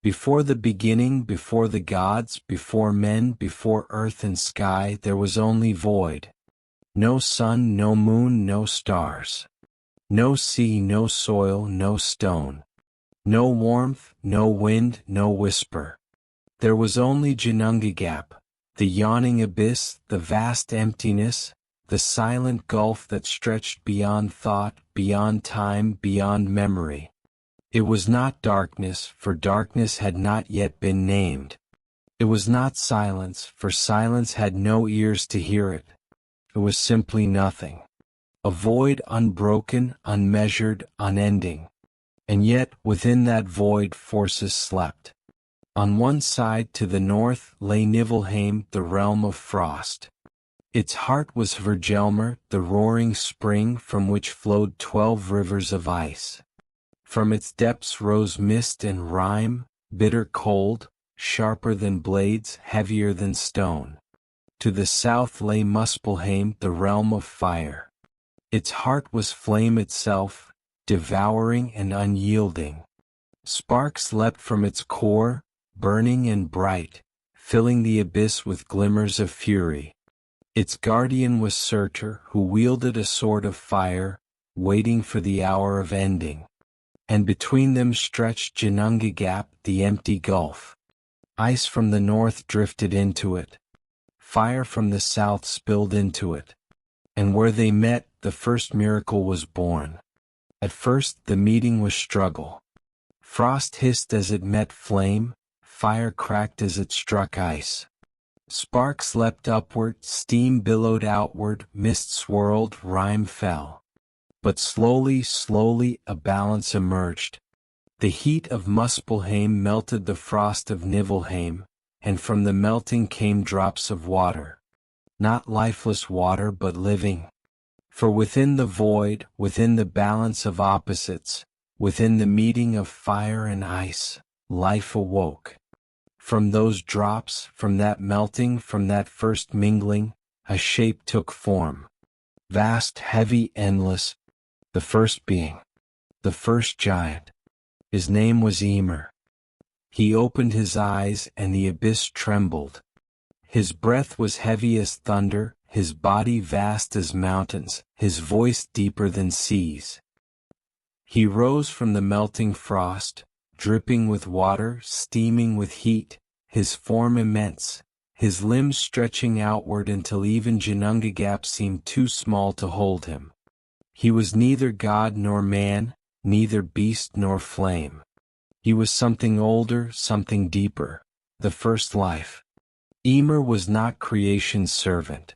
Before the beginning, before the gods, before men, before earth and sky, there was only void. No sun, no moon, no stars. No sea, no soil, no stone. No warmth, no wind, no whisper. There was only Ginnungagap, the yawning abyss, the vast emptiness, the silent gulf that stretched beyond thought, beyond time, beyond memory. It was not darkness, for darkness had not yet been named. It was not silence, for silence had no ears to hear it. It was simply nothing. A void unbroken, unmeasured, unending. And yet, within that void forces slept. On one side to the north lay Niflheim, the realm of frost. Its heart was Hvergelmir, the roaring spring from which flowed 12 rivers of ice. From its depths rose mist and rime, bitter cold, sharper than blades, heavier than stone. To the south lay Muspelheim, the realm of fire. Its heart was flame itself, devouring and unyielding. Sparks leapt from its core, burning and bright, filling the abyss with glimmers of fury. Its guardian was Surtur, who wielded a sword of fire, waiting for the hour of ending. And between them stretched Ginnungagap, the empty gulf. Ice from the north drifted into it. Fire from the south spilled into it. And where they met, the first miracle was born. At first the meeting was struggle. Frost hissed as it met flame, fire cracked as it struck ice. Sparks leapt upward, steam billowed outward, mist swirled, rime fell. But slowly, slowly, a balance emerged. The heat of Muspelheim melted the frost of Niflheim, and from the melting came drops of water. Not lifeless water but living. For within the void, within the balance of opposites, within the meeting of fire and ice, life awoke. From those drops, from that melting, from that first mingling, a shape took form. Vast, heavy, endless. The first being. The first giant. His name was Ymir. He opened his eyes and the abyss trembled. His breath was heavy as thunder, his body vast as mountains, his voice deeper than seas. He rose from the melting frost, dripping with water, steaming with heat, his form immense, his limbs stretching outward until even Ginnungagap seemed too small to hold him. He was neither god nor man, neither beast nor flame. He was something older, something deeper, the first life. Ymir was not creation's servant.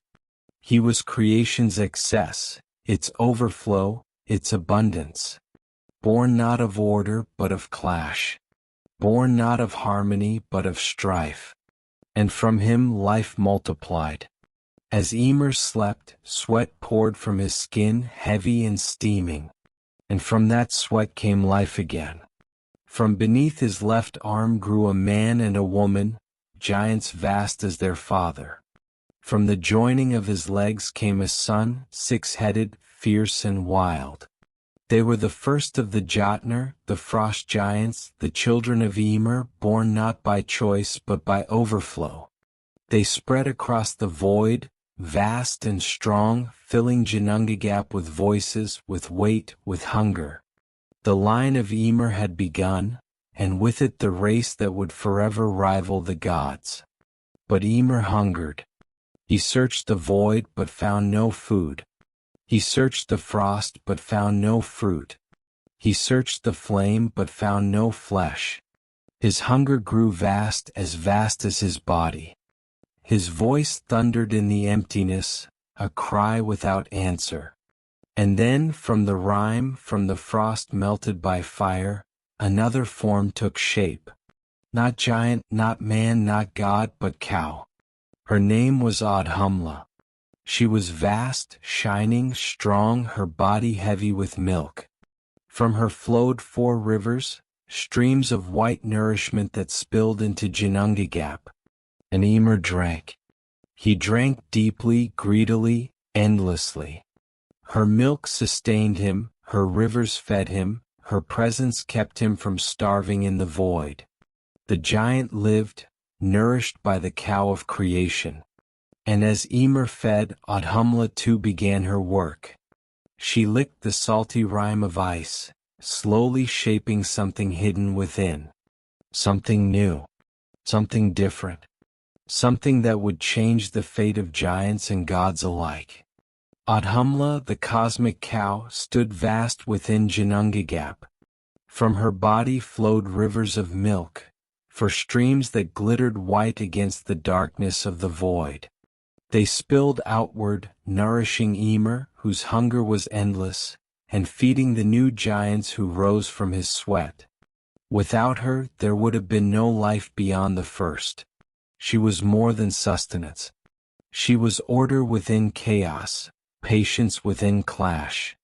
He was creation's excess, its overflow, its abundance. Born not of order but of clash. Born not of harmony but of strife. And from him life multiplied. As Ymir slept, sweat poured from his skin, heavy and steaming. And from that sweat came life again. From beneath his left arm grew a man and a woman, giants vast as their father. From the joining of his legs came a son, 6-headed, fierce and wild. They were the first of the Jotnar, the frost giants, the children of Ymir, born not by choice but by overflow. They spread across the void, vast and strong, filling Ginnungagap with voices, with weight, with hunger. The line of Ymir had begun, and with it the race that would forever rival the gods. But Ymir hungered. He searched the void but found no food. He searched the frost but found no fruit. He searched the flame but found no flesh. His hunger grew vast as his body. His voice thundered in the emptiness, a cry without answer. And then, from the rime, from the frost melted by fire, another form took shape. Not giant, not man, not god, but cow. Her name was Audhumla. She was vast, shining, strong, her body heavy with milk. From her flowed 4 rivers, streams of white nourishment that spilled into Ginnungagap. And Ymir drank. He drank deeply, greedily, endlessly. Her milk sustained him, her rivers fed him, her presence kept him from starving in the void. The giant lived, nourished by the cow of creation. And as Ymir fed, Audhumla too began her work. She licked the salty rime of ice, slowly shaping something hidden within. Something new. Something different. Something that would change the fate of giants and gods alike. Audhumla, the cosmic cow, stood vast within Ginnungagap. From her body flowed rivers of milk, for streams that glittered white against the darkness of the void. They spilled outward, nourishing Ymir, whose hunger was endless, and feeding the new giants who rose from his sweat. Without her, there would have been no life beyond the first. She was more than sustenance. She was order within chaos, patience within clash.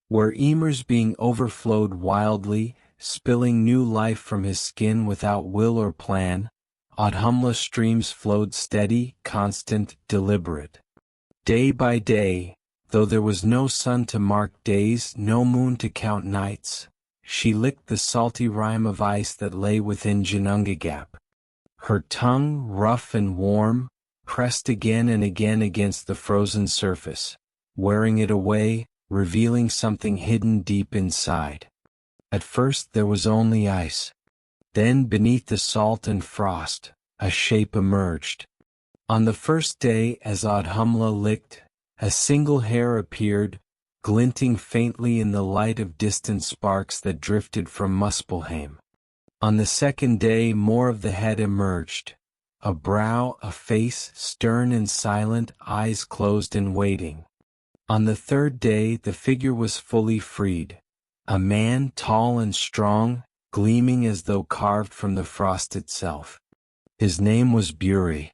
Where Ymir's being overflowed wildly, spilling new life from his skin without will or plan, Audhumla's streams flowed steady, constant, deliberate. Day by day, though there was no sun to mark days, no moon to count nights, she licked the salty rime of ice that lay within Ginnungagap. Her tongue, rough and warm, pressed again and again against the frozen surface, wearing it away, revealing something hidden deep inside. At first there was only ice. Then beneath the salt and frost, a shape emerged. On the first day, as Audhumla licked, a single hair appeared, glinting faintly in the light of distant sparks that drifted from Muspelheim. On the second day more of the head emerged. A brow, a face, stern and silent, eyes closed and waiting. On the third day the figure was fully freed. A man tall and strong, gleaming as though carved from the frost itself. His name was Buri.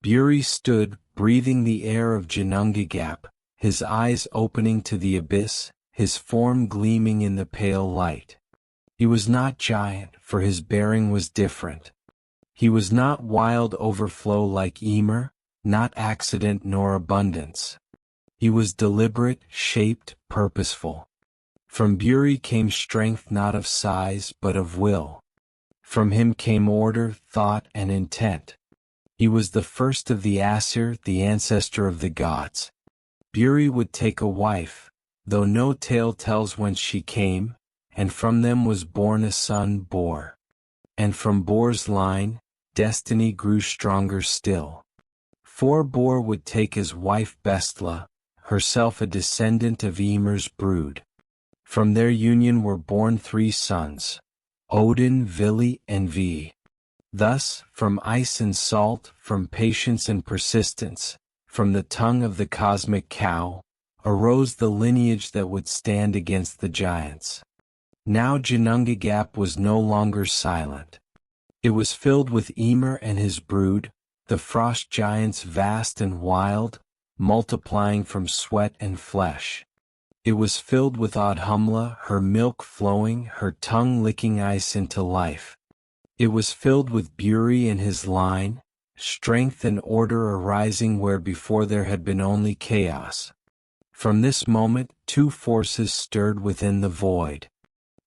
Buri stood, breathing the air of Ginnungagap, his eyes opening to the abyss, his form gleaming in the pale light. He was not giant, for his bearing was different. He was not wild overflow like Ymir, not accident nor abundance. He was deliberate, shaped, purposeful. From Buri came strength not of size but of will. From him came order, thought, and intent. He was the first of the Aesir, the ancestor of the gods. Buri would take a wife, though no tale tells whence she came, and from them was born a son, Bor. And from Bor's line, destiny grew stronger still. For Bor would take his wife Bestla, herself a descendant of Ymir's brood. From their union were born 3 sons, Odin, Vili, and Ve. Thus, from ice and salt, from patience and persistence, from the tongue of the cosmic cow, arose the lineage that would stand against the giants. Now Ginnungagap was no longer silent. It was filled with Ymir and his brood, the frost giants vast and wild, multiplying from sweat and flesh. It was filled with Audhumla, her milk flowing, her tongue licking ice into life. It was filled with Buri and his line, strength and order arising where before there had been only chaos. From this moment 2 forces stirred within the void.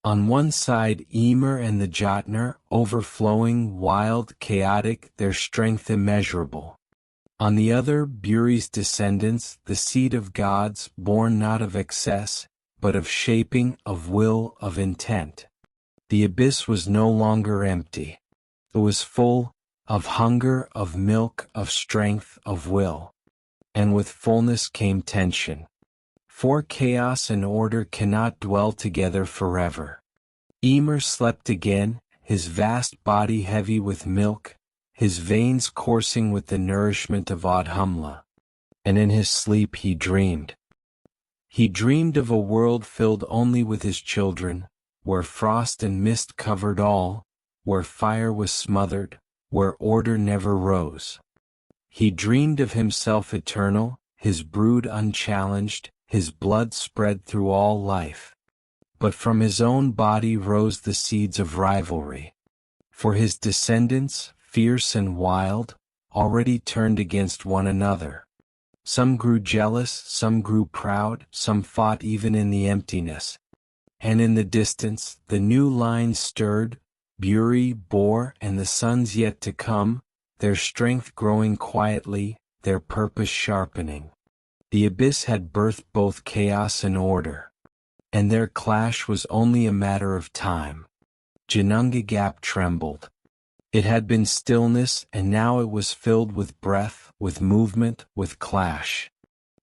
On one side Ymir and the Jotnar, overflowing, wild, chaotic, their strength immeasurable. On the other, Buri's descendants, the seed of gods, born not of excess, but of shaping, of will, of intent. The abyss was no longer empty. It was full, of hunger, of milk, of strength, of will. And with fullness came tension. For chaos and order cannot dwell together forever. Ymir slept again, his vast body heavy with milk, his veins coursing with the nourishment of Audhumla. And in his sleep he dreamed. He dreamed of a world filled only with his children, where frost and mist covered all, where fire was smothered, where order never rose. He dreamed of himself eternal, his brood unchallenged, his blood spread through all life. But from his own body rose the seeds of rivalry. For his descendants, fierce and wild, already turned against one another. Some grew jealous, some grew proud, some fought even in the emptiness. And in the distance, the new line stirred, Buri, Bor, and the sons yet to come, their strength growing quietly, their purpose sharpening. The abyss had birthed both chaos and order, and their clash was only a matter of time. Ginnungagap trembled. It had been stillness, and now it was filled with breath, with movement, with clash.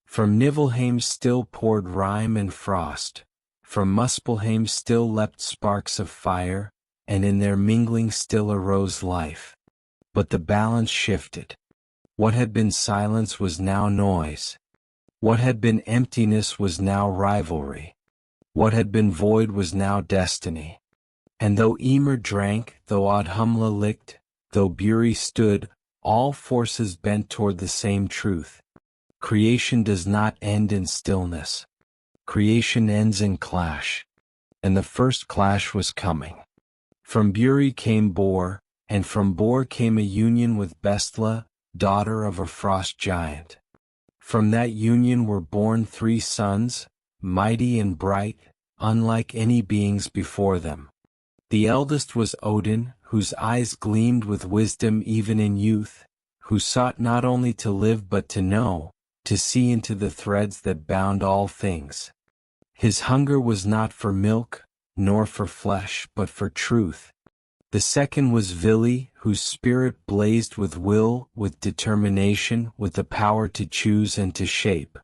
From Niflheim still poured rime and frost. From Muspelheim still leapt sparks of fire, and in their mingling still arose life. But the balance shifted. What had been silence was now noise. What had been emptiness was now rivalry. What had been void was now destiny. And though Ymir drank, though Audhumla licked, though Buri stood, all forces bent toward the same truth. Creation does not end in stillness. Creation ends in clash. And the first clash was coming. From Buri came Bor, and from Bor came a union with Bestla, daughter of a frost giant. From that union were born 3 sons, mighty and bright, unlike any beings before them. The eldest was Odin, whose eyes gleamed with wisdom even in youth, who sought not only to live but to know, to see into the threads that bound all things. His hunger was not for milk, nor for flesh, but for truth. The second was Vili, whose spirit blazed with will, with determination, with the power to choose and to shape.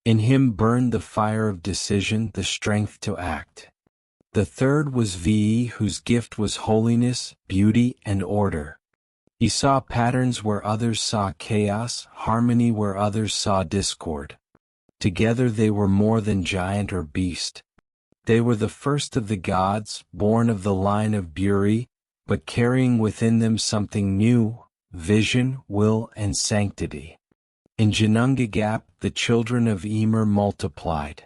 In him burned the fire of decision, the strength to act. The third was Ve, whose gift was holiness, beauty, and order. He saw patterns where others saw chaos, harmony where others saw discord. Together they were more than giant or beast. They were the first of the gods, born of the line of Buri, but carrying within them something new, vision, will, and sanctity. In Ginnungagap the children of Ymir multiplied.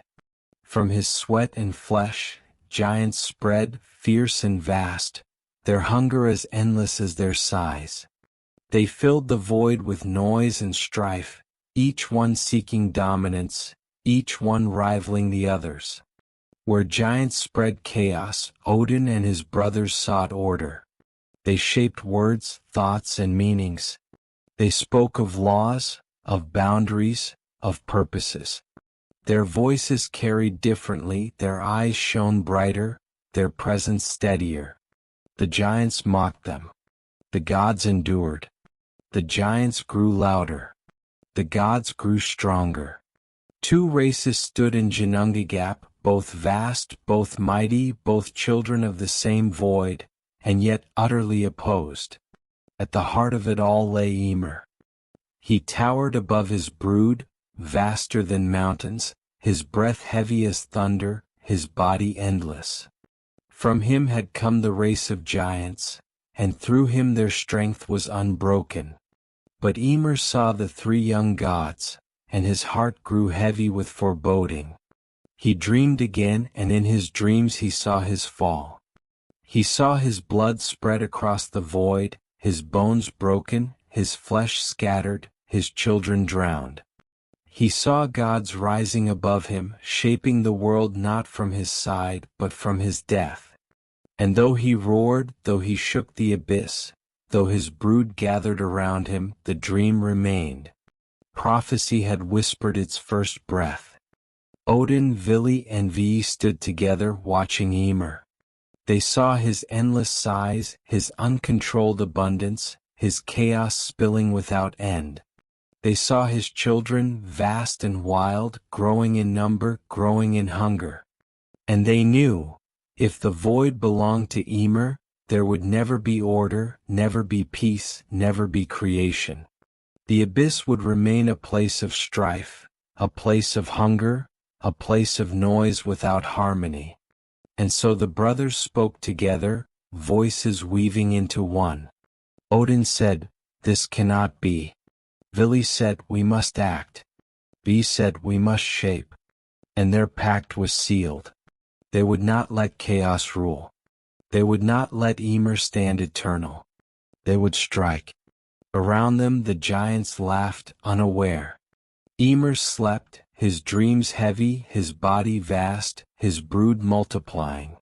From his sweat and flesh, giants spread, fierce and vast, their hunger as endless as their size. They filled the void with noise and strife, each one seeking dominance, each one rivaling the others. Where giants spread chaos, Odin and his brothers sought order. They shaped words, thoughts, and meanings. They spoke of laws, of boundaries, of purposes. Their voices carried differently, their eyes shone brighter, their presence steadier. The giants mocked them. The gods endured. The giants grew louder. The gods grew stronger. 2 races stood in Ginnungagap, both vast, both mighty, both children of the same void, and yet utterly opposed. At the heart of it all lay Ymir. He towered above his brood, vaster than mountains, his breath heavy as thunder, his body endless. From him had come the race of giants, and through him their strength was unbroken. But Ymir saw the 3 young gods, and his heart grew heavy with foreboding. He dreamed again, and in his dreams he saw his fall. He saw his blood spread across the void, his bones broken, his flesh scattered, his children drowned. He saw gods rising above him, shaping the world not from his side but from his death. And though he roared, though he shook the abyss, though his brood gathered around him, the dream remained. Prophecy had whispered its first breath. Odin, Vili, and Ve stood together watching Ymir. They saw his endless size, his uncontrolled abundance, his chaos spilling without end. They saw his children, vast and wild, growing in number, growing in hunger. And they knew, if the void belonged to Ymir, there would never be order, never be peace, never be creation. The abyss would remain a place of strife, a place of hunger, a place of noise without harmony. And so the brothers spoke together, voices weaving into one. Odin said, "This cannot be." Vili said, "We must act." Ve said, "We must shape." And their pact was sealed. They would not let chaos rule. They would not let Ymir stand eternal. They would strike. Around them the giants laughed, unaware. Ymir slept, his dreams heavy, his body vast, his brood multiplying.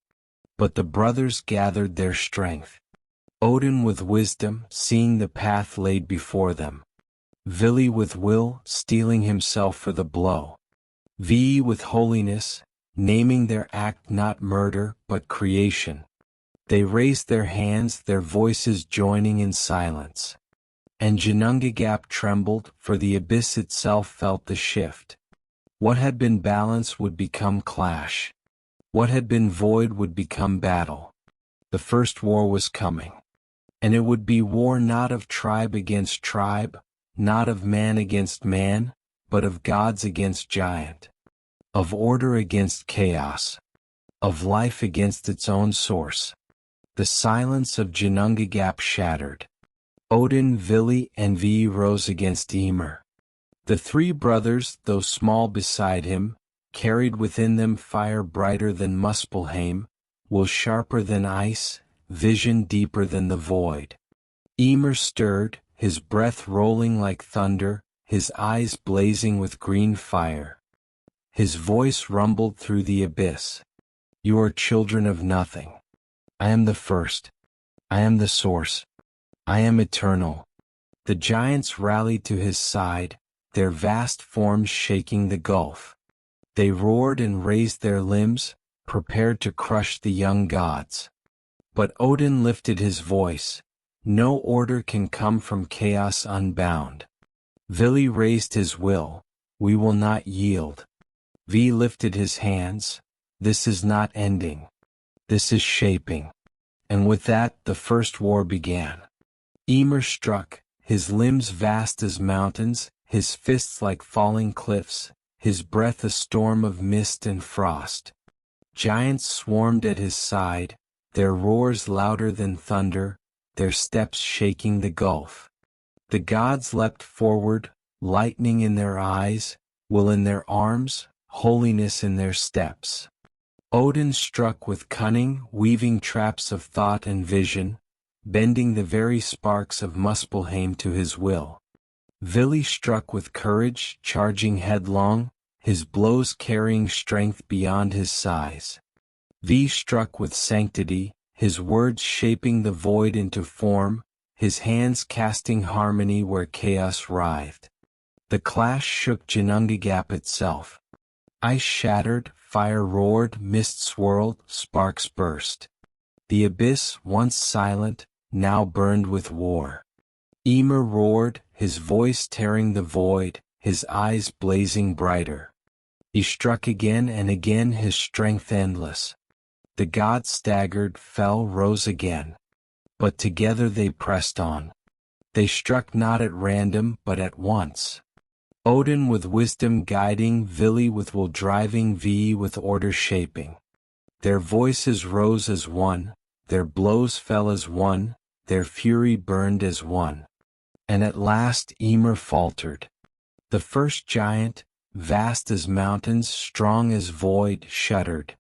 But the brothers gathered their strength. Odin with wisdom, seeing the path laid before them. Vili with will, steeling himself for the blow. Ve with holiness, naming their act not murder but creation. They raised their hands, their voices joining in silence. And Ginnungagap trembled, for the abyss itself felt the shift. What had been balance would become clash. What had been void would become battle. The first war was coming. And it would be war not of tribe against tribe, not of man against man, but of gods against giant. Of order against chaos. Of life against its own source. The silence of Ginnungagap shattered. Odin, Vili, and Ve rose against Ymir. The three brothers, though small beside him, carried within them fire brighter than Muspelheim, will sharper than ice, vision deeper than the void. Ymir stirred, his breath rolling like thunder, his eyes blazing with green fire. His voice rumbled through the abyss. You are children of nothing. I am the first. I am the source. I am eternal. The giants rallied to his side, their vast forms shaking the gulf. They roared and raised their limbs, prepared to crush the young gods. But Odin lifted his voice. No order can come from chaos unbound. Vili raised his will. We will not yield. Ve lifted his hands. This is not ending. This is shaping. And with that the first war began. Ymir struck, his limbs vast as mountains, his fists like falling cliffs, his breath a storm of mist and frost. Giants swarmed at his side, their roars louder than thunder, their steps shaking the gulf. The gods leapt forward, lightning in their eyes, will in their arms, holiness in their steps. Odin struck with cunning, weaving traps of thought and vision, bending the very sparks of Muspelheim to his will. Vili struck with courage, charging headlong, his blows carrying strength beyond his size. Ve struck with sanctity, his words shaping the void into form, his hands casting harmony where chaos writhed. The clash shook Ginnungagap itself. Ice shattered, fire roared, mist swirled, sparks burst. The abyss, once silent, now burned with war. Ymir roared, his voice tearing the void, his eyes blazing brighter. He struck again and again, his strength endless. The gods staggered, fell, rose again. But together they pressed on. They struck not at random, but at once. Odin with wisdom guiding, Vili with will driving, Ve with order shaping. Their voices rose as one, their blows fell as one, their fury burned as one. And at last Ymir faltered. The first giant, vast as mountains, strong as void, shuddered.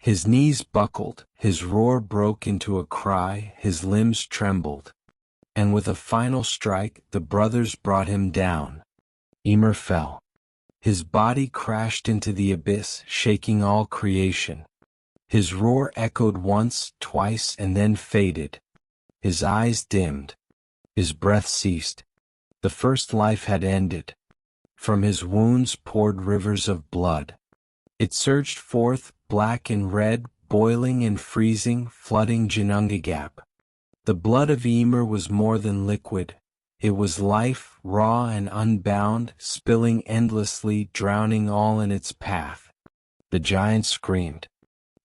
His knees buckled, his roar broke into a cry, his limbs trembled. And with a final strike, the brothers brought him down. Ymir fell. His body crashed into the abyss, shaking all creation. His roar echoed once, twice, and then faded. His eyes dimmed. His breath ceased. The first life had ended. From his wounds poured rivers of blood. It surged forth, black and red, boiling and freezing, flooding Ginnungagap. The blood of Ymir was more than liquid. It was life, raw and unbound, spilling endlessly, drowning all in its path. The giants screamed.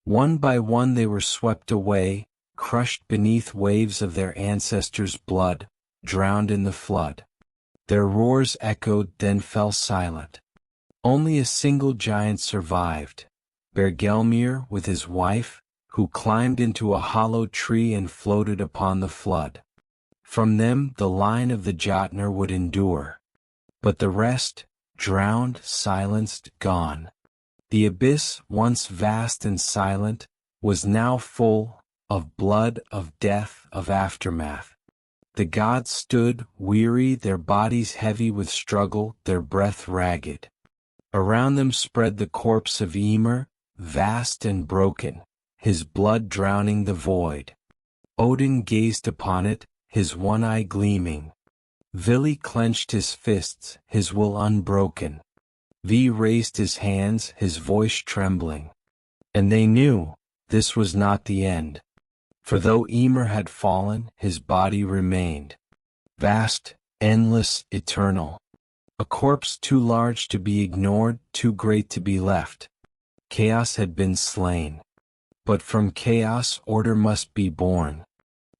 One by one they were swept away, crushed beneath waves of their ancestors' blood, drowned in the flood. Their roars echoed, then fell silent. Only a single giant survived, Bergelmir with his wife, who climbed into a hollow tree and floated upon the flood. From them the line of the Jotnar would endure. But the rest, drowned, silenced, gone. The abyss, once vast and silent, was now full of blood, of death, of aftermath. The gods stood, weary, their bodies heavy with struggle, their breath ragged. Around them spread the corpse of Ymir, vast and broken, his blood drowning the void. Odin gazed upon it, his one eye gleaming. Vili clenched his fists, his will unbroken. V raised his hands, his voice trembling. And they knew, this was not the end. For though Ymir had fallen, his body remained. Vast, endless, eternal. A corpse too large to be ignored, too great to be left. Chaos had been slain. But from chaos order must be born.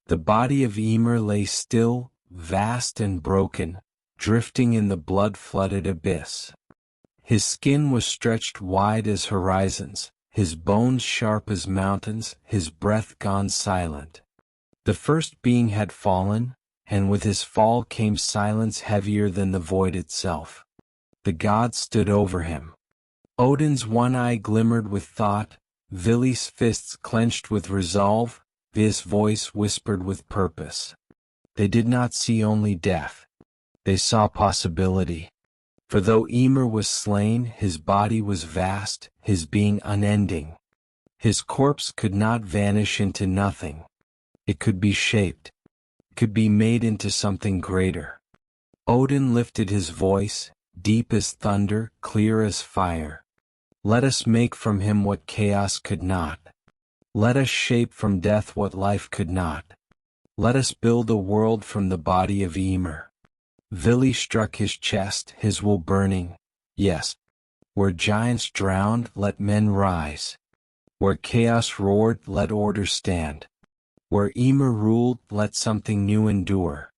The body of Ymir lay still, vast and broken, drifting in the blood-flooded abyss. His skin was stretched wide as horizons, his bones sharp as mountains, his breath gone silent. The first being had fallen, and with his fall came silence heavier than the void itself. The gods stood over him. Odin's one eye glimmered with thought, Vili's fists clenched with resolve, His voice whispered with purpose. They did not see only death. They saw possibility. For though Ymir was slain, his body was vast, his being unending. His corpse could not vanish into nothing. It could be shaped, could be made into something greater. Odin lifted his voice, deep as thunder, clear as fire. Let us make from him what chaos could not. Let us shape from death what life could not. Let us build a world from the body of Ymir. Vili struck his chest, his will burning. Yes. Where giants drowned, let men rise. Where chaos roared, let order stand. Where Ymir ruled, let something new endure.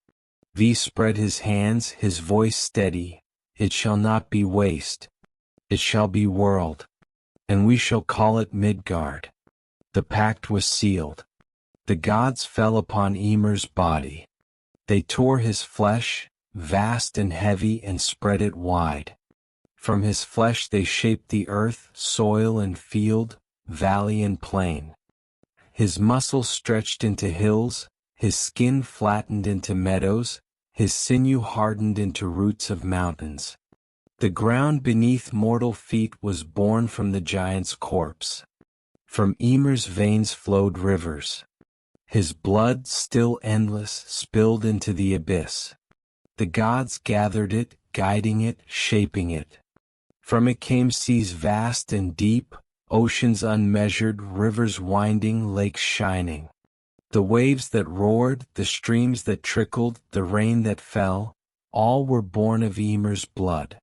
V spread his hands, his voice steady. It shall not be waste. It shall be world. And we shall call it Midgard. The pact was sealed. The gods fell upon Ymir's body. They tore his flesh, vast and heavy, and spread it wide. From his flesh they shaped the earth, soil and field, valley and plain. His muscles stretched into hills, his skin flattened into meadows, his sinew hardened into roots of mountains. The ground beneath mortal feet was born from the giant's corpse. From Ymir's veins flowed rivers. His blood, still endless, spilled into the abyss. The gods gathered it, guiding it, shaping it. From it came seas vast and deep, oceans unmeasured, rivers winding, lakes shining. The waves that roared, the streams that trickled, the rain that fell, all were born of Ymir's blood.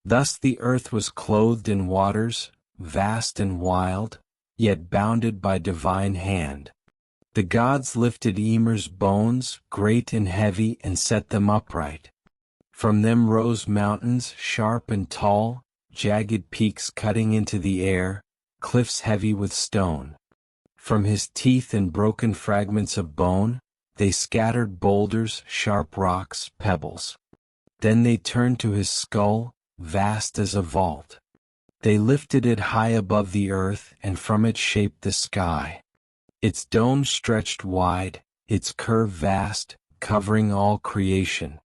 Thus the earth was clothed in waters, vast and wild, yet bounded by divine hand. The gods lifted Ymir's bones, great and heavy, and set them upright. From them rose mountains, sharp and tall, jagged peaks cutting into the air, cliffs heavy with stone. From his teeth and broken fragments of bone, they scattered boulders, sharp rocks, pebbles. Then they turned to his skull, vast as a vault. They lifted it high above the earth, and from it shaped the sky. Its dome stretched wide, its curve vast, covering all creation.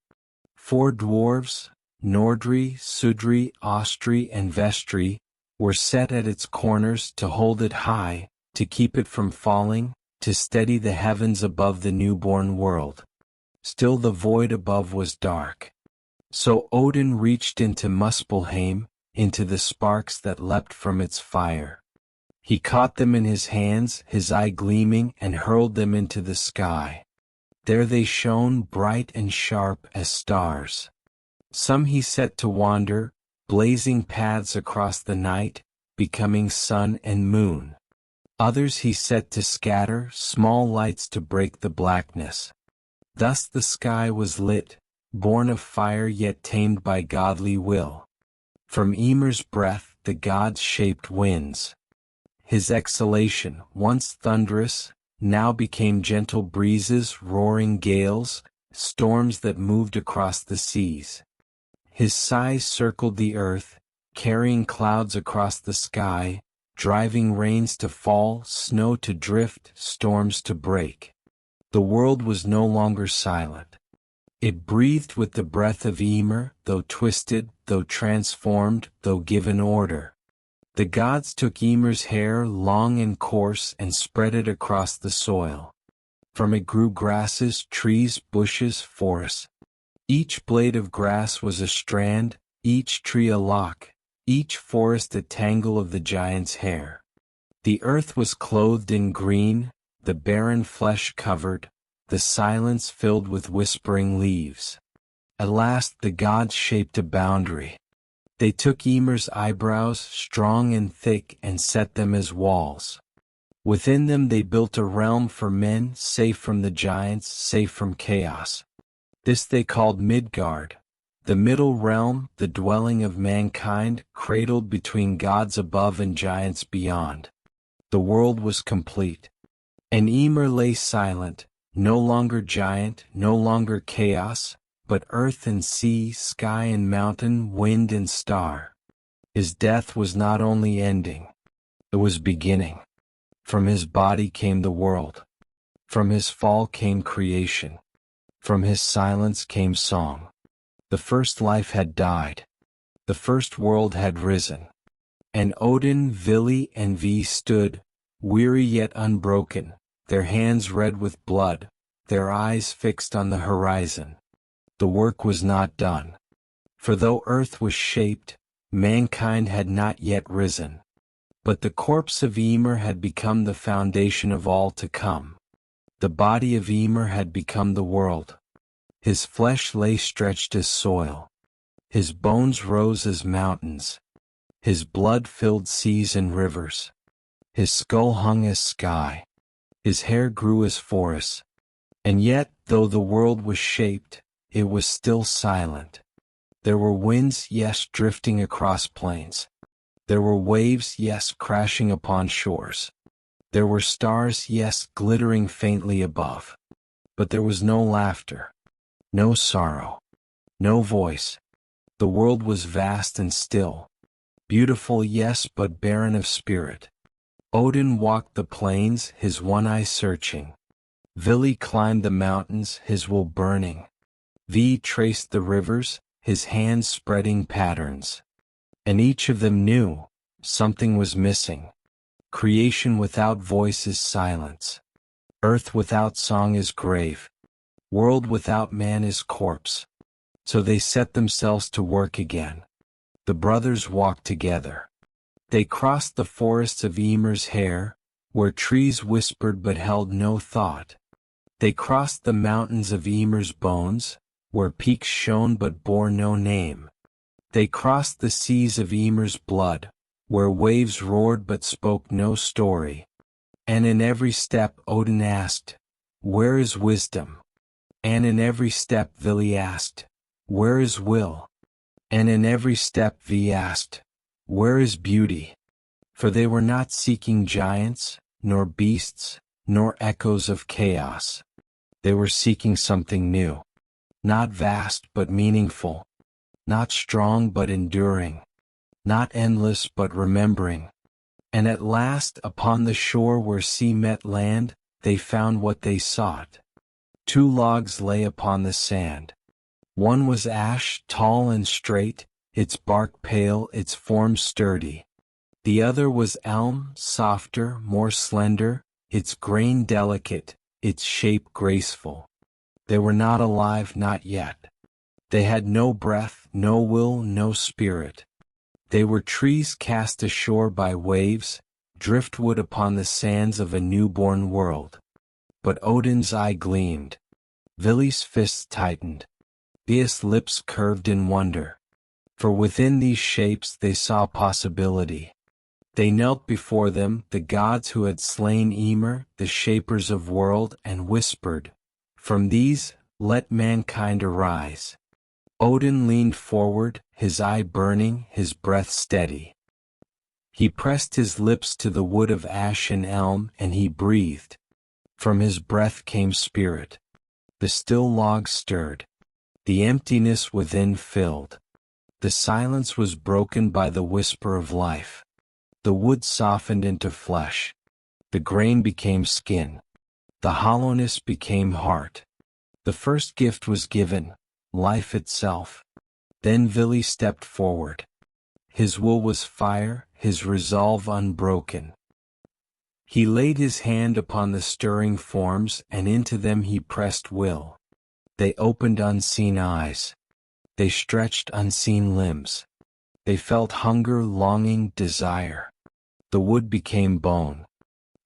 4 dwarves, Nordri, Sudri, Ostri, and Vestri, were set at its corners to hold it high, to keep it from falling, to steady the heavens above the newborn world. Still the void above was dark. So Odin reached into Muspelheim, into the sparks that leapt from its fire. He caught them in his hands, his eye gleaming, and hurled them into the sky. There they shone bright and sharp as stars. Some he set to wander, blazing paths across the night, becoming sun and moon. Others he set to scatter, small lights to break the blackness. Thus the sky was lit, born of fire yet tamed by godly will. From Ymir's breath the gods shaped winds. His exhalation, once thunderous, now became gentle breezes, roaring gales, storms that moved across the seas. His sighs circled the earth, carrying clouds across the sky, driving rains to fall, snow to drift, storms to break. The world was no longer silent. It breathed with the breath of Ymir, though twisted, though transformed, though given order. The gods took Ymir's hair, long and coarse, and spread it across the soil. From it grew grasses, trees, bushes, forests. Each blade of grass was a strand, each tree a lock, each forest a tangle of the giant's hair. The earth was clothed in green, the barren flesh covered, the silence filled with whispering leaves. At last the gods shaped a boundary. They took Ymir's eyebrows, strong and thick, and set them as walls. Within them they built a realm for men, safe from the giants, safe from chaos. This they called Midgard, the middle realm, the dwelling of mankind, cradled between gods above and giants beyond. The world was complete. And Ymir lay silent, no longer giant, no longer chaos, but earth and sea, sky and mountain, wind and star. His death was not only ending, it was beginning. From his body came the world. From his fall came creation. From his silence came song. The first life had died. The first world had risen. And Odin, Vili, and Ve stood, weary yet unbroken, their hands red with blood, their eyes fixed on the horizon. The work was not done. For though earth was shaped, mankind had not yet risen. But the corpse of Ymir had become the foundation of all to come. The body of Ymir had become the world. His flesh lay stretched as soil. His bones rose as mountains. His blood filled seas and rivers. His skull hung as sky. His hair grew as forests. And yet, though the world was shaped, it was still silent. There were winds, yes, drifting across plains. There were waves, yes, crashing upon shores. There were stars, yes, glittering faintly above. But there was no laughter, no sorrow, no voice. The world was vast and still. Beautiful, yes, but barren of spirit. Odin walked the plains, his one eye searching. Vili climbed the mountains, his will burning. Ve traced the rivers, his hands spreading patterns. And each of them knew something was missing. Creation without voice is silence. Earth without song is grave. World without man is corpse. So they set themselves to work again. The brothers walked together. They crossed the forests of Ymir's hair, where trees whispered but held no thought. They crossed the mountains of Ymir's bones, where peaks shone but bore no name. They crossed the seas of Ymir's blood, where waves roared but spoke no story. And in every step Odin asked, "Where is wisdom?" And in every step Vili asked, "Where is will?" And in every step Ve asked, "Where is beauty?" For they were not seeking giants, nor beasts, nor echoes of chaos. They were seeking something new. Not vast but meaningful. Not strong but enduring. Not endless but remembering. And at last, upon the shore where sea met land, they found what they sought. 2 logs lay upon the sand. One was ash, tall and straight, its bark pale, its form sturdy. The other was elm, softer, more slender, its grain delicate, its shape graceful. They were not alive, not yet. They had no breath, no will, no spirit. They were trees cast ashore by waves, driftwood upon the sands of a newborn world. But Odin's eye gleamed. Vili's fists tightened. Ve's lips curved in wonder. For within these shapes they saw possibility. They knelt before them, the gods who had slain Ymir, the shapers of world, and whispered, "From these, let mankind arise." Odin leaned forward, his eye burning, his breath steady. He pressed his lips to the wood of ash and elm, and he breathed. From his breath came spirit. The still logs stirred. The emptiness within filled. The silence was broken by the whisper of life. The wood softened into flesh. The grain became skin. The hollowness became heart. The first gift was given, life itself. Then Vili stepped forward. His will was fire, his resolve unbroken. He laid his hand upon the stirring forms, and into them he pressed will. They opened unseen eyes. They stretched unseen limbs. They felt hunger, longing, desire. The wood became bone.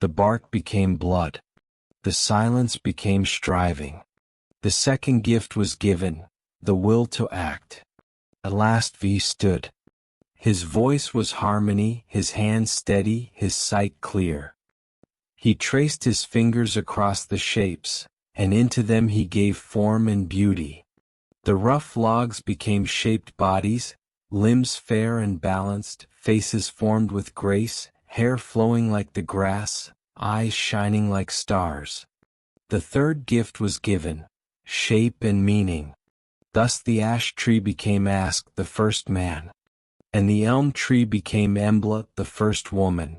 The bark became blood. The silence became striving. The second gift was given, the will to act. At last V stood. His voice was harmony, his hand steady, his sight clear. He traced his fingers across the shapes, and into them he gave form and beauty. The rough logs became shaped bodies, limbs fair and balanced, faces formed with grace, hair flowing like the grass, eyes shining like stars. The third gift was given, shape and meaning. Thus the ash tree became Ask, the first man. And the elm tree became Embla, the first woman.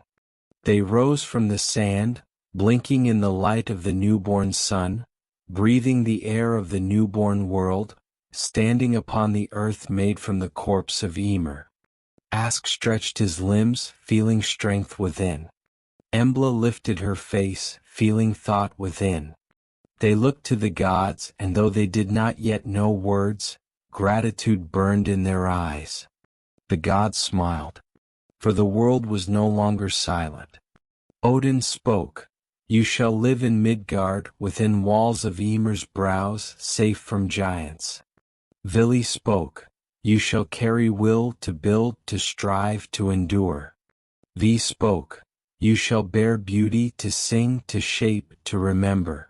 They rose from the sand, blinking in the light of the newborn sun, breathing the air of the newborn world, standing upon the earth made from the corpse of Ymir. Ask stretched his limbs, feeling strength within. Embla lifted her face, feeling thought within. They looked to the gods, and though they did not yet know words, gratitude burned in their eyes. The gods smiled, for the world was no longer silent. Odin spoke, "You shall live in Midgard, within walls of Ymir's brows, safe from giants." Vili spoke, "You shall carry will to build, to strive, to endure." V spoke, "You shall bear beauty, to sing, to shape, to remember."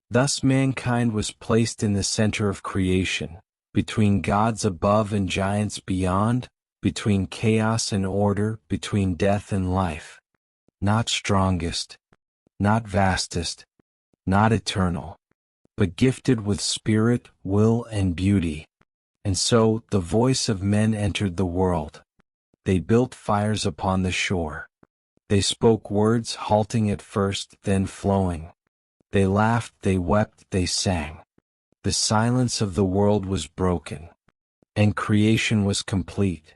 Thus mankind was placed in the center of creation, between gods above and giants beyond, between chaos and order, between death and life. Not strongest, not vastest, not eternal, but gifted with spirit, will, and beauty. And so, the voice of men entered the world. They built fires upon the shore. They spoke words halting at first, then flowing. They laughed, they wept, they sang. The silence of the world was broken, and creation was complete.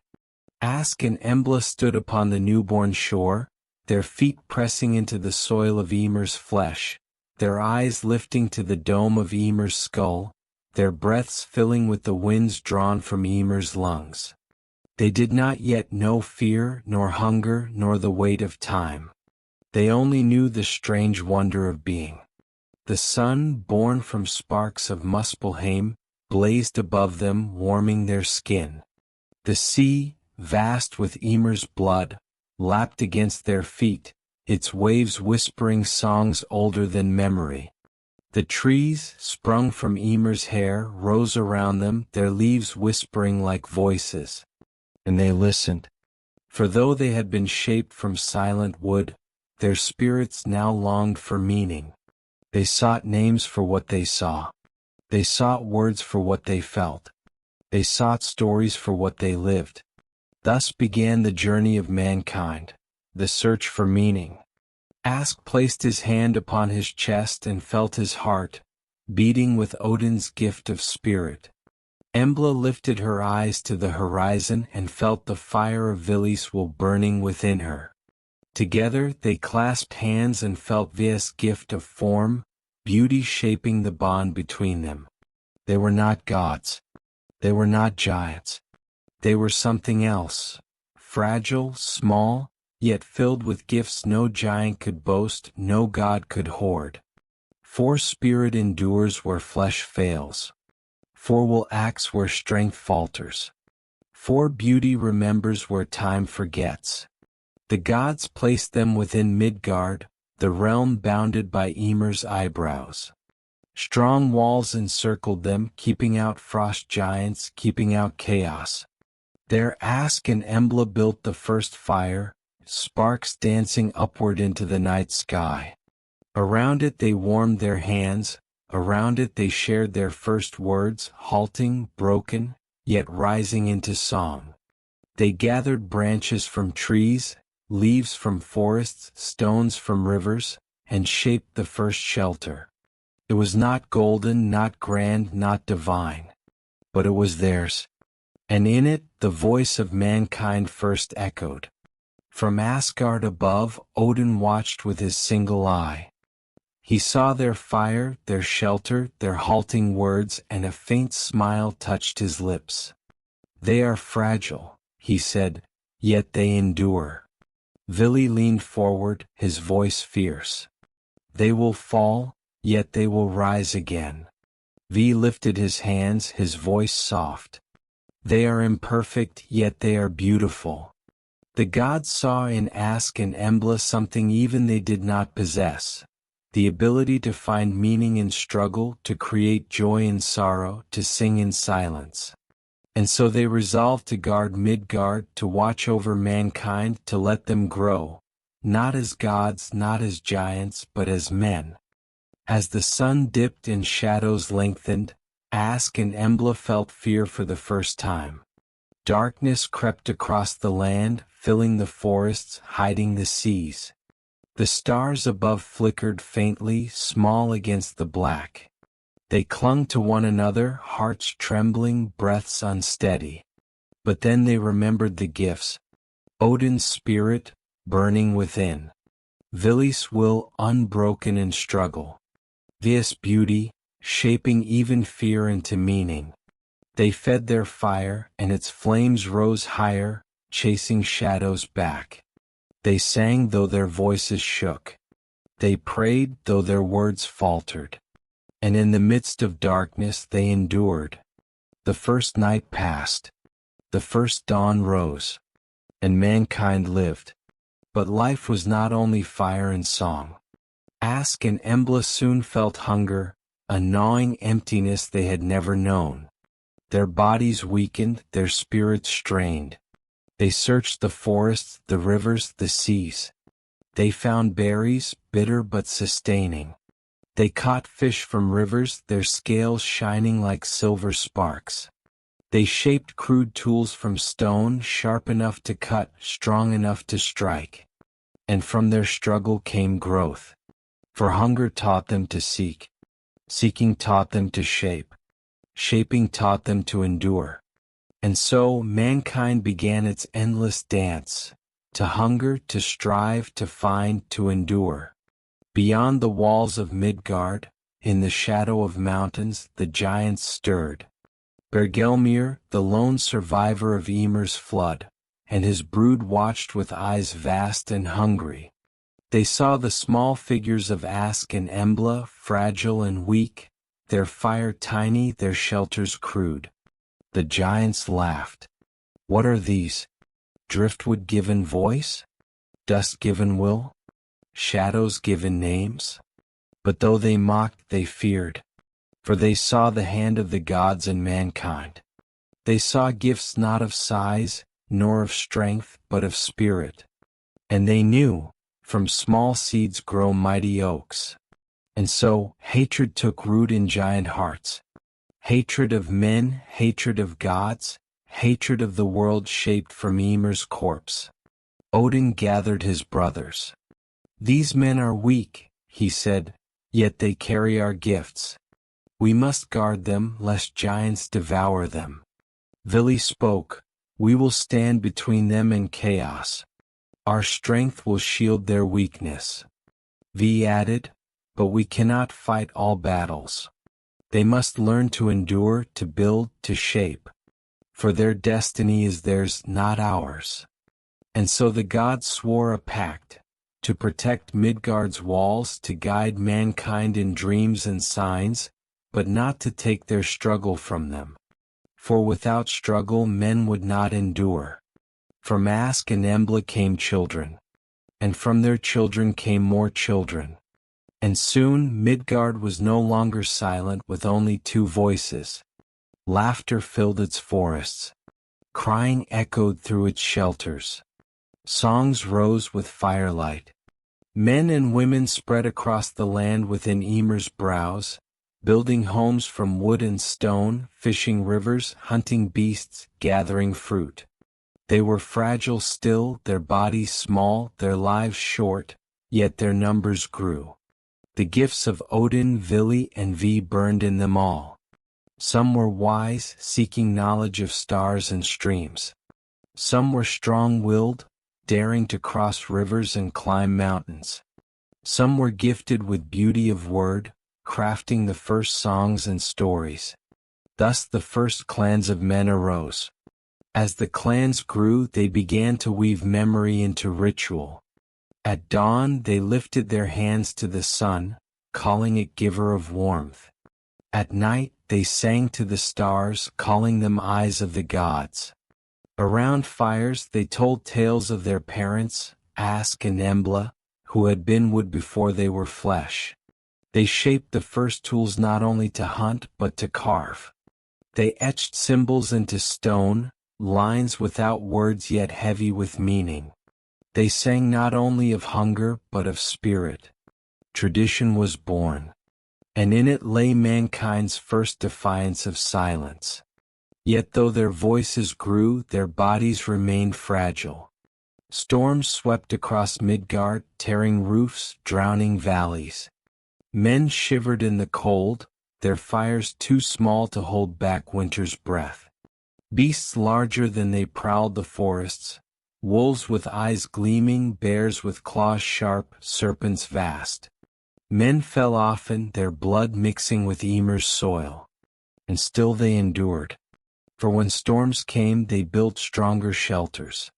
Ask and Embla stood upon the newborn shore, their feet pressing into the soil of Ymir's flesh, their eyes lifting to the dome of Ymir's skull, their breaths filling with the winds drawn from Ymir's lungs. They did not yet know fear, nor hunger, nor the weight of time. They only knew the strange wonder of being. The sun, born from sparks of Muspelheim, blazed above them, warming their skin. The sea, vast with Ymir's blood, lapped against their feet, its waves whispering songs older than memory. The trees, sprung from Ymir's hair, rose around them, their leaves whispering like voices. And they listened. For though they had been shaped from silent wood, their spirits now longed for meaning. They sought names for what they saw. They sought words for what they felt. They sought stories for what they lived. Thus began the journey of mankind, the search for meaning. Ask placed his hand upon his chest and felt his heart, beating with Odin's gift of spirit. Embla lifted her eyes to the horizon and felt the fire of Vili's will burning within her. Together they clasped hands and felt Via's gift of form, beauty shaping the bond between them. They were not gods. They were not giants. They were something else, fragile, small, yet filled with gifts no giant could boast, no god could hoard. For spirit endures where flesh fails. For will acts where strength falters. For beauty remembers where time forgets. The gods placed them within Midgard, the realm bounded by Ymir's eyebrows. Strong walls encircled them, keeping out frost giants, keeping out chaos. There Ask and Embla built the first fire, sparks dancing upward into the night sky. Around it they warmed their hands, around it they shared their first words, halting, broken, yet rising into song. They gathered branches from trees, leaves from forests, stones from rivers, and shaped the first shelter. It was not golden, not grand, not divine, but it was theirs. And in it, the voice of mankind first echoed. From Asgard above, Odin watched with his single eye. He saw their fire, their shelter, their halting words, and a faint smile touched his lips. "They are fragile," he said, "yet they endure." Vili leaned forward, his voice fierce. "They will fall, yet they will rise again." V lifted his hands, his voice soft. "They are imperfect, yet they are beautiful." The gods saw in Ask and Embla something even they did not possess. The ability to find meaning in struggle, to create joy in sorrow, to sing in silence. And so they resolved to guard Midgard, to watch over mankind, to let them grow, not as gods, not as giants, but as men. As the sun dipped and shadows lengthened, Ask and Embla felt fear for the first time. Darkness crept across the land, filling the forests, hiding the seas. The stars above flickered faintly, small against the black. They clung to one another, hearts trembling, breaths unsteady. But then they remembered the gifts. Odin's spirit, burning within. Vili's will, unbroken in struggle. This beauty, shaping even fear into meaning. They fed their fire, and its flames rose higher, chasing shadows back. They sang though their voices shook. They prayed though their words faltered. And in the midst of darkness they endured. The first night passed. The first dawn rose. And mankind lived. But life was not only fire and song. Ask and Embla soon felt hunger, a gnawing emptiness they had never known. Their bodies weakened, their spirits strained. They searched the forests, the rivers, the seas. They found berries, bitter but sustaining. They caught fish from rivers, their scales shining like silver sparks. They shaped crude tools from stone, sharp enough to cut, strong enough to strike. And from their struggle came growth. For hunger taught them to seek. Seeking taught them to shape. Shaping taught them to endure. And so mankind began its endless dance, to hunger, to strive, to find, to endure. Beyond the walls of Midgard, in the shadow of mountains, the giants stirred. Bergelmir, the lone survivor of Ymir's flood, and his brood watched with eyes vast and hungry. They saw the small figures of Ask and Embla, fragile and weak, their fire tiny, their shelters crude. The giants laughed. What are these? Driftwood given voice? Dust given will? Shadows given names? But though they mocked, they feared. For they saw the hand of the gods in mankind. They saw gifts not of size, nor of strength, but of spirit. And they knew, from small seeds grow mighty oaks. And so, hatred took root in giant hearts. Hatred of men, hatred of gods, hatred of the world shaped from Ymir's corpse. Odin gathered his brothers. "These men are weak," he said, "yet they carry our gifts. We must guard them, lest giants devour them." Vili spoke, "We will stand between them and chaos. Our strength will shield their weakness." V added, "But we cannot fight all battles. They must learn to endure, to build, to shape. For their destiny is theirs, not ours." And so the gods swore a pact, to protect Midgard's walls, to guide mankind in dreams and signs, but not to take their struggle from them. For without struggle men would not endure. From Ask and Embla came children. And from their children came more children. And soon Midgard was no longer silent with only two voices. Laughter filled its forests. Crying echoed through its shelters. Songs rose with firelight. Men and women spread across the land within Ymir's brows, building homes from wood and stone, fishing rivers, hunting beasts, gathering fruit. They were fragile still, their bodies small, their lives short, yet their numbers grew. The gifts of Odin, Vili, and V burned in them all. Some were wise, seeking knowledge of stars and streams. Some were strong-willed, daring to cross rivers and climb mountains. Some were gifted with beauty of word, crafting the first songs and stories. Thus the first clans of men arose. As the clans grew, they began to weave memory into ritual. At dawn they lifted their hands to the sun, calling it giver of warmth. At night they sang to the stars, calling them eyes of the gods. Around fires they told tales of their parents, Ask and Embla, who had been wood before they were flesh. They shaped the first tools not only to hunt but to carve. They etched symbols into stone, lines without words yet heavy with meaning. They sang not only of hunger but of spirit. Tradition was born, and in it lay mankind's first defiance of silence. Yet though their voices grew, their bodies remained fragile. Storms swept across Midgard, tearing roofs, drowning valleys. Men shivered in the cold, their fires too small to hold back winter's breath. Beasts larger than they prowled the forests, wolves with eyes gleaming, bears with claws sharp, serpents vast. Men fell often, their blood mixing with Ymir's soil. And still they endured. For when storms came, they built stronger shelters.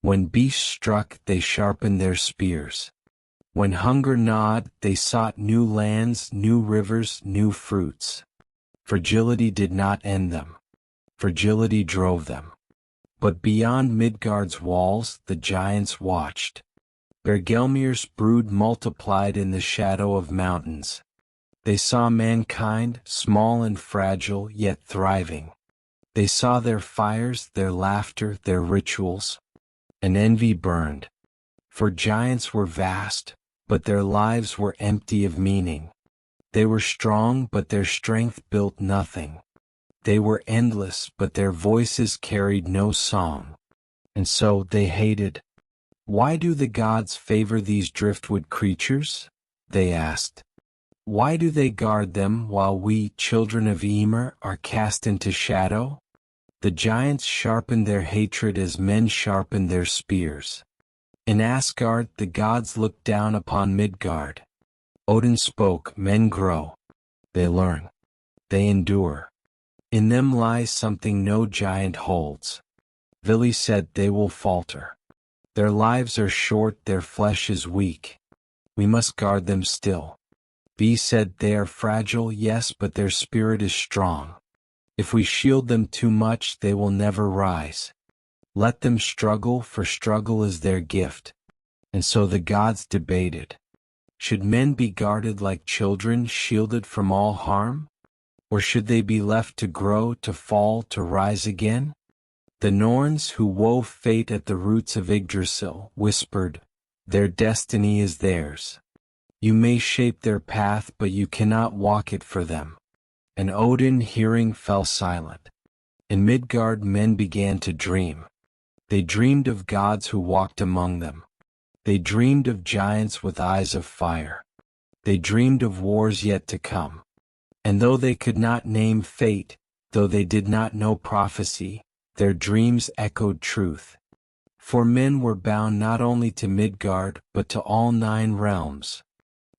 When beasts struck, they sharpened their spears. When hunger gnawed, they sought new lands, new rivers, new fruits. Fragility did not end them. Fragility drove them. But beyond Midgard's walls, the giants watched. Bergelmir's brood multiplied in the shadow of mountains. They saw mankind, small and fragile, yet thriving. They saw their fires, their laughter, their rituals. And envy burned. For giants were vast, but their lives were empty of meaning. They were strong, but their strength built nothing. They were endless, but their voices carried no song. And so they hated. Why do the gods favor these driftwood creatures? They asked. Why do they guard them while we, children of Ymir, are cast into shadow? The giants sharpened their hatred as men sharpened their spears. In Asgard the gods looked down upon Midgard. Odin spoke, men grow. They learn. They endure. In them lies something no giant holds. Vili said they will falter. Their lives are short, their flesh is weak. We must guard them still. V said they are fragile, yes, but their spirit is strong. If we shield them too much, they will never rise. Let them struggle, for struggle is their gift. And so the gods debated. Should men be guarded like children, shielded from all harm? Or should they be left to grow, to fall, to rise again? The Norns, who wove fate at the roots of Yggdrasil, whispered, their destiny is theirs. You may shape their path, but you cannot walk it for them. And Odin, hearing, fell silent. In Midgard men began to dream. They dreamed of gods who walked among them. They dreamed of giants with eyes of fire. They dreamed of wars yet to come. And though they could not name fate, though they did not know prophecy, their dreams echoed truth. For men were bound not only to Midgard, but to all 9 realms.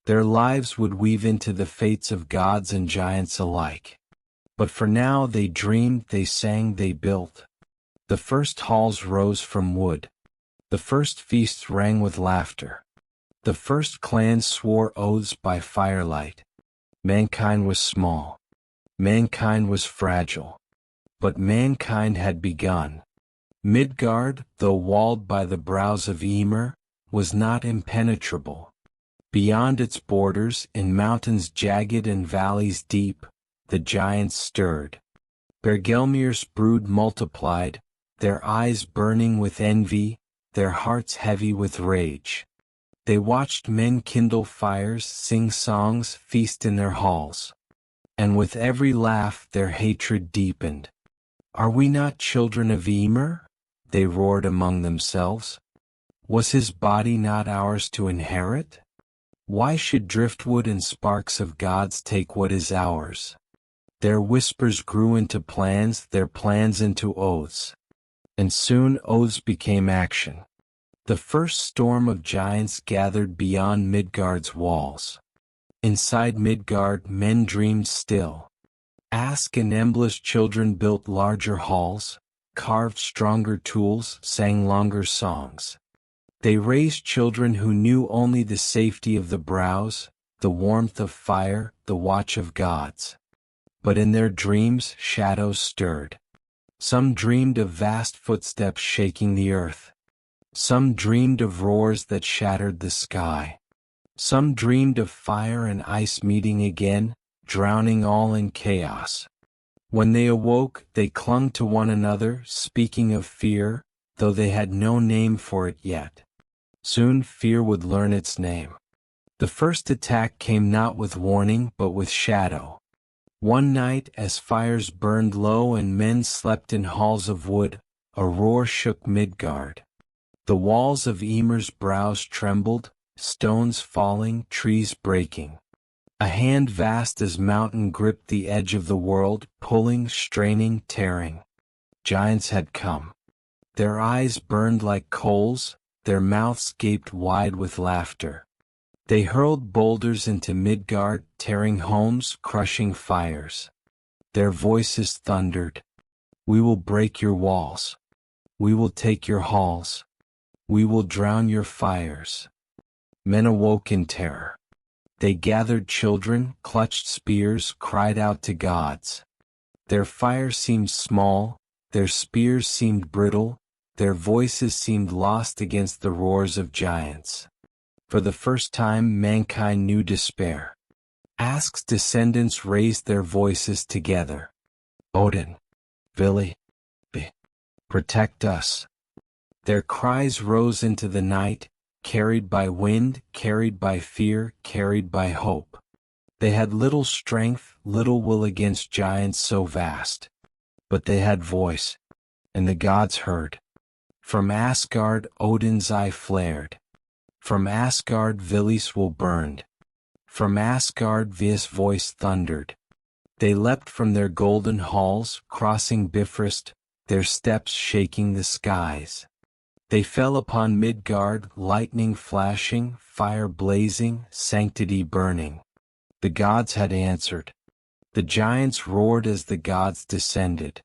Their lives would weave into the fates of gods and giants alike. But for now they dreamed, they sang, they built. The first halls rose from wood. The first feasts rang with laughter. The first clans swore oaths by firelight. Mankind was small. Mankind was fragile. But mankind had begun. Midgard, though walled by the brows of Ymir, was not impenetrable. Beyond its borders, in mountains jagged and valleys deep, the giants stirred. Bergelmir's brood multiplied, their eyes burning with envy, their hearts heavy with rage. They watched men kindle fires, sing songs, feast in their halls. And with every laugh their hatred deepened. Are we not children of Ymir? They roared among themselves. Was his body not ours to inherit? Why should driftwood and sparks of gods take what is ours? Their whispers grew into plans, their plans into oaths. And soon oaths became action. The first storm of giants gathered beyond Midgard's walls. Inside Midgard, men dreamed still. Ask and Embla's children built larger halls, carved stronger tools, sang longer songs. They raised children who knew only the safety of the brows, the warmth of fire, the watch of gods. But in their dreams, shadows stirred. Some dreamed of vast footsteps shaking the earth. Some dreamed of roars that shattered the sky. Some dreamed of fire and ice meeting again, drowning all in chaos. When they awoke, they clung to one another, speaking of fear, though they had no name for it yet. Soon fear would learn its name. The first attack came not with warning but with shadow. One night, as fires burned low and men slept in halls of wood, a roar shook Midgard. The walls of Ymir's brows trembled, stones falling, trees breaking. A hand vast as mountain gripped the edge of the world, pulling, straining, tearing. Giants had come. Their eyes burned like coals, their mouths gaped wide with laughter. They hurled boulders into Midgard, tearing homes, crushing fires. Their voices thundered. We will break your walls. We will take your halls. We will drown your fires. Men awoke in terror. They gathered children, clutched spears, cried out to gods. Their fire seemed small, their spears seemed brittle, their voices seemed lost against the roars of giants. For the first time mankind knew despair. Ask's descendants raised their voices together. Odin, Vili, protect us. Their cries rose into the night, carried by wind, carried by fear, carried by hope. They had little strength, little will against giants so vast. But they had voice, and the gods heard. From Asgard Odin's eye flared. From Asgard Vili's will burned. From Asgard Via's voice thundered. They leapt from their golden halls, crossing Bifrost, their steps shaking the skies. They fell upon Midgard, lightning flashing, fire blazing, sanctity burning. The gods had answered. The giants roared as the gods descended.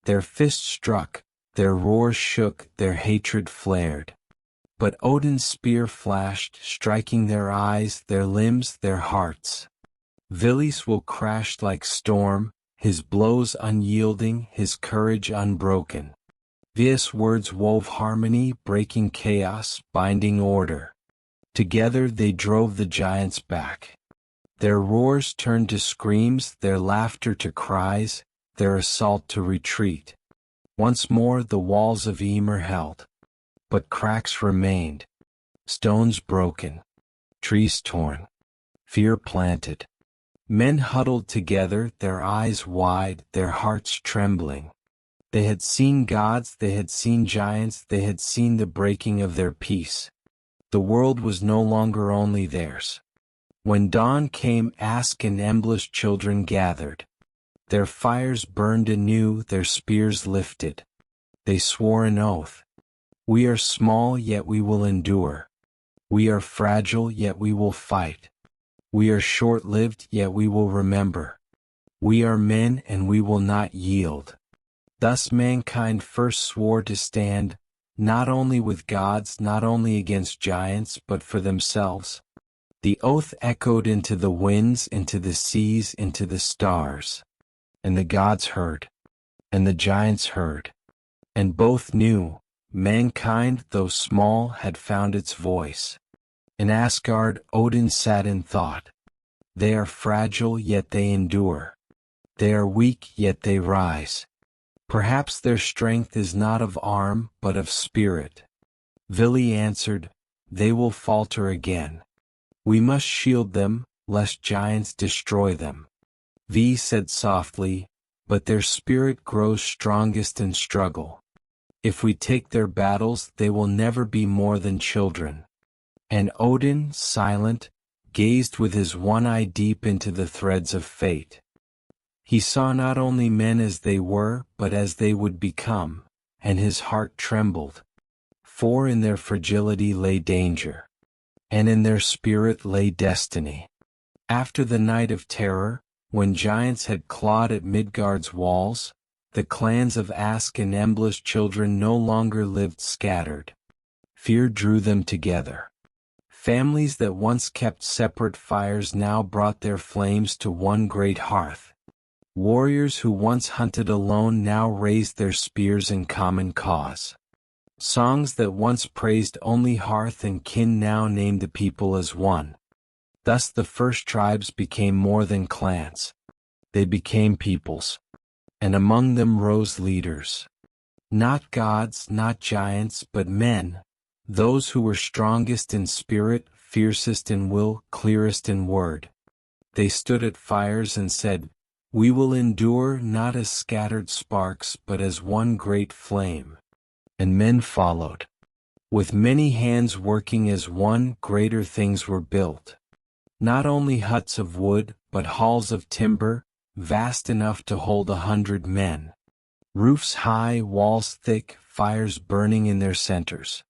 Their fists struck, their roars shook, their hatred flared. But Odin's spear flashed, striking their eyes, their limbs, their hearts. Vili's will crashed like storm, his blows unyielding, his courage unbroken. Via's words wove harmony, breaking chaos, binding order. Together they drove the giants back. Their roars turned to screams, their laughter to cries, their assault to retreat. Once more the walls of Ymir held. But cracks remained. Stones broken. Trees torn. Fear planted. Men huddled together, their eyes wide, their hearts trembling. They had seen gods, they had seen giants, they had seen the breaking of their peace. The world was no longer only theirs. When dawn came, Ask and Embla's children gathered. Their fires burned anew, their spears lifted. They swore an oath. We are small, yet we will endure. We are fragile, yet we will fight. We are short-lived, yet we will remember. We are men, and we will not yield. Thus mankind first swore to stand, not only with gods, not only against giants, but for themselves. The oath echoed into the winds, into the seas, into the stars. And the gods heard. And the giants heard. And both knew, mankind, though small, had found its voice. In Asgard, Odin sat in thought. They are fragile, yet they endure. They are weak, yet they rise. Perhaps their strength is not of arm, but of spirit. Vili answered, they will falter again. We must shield them, lest giants destroy them. Vi said softly, but their spirit grows strongest in struggle. If we take their battles, they will never be more than children. And Odin, silent, gazed with his one eye deep into the threads of fate. He saw not only men as they were, but as they would become, and his heart trembled. For in their fragility lay danger, and in their spirit lay destiny. After the night of terror, when giants had clawed at Midgard's walls, the clans of Ask and Embla's children no longer lived scattered. Fear drew them together. Families that once kept separate fires now brought their flames to one great hearth. Warriors who once hunted alone now raised their spears in common cause. Songs that once praised only hearth and kin now named the people as one. Thus the first tribes became more than clans. They became peoples. And among them rose leaders. Not gods, not giants, but men. Those who were strongest in spirit, fiercest in will, clearest in word. They stood at fires and said, "We will endure not as scattered sparks but as one great flame." And men followed. With many hands working as one, greater things were built. Not only huts of wood, but halls of timber, vast enough to hold 100 men. Roofs high, walls thick, fires burning in their centers.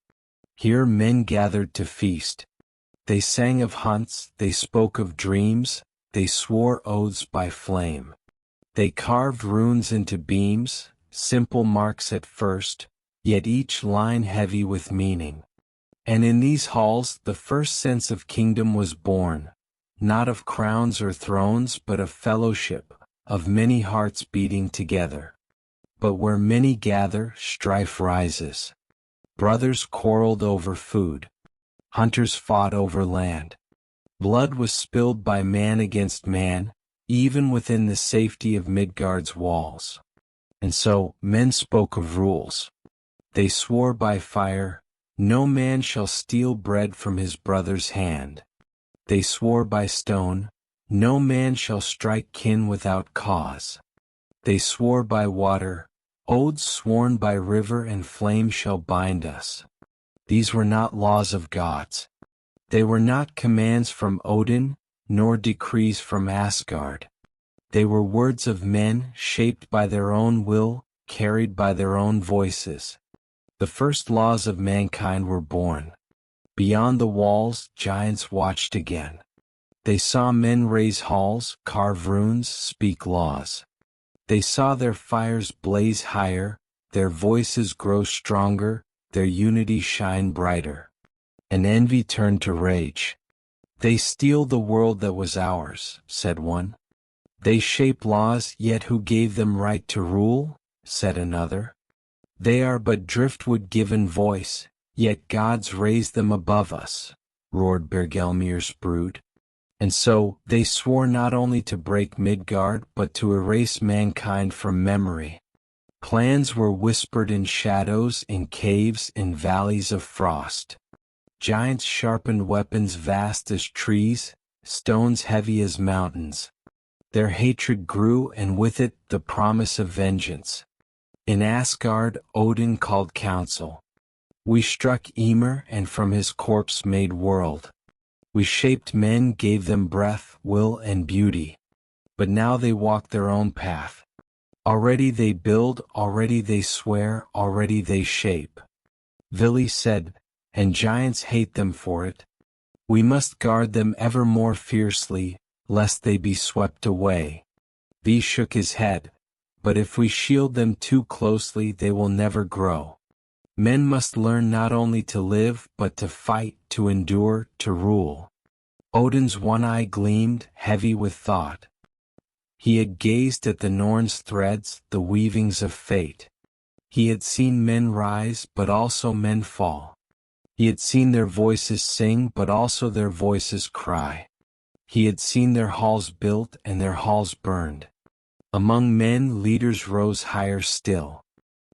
Here men gathered to feast. They sang of hunts, they spoke of dreams, they swore oaths by flame. They carved runes into beams, simple marks at first, yet each line heavy with meaning. And in these halls the first sense of kingdom was born, not of crowns or thrones but of fellowship, of many hearts beating together. But where many gather, strife rises. Brothers quarreled over food. Hunters fought over land. Blood was spilled by man against man, even within the safety of Midgard's walls. And so, men spoke of rules. They swore by fire, "No man shall steal bread from his brother's hand." They swore by stone, "No man shall strike kin without cause." They swore by water, "Oaths sworn by river and flame shall bind us." These were not laws of gods. They were not commands from Odin, nor decrees from Asgard. They were words of men shaped by their own will, carried by their own voices. The first laws of mankind were born. Beyond the walls, giants watched again. They saw men raise halls, carve runes, speak laws. They saw their fires blaze higher, their voices grow stronger, their unity shine brighter. And envy turned to rage. "They steal the world that was ours," said one. "They shape laws, yet who gave them right to rule?" said another. "They are but driftwood given voice, yet gods raised them above us," roared Bergelmir's brood. And so, they swore not only to break Midgard but to erase mankind from memory. Plans were whispered in shadows, in caves, in valleys of frost. Giants sharpened weapons vast as trees, stones heavy as mountains. Their hatred grew and with it the promise of vengeance. In Asgard, Odin called council. "We struck Ymir and from his corpse made world. We shaped men, gave them breath, will and beauty. But now they walk their own path. Already they build, already they swear, already they shape." Vili said, "And giants hate them for it. We must guard them ever more fiercely, lest they be swept away." Vi shook his head. "But if we shield them too closely they will never grow. Men must learn not only to live but to fight, to endure, to rule." Odin's one eye gleamed, heavy with thought. He had gazed at the Norn's threads, the weavings of fate. He had seen men rise but also men fall. He had seen their voices sing but also their voices cry. He had seen their halls built and their halls burned. Among men leaders rose higher still.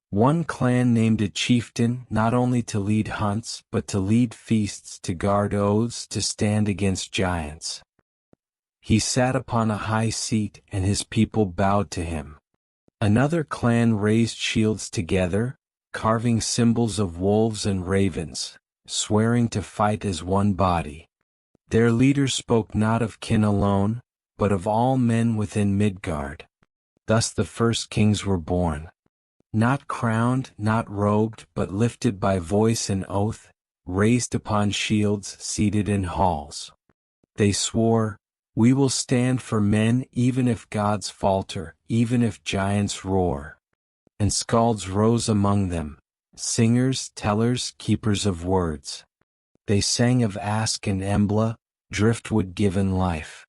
One clan named a chieftain not only to lead hunts but to lead feasts, to guard oaths, to stand against giants. He sat upon a high seat and his people bowed to him. Another clan raised shields together, carving symbols of wolves and ravens, swearing to fight as one body. Their leaders spoke not of kin alone, but of all men within Midgard. Thus the first kings were born. Not crowned, not robed, but lifted by voice and oath, raised upon shields, seated in halls. They swore, "We will stand for men even if gods falter, even if giants roar." And skalds rose among them, singers, tellers, keepers of words. They sang of Ask and Embla, driftwood given life.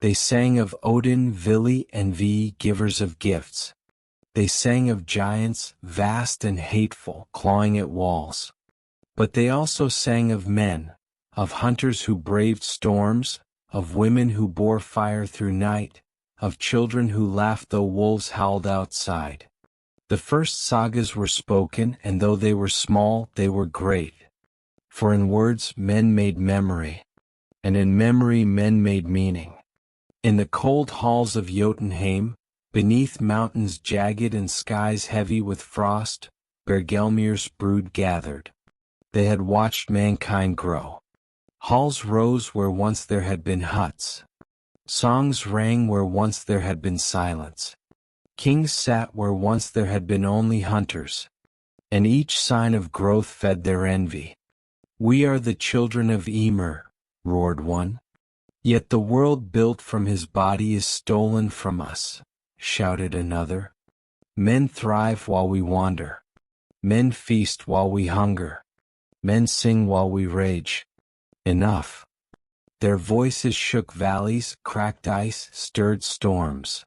They sang of Odin, Vili, and Ve, givers of gifts. They sang of giants, vast and hateful, clawing at walls. But they also sang of men, of hunters who braved storms, of women who bore fire through night, of children who laughed though wolves howled outside. The first sagas were spoken, and though they were small, they were great. For in words men made memory, and in memory men made meaning. In the cold halls of Jotunheim, beneath mountains jagged and skies heavy with frost, Bergelmir's brood gathered. They had watched mankind grow. Halls rose where once there had been huts. Songs rang where once there had been silence. Kings sat where once there had been only hunters. And each sign of growth fed their envy. "We are the children of Ymir," roared one. "Yet the world built from his body is stolen from us," shouted another. "Men thrive while we wander. Men feast while we hunger. Men sing while we rage. Enough." Their voices shook valleys, cracked ice, stirred storms.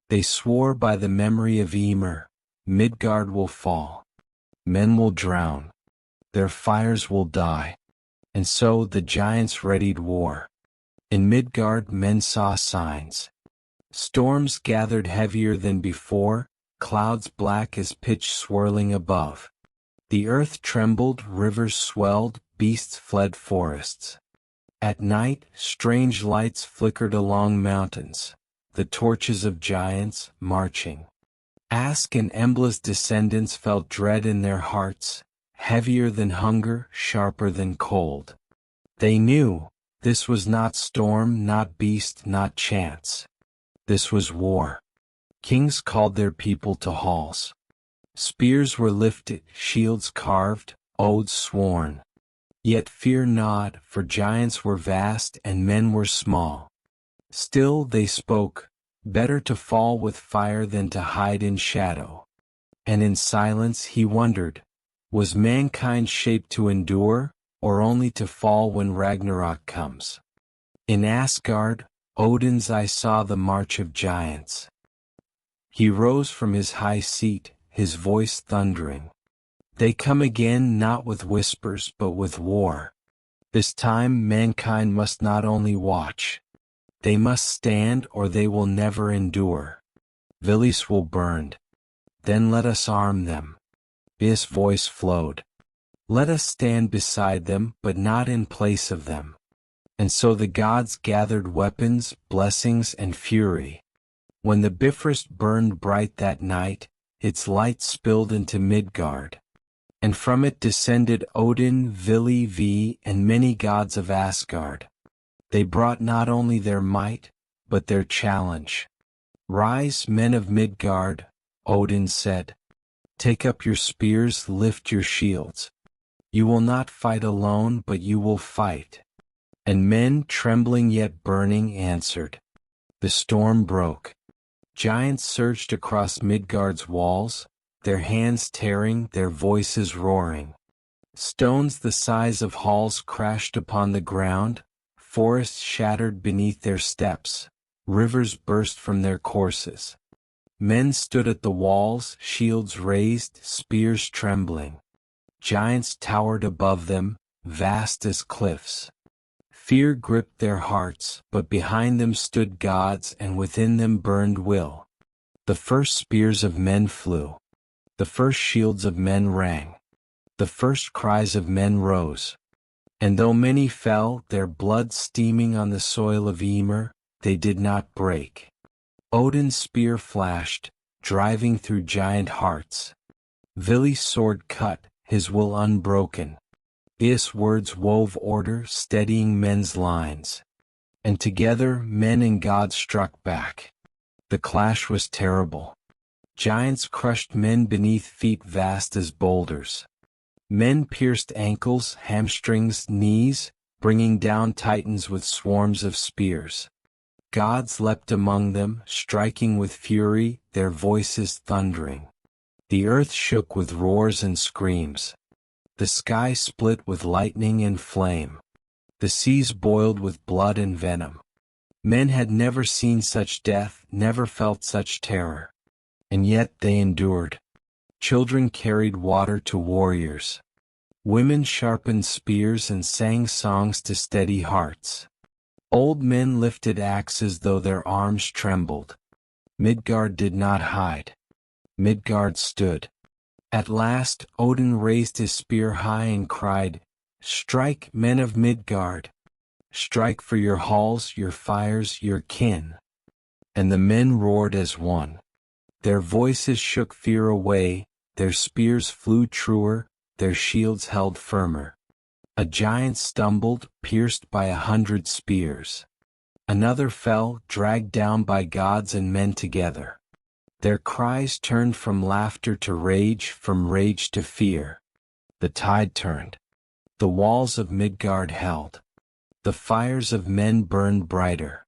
They swore by the memory of Ymir, Midgard will fall. Men will drown. Their fires will die. And so the giants readied war. In Midgard men saw signs. Storms gathered heavier than before, clouds black as pitch swirling above. The earth trembled, rivers swelled, beasts fled forests. At night, strange lights flickered along mountains, the torches of giants, marching. Ask and Embla's descendants felt dread in their hearts, heavier than hunger, sharper than cold. They knew, this was not storm, not beast, not chance. This was war. Kings called their people to halls. Spears were lifted, shields carved, oaths sworn. Yet fear not, for giants were vast and men were small. Still they spoke, better to fall with fire than to hide in shadow. And in silence he wondered, was mankind shaped to endure, or only to fall when Ragnarok comes? In Asgard, Odin's eye saw the march of giants. He rose from his high seat, his voice thundering. They come again not with whispers but with war. This time mankind must not only watch. They must stand or they will never endure. Vilis will burn. Then let us arm them. His voice flowed. Let us stand beside them but not in place of them. And so the gods gathered weapons, blessings and fury. When the Bifrost burned bright that night, its light spilled into Midgard. And from it descended Odin, Vili, Ve, and many gods of Asgard. They brought not only their might, but their challenge. "Rise, men of Midgard," Odin said. "Take up your spears, lift your shields. You will not fight alone, but you will fight." And men, trembling yet burning, answered. The storm broke. Giants surged across Midgard's walls, their hands tearing, their voices roaring. Stones the size of halls crashed upon the ground, forests shattered beneath their steps, rivers burst from their courses. Men stood at the walls, shields raised, spears trembling. Giants towered above them, vast as cliffs. Fear gripped their hearts, but behind them stood gods and within them burned will. The first spears of men flew. The first shields of men rang. The first cries of men rose. And though many fell, their blood steaming on the soil of Ymir, they did not break. Odin's spear flashed, driving through giant hearts. Vili's sword cut, his will unbroken. His words wove order, steadying men's lines. And together men and gods struck back. The clash was terrible. Giants crushed men beneath feet vast as boulders. Men pierced ankles, hamstrings, knees, bringing down titans with swarms of spears. Gods leapt among them, striking with fury, their voices thundering. The earth shook with roars and screams. The sky split with lightning and flame. The seas boiled with blood and venom. Men had never seen such death, never felt such terror. And yet they endured. Children carried water to warriors. Women sharpened spears and sang songs to steady hearts. Old men lifted axes though their arms trembled. Midgard did not hide. Midgard stood. At last, Odin raised his spear high and cried, "Strike, men of Midgard! Strike for your halls, your fires, your kin!" And the men roared as one. Their voices shook fear away, their spears flew truer, their shields held firmer. A giant stumbled, pierced by 100 spears. Another fell, dragged down by gods and men together. Their cries turned from laughter to rage, from rage to fear. The tide turned. The walls of Midgard held. The fires of men burned brighter.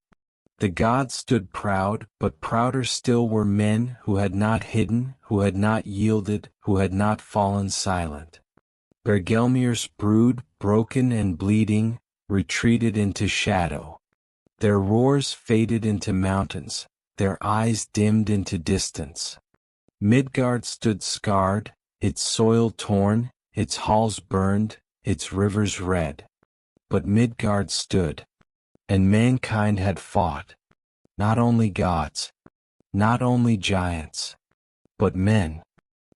The gods stood proud, but prouder still were men who had not hidden, who had not yielded, who had not fallen silent. Bergelmir's brood, broken and bleeding, retreated into shadow. Their roars faded into mountains, their eyes dimmed into distance. Midgard stood scarred, its soil torn, its halls burned, its rivers red. But Midgard stood. And mankind had fought. Not only gods, not only giants, but men.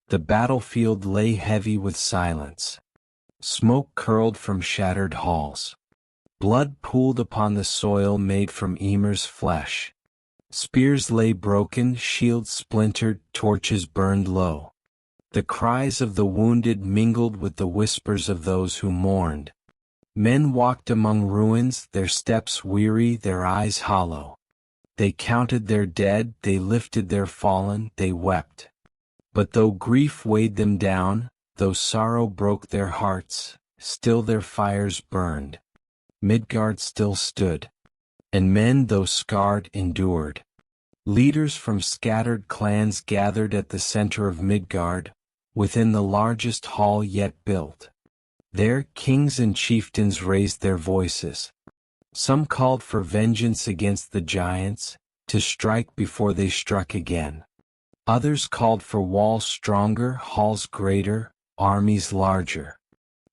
The battlefield lay heavy with silence. Smoke curled from shattered halls. Blood pooled upon the soil made from Ymir's flesh. Spears lay broken, shields splintered, torches burned low. The cries of the wounded mingled with the whispers of those who mourned. Men walked among ruins, their steps weary, their eyes hollow. They counted their dead, they lifted their fallen, they wept. But though grief weighed them down, though sorrow broke their hearts, still their fires burned. Midgard still stood. And men, though scarred, endured. Leaders from scattered clans gathered at the center of Midgard, within the largest hall yet built. There, kings and chieftains raised their voices. Some called for vengeance against the giants, to strike before they struck again. Others called for walls stronger, halls greater, armies larger.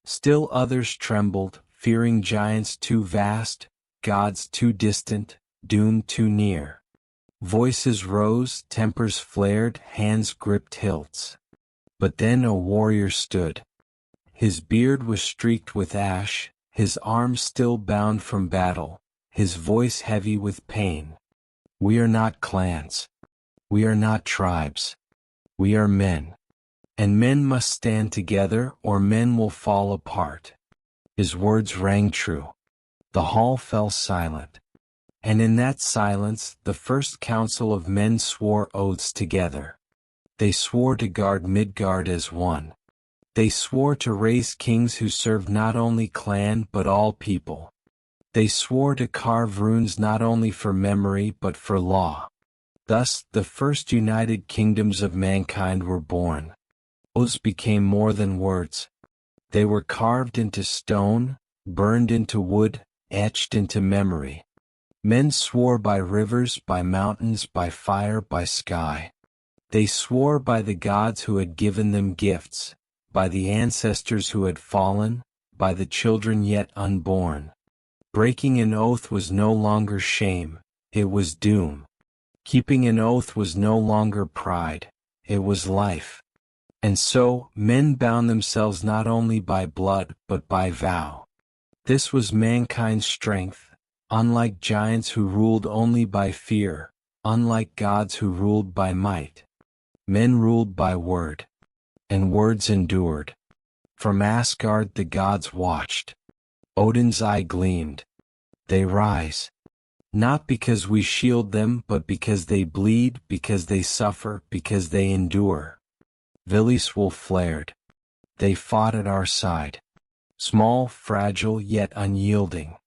Still others trembled, fearing giants too vast, gods too distant, doom too near. Voices rose, tempers flared, hands gripped hilts. But then a warrior stood. His beard was streaked with ash, his arms still bound from battle, his voice heavy with pain. "We are not clans. We are not tribes. We are men. And men must stand together or men will fall apart." His words rang true. The hall fell silent. And in that silence, the first council of men swore oaths together. They swore to guard Midgard as one. They swore to raise kings who served not only clan but all people. They swore to carve runes not only for memory but for law. Thus, the first united kingdoms of mankind were born. Oaths became more than words. They were carved into stone, burned into wood, etched into memory. Men swore by rivers, by mountains, by fire, by sky. They swore by the gods who had given them gifts, by the ancestors who had fallen, by the children yet unborn. Breaking an oath was no longer shame, it was doom. Keeping an oath was no longer pride, it was life. And so, men bound themselves not only by blood but by vow. This was mankind's strength, unlike giants who ruled only by fear, unlike gods who ruled by might. Men ruled by word. And words endured. From Asgard the gods watched. Odin's eye gleamed. They rise. Not because we shield them, but because they bleed, because they suffer, because they endure. Vili's wolf flared. They fought at our side. Small, fragile, yet unyielding.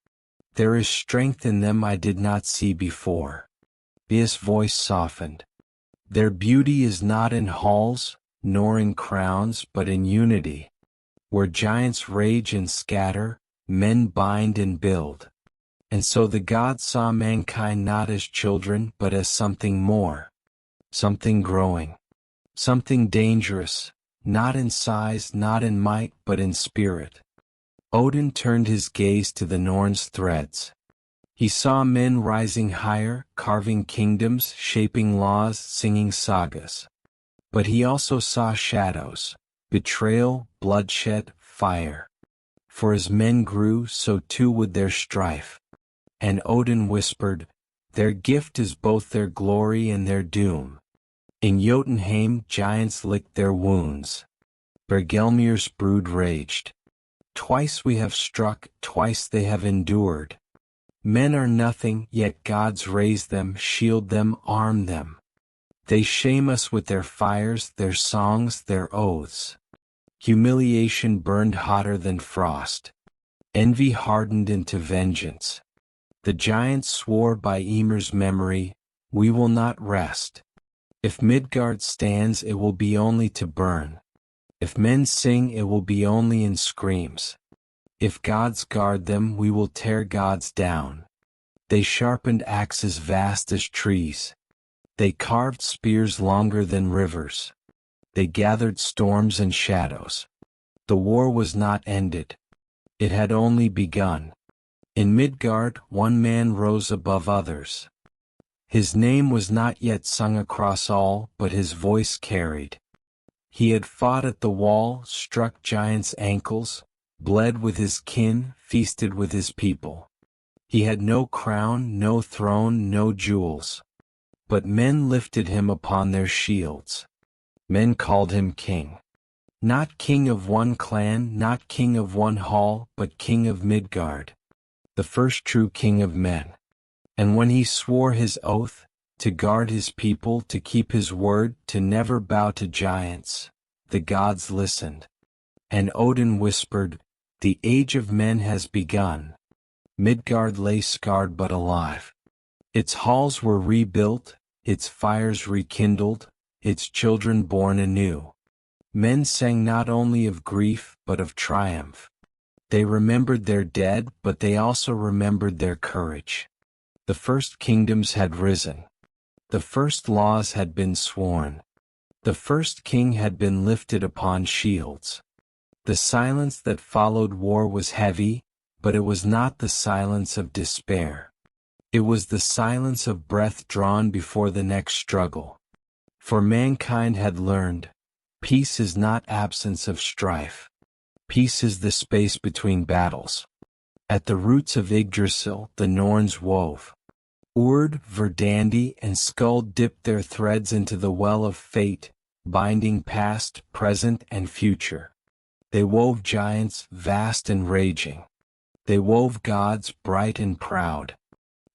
There is strength in them I did not see before. His voice softened. Their beauty is not in halls, nor in crowns, but in unity. Where giants rage and scatter, men bind and build. And so the gods saw mankind not as children, but as something more. Something growing. Something dangerous, not in size, not in might, but in spirit. Odin turned his gaze to the Norns' threads. He saw men rising higher, carving kingdoms, shaping laws, singing sagas. But he also saw shadows, betrayal, bloodshed, fire. For as men grew, so too would their strife. And Odin whispered, their gift is both their glory and their doom. In Jotunheim giants licked their wounds. Bergelmir's brood raged. Twice we have struck, twice they have endured. Men are nothing, yet gods raise them, shield them, arm them. They shame us with their fires, their songs, their oaths. Humiliation burned hotter than frost. Envy hardened into vengeance. The giants swore by Ymir's memory, we will not rest. If Midgard stands, it will be only to burn. If men sing, it will be only in screams. If gods guard them, we will tear gods down. They sharpened axes vast as trees. They carved spears longer than rivers. They gathered storms and shadows. The war was not ended. It had only begun. In Midgard, one man rose above others. His name was not yet sung across all, but his voice carried. He had fought at the wall, struck giants' ankles, bled with his kin, feasted with his people. He had no crown, no throne, no jewels. But men lifted him upon their shields. Men called him king. Not king of one clan, not king of one hall, but king of Midgard. The first true king of men. And when he swore his oath, to guard his people, to keep his word, to never bow to giants, the gods listened. And Odin whispered, the age of men has begun. Midgard lay scarred but alive. Its halls were rebuilt, its fires rekindled, its children born anew. Men sang not only of grief, but of triumph. They remembered their dead, but they also remembered their courage. The first kingdoms had risen. The first laws had been sworn. The first king had been lifted upon shields. The silence that followed war was heavy, but it was not the silence of despair. It was the silence of breath drawn before the next struggle. For mankind had learned, peace is not absence of strife. Peace is the space between battles. At the roots of Yggdrasil the Norns wove. Urd, Verdandi, and Skuld dipped their threads into the well of fate, binding past, present, and future. They wove giants, vast and raging. They wove gods, bright and proud.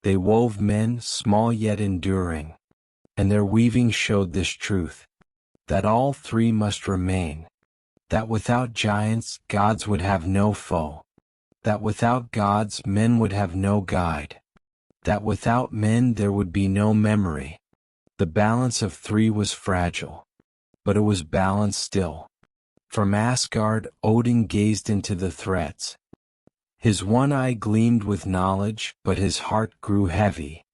They wove men, small yet enduring. And their weaving showed this truth, that all three must remain. That without giants, gods would have no foe. That without gods, men would have no guide. That without men there would be no memory. The balance of three was fragile. But it was balanced still. From Asgard, Odin gazed into the threads. His one eye gleamed with knowledge, but his heart grew heavy.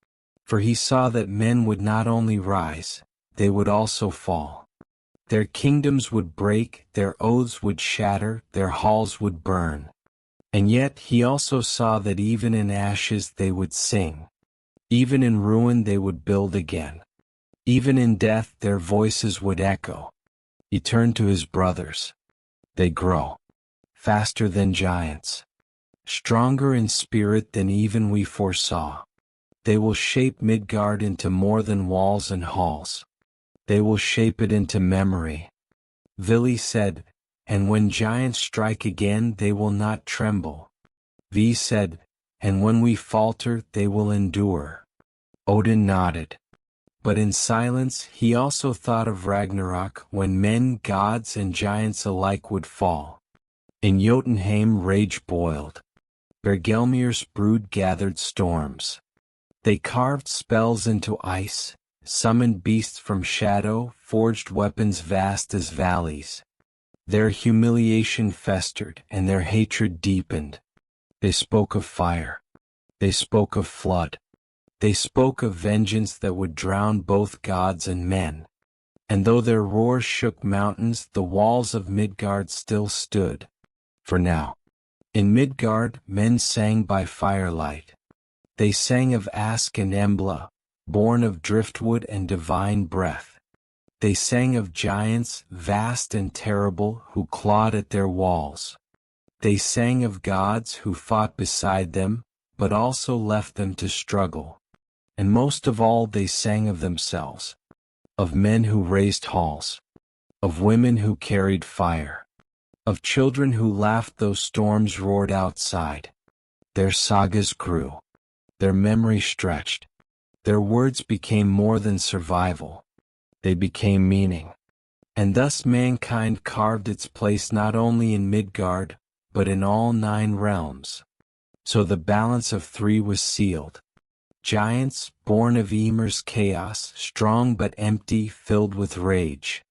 For he saw that men would not only rise, they would also fall. Their kingdoms would break, their oaths would shatter, their halls would burn. And yet he also saw that even in ashes they would sing. Even in ruin they would build again. Even in death their voices would echo. He turned to his brothers. They grow. Faster than giants. Stronger in spirit than even we foresaw. They will shape Midgard into more than walls and halls. They will shape it into memory. Vili said, and when giants strike again they will not tremble. V said, and when we falter they will endure. Odin nodded. But in silence he also thought of Ragnarok, when men, gods, and giants alike would fall. In Jotunheim rage boiled. Bergelmir's brood gathered storms. They carved spells into ice, summoned beasts from shadow, forged weapons vast as valleys. Their humiliation festered, and their hatred deepened. They spoke of fire. They spoke of flood. They spoke of vengeance that would drown both gods and men. And though their roar shook mountains, the walls of Midgard still stood. For now. In Midgard, men sang by firelight. They sang of Ask and Embla, born of driftwood and divine breath. They sang of giants, vast and terrible, who clawed at their walls. They sang of gods who fought beside them, but also left them to struggle. And most of all they sang of themselves. Of men who raised halls. Of women who carried fire. Of children who laughed though storms roared outside. Their sagas grew. Their memory stretched. Their words became more than survival. They became meaning. And thus mankind carved its place not only in Midgard, but in all 9 realms. So the balance of 3 was sealed. Giants, born of Ymir's chaos, strong but empty, filled with rage.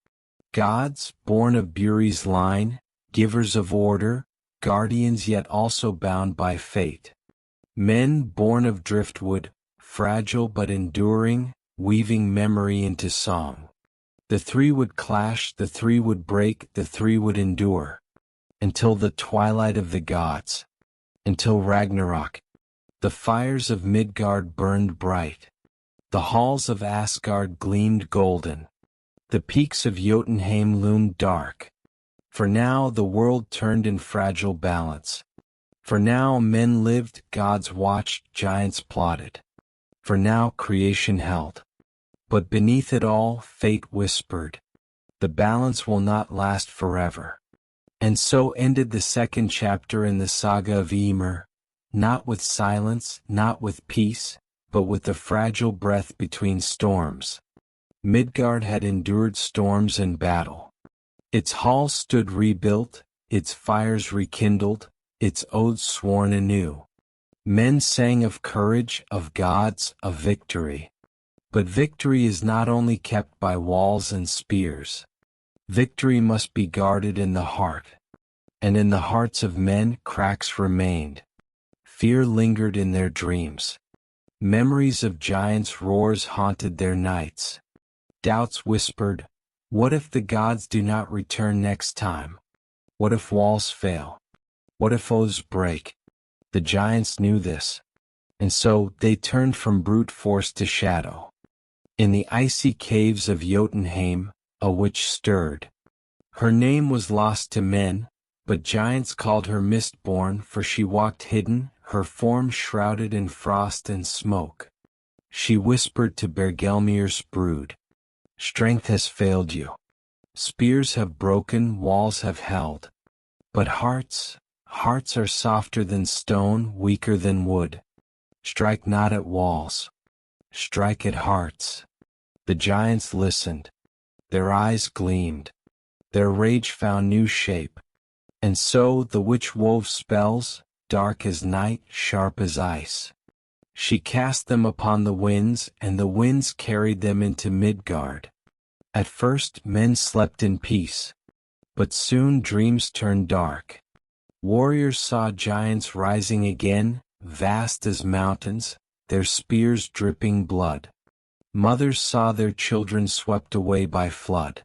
Gods, born of Buri's line, givers of order, guardians yet also bound by fate. Men born of driftwood, fragile but enduring, weaving memory into song. The 3 would clash, the 3 would break, the 3 would endure. Until the twilight of the gods. Until Ragnarok. The fires of Midgard burned bright. The halls of Asgard gleamed golden. The peaks of Jotunheim loomed dark. For now the world turned in fragile balance. For now men lived, gods watched, giants plotted. For now creation held. But beneath it all, fate whispered, the balance will not last forever. And so ended the 2nd chapter in the saga of Ymir, not with silence, not with peace, but with the fragile breath between storms. Midgard had endured storms and battle. Its halls stood rebuilt, its fires rekindled, its oaths sworn anew. Men sang of courage, of gods, of victory. But victory is not only kept by walls and spears. Victory must be guarded in the heart. And in the hearts of men cracks remained. Fear lingered in their dreams. Memories of giants' roars haunted their nights. Doubts whispered, what if the gods do not return next time? What if walls fail? What if oaths break? The giants knew this. And so they turned from brute force to shadow. In the icy caves of Jotunheim, a witch stirred. Her name was lost to men, but giants called her Mistborn, for she walked hidden, her form shrouded in frost and smoke. She whispered to Bergelmir's brood, strength has failed you. Spears have broken, walls have held. But hearts are softer than stone, weaker than wood. Strike not at walls. Strike at hearts. The giants listened. Their eyes gleamed. Their rage found new shape. And so the witch wove spells, dark as night, sharp as ice. She cast them upon the winds, and the winds carried them into Midgard. At first men slept in peace. But soon dreams turned dark. Warriors saw giants rising again, vast as mountains, their spears dripping blood. Mothers saw their children swept away by flood.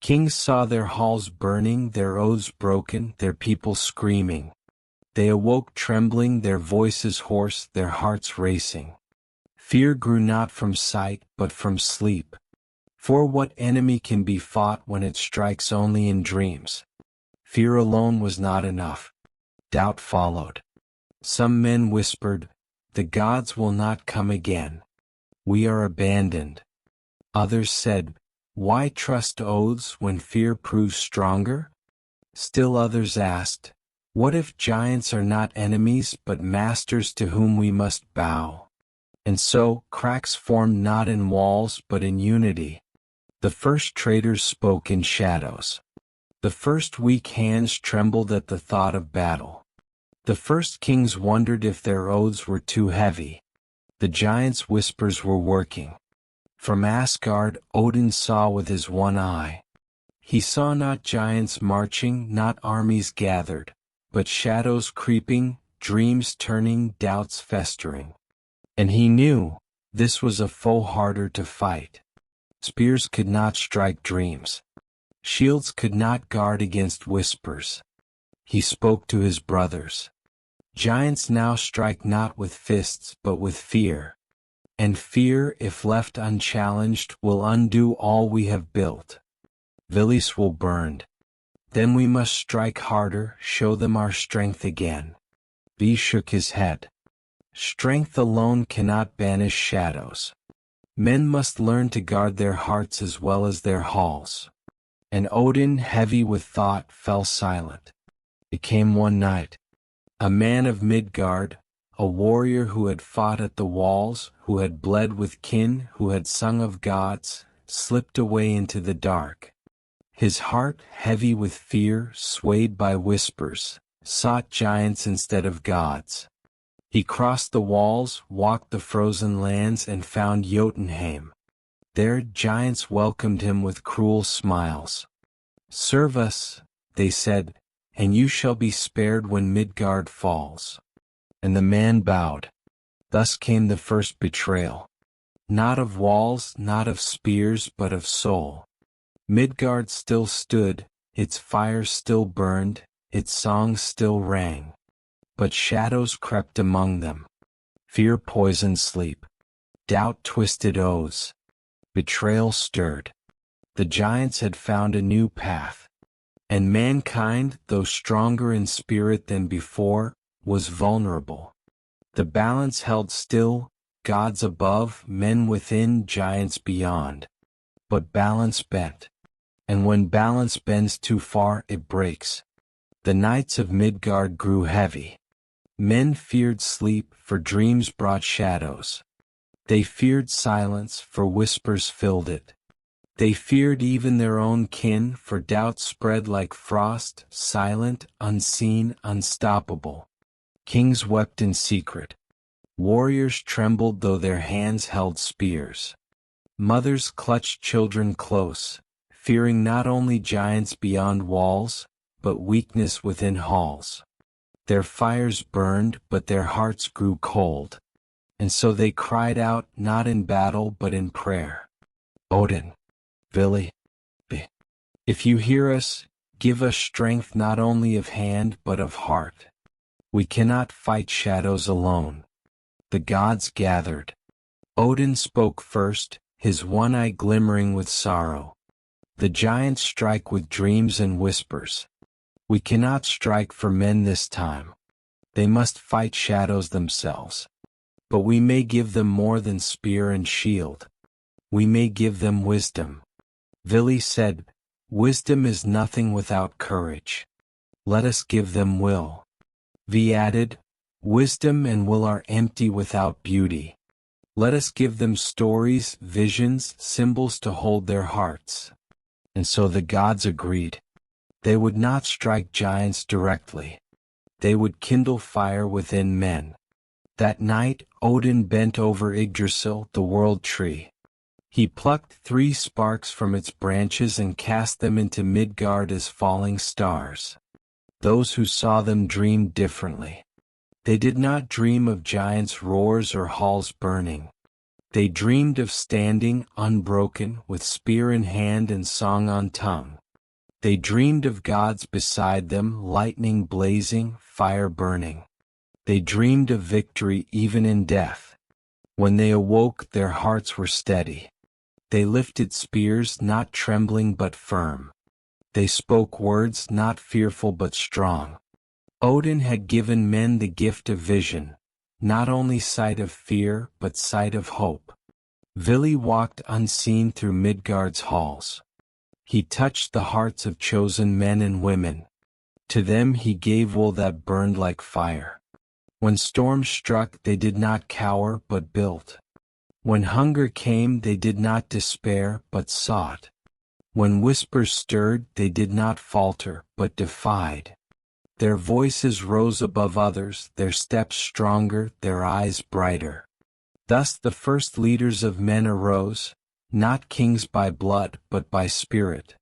Kings saw their halls burning, their oaths broken, their people screaming. They awoke trembling, their voices hoarse, their hearts racing. Fear grew not from sight, but from sleep. For what enemy can be fought when it strikes only in dreams? Fear alone was not enough. Doubt followed. Some men whispered, the gods will not come again. We are abandoned. Others said, why trust oaths when fear proves stronger? Still others asked, What if giants are not enemies but masters to whom we must bow? And so, cracks formed not in walls but in unity. The first traitors spoke in shadows. The first weak hands trembled at the thought of battle. The first kings wondered if their oaths were too heavy. The giants' whispers were working. From Asgard, Odin saw with his one eye. He saw not giants marching, not armies gathered, but shadows creeping, dreams turning, doubts festering. And he knew, this was a foe harder to fight. Spears could not strike dreams. Shields could not guard against whispers. He spoke to his brothers. Giants now strike not with fists but with fear. And fear, if left unchallenged, will undo all we have built. Vilis will burn. Then we must strike harder, show them our strength again. V shook his head. Strength alone cannot banish shadows. Men must learn to guard their hearts as well as their halls. And Odin, heavy with thought, fell silent. It came one night. A man of Midgard, a warrior who had fought at the walls, who had bled with kin, who had sung of gods, slipped away into the dark. His heart, heavy with fear, swayed by whispers, sought giants instead of gods. He crossed the walls, walked the frozen lands, and found Jotunheim. There giants welcomed him with cruel smiles. Serve us, they said, and you shall be spared when Midgard falls. And the man bowed. Thus came the first betrayal. Not of walls, not of spears, but of soul. Midgard still stood, its fire still burned, its songs still rang. But shadows crept among them. Fear poisoned sleep. Doubt twisted oaths. Betrayal stirred. The giants had found a new path. And mankind, though stronger in spirit than before, was vulnerable. The balance held still, gods above, men within, giants beyond. But balance bent. And when balance bends too far, it breaks. The nights of Midgard grew heavy. Men feared sleep, for dreams brought shadows. They feared silence, for whispers filled it. They feared even their own kin, for doubt spread like frost, silent, unseen, unstoppable. Kings wept in secret. Warriors trembled though their hands held spears. Mothers clutched children close, fearing not only giants beyond walls, but weakness within halls. Their fires burned, but their hearts grew cold. And so they cried out, not in battle but in prayer. Odin, Vili, if you hear us, give us strength not only of hand but of heart. We cannot fight shadows alone. The gods gathered. Odin spoke first, his one eye glimmering with sorrow. The giants strike with dreams and whispers. We cannot strike for men this time. They must fight shadows themselves. But we may give them more than spear and shield. We may give them wisdom. Vili said, wisdom is nothing without courage. Let us give them will. V added, wisdom and will are empty without beauty. Let us give them stories, visions, symbols to hold their hearts. And so the gods agreed. They would not strike giants directly. They would kindle fire within men. That night, Odin bent over Yggdrasil, the world tree. He plucked 3 sparks from its branches and cast them into Midgard as falling stars. Those who saw them dreamed differently. They did not dream of giants' roars or halls burning. They dreamed of standing, unbroken, with spear in hand and song on tongue. They dreamed of gods beside them, lightning blazing, fire burning. They dreamed of victory even in death. When they awoke, their hearts were steady. They lifted spears, not trembling but firm. They spoke words, not fearful but strong. Odin had given men the gift of vision, not only sight of fear but sight of hope. Vili walked unseen through Midgard's halls. He touched the hearts of chosen men and women. To them he gave wool that burned like fire. When storms struck, they did not cower but built. When hunger came, they did not despair but sought. When whispers stirred, they did not falter but defied. Their voices rose above others, their steps stronger, their eyes brighter. Thus the first leaders of men arose, not kings by blood but by spirit.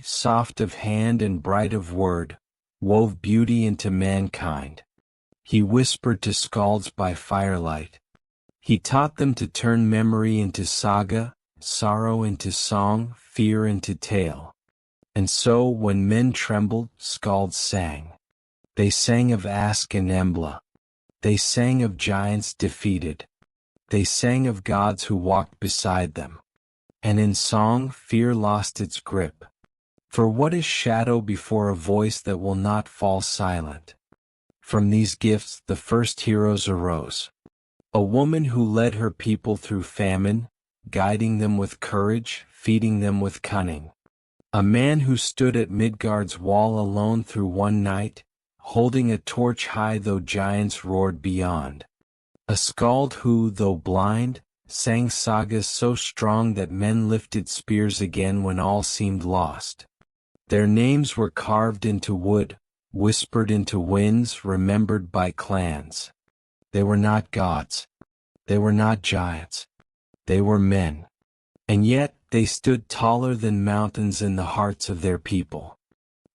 Soft of hand and bright of word, wove beauty into mankind. He whispered to skalds by firelight. He taught them to turn memory into saga, sorrow into song, fear into tale. And so when men trembled, skalds sang. They sang of Ask and Embla. They sang of giants defeated. They sang of gods who walked beside them. And in song fear lost its grip. For what is shadow before a voice that will not fall silent? From these gifts the first heroes arose. A woman who led her people through famine, guiding them with courage, feeding them with cunning. A man who stood at Midgard's wall alone through one night, holding a torch high though giants roared beyond. A skald who, though blind, sang sagas so strong that men lifted spears again when all seemed lost. Their names were carved into wood, whispered into winds, remembered by clans. They were not gods. They were not giants. They were men. And yet they stood taller than mountains in the hearts of their people.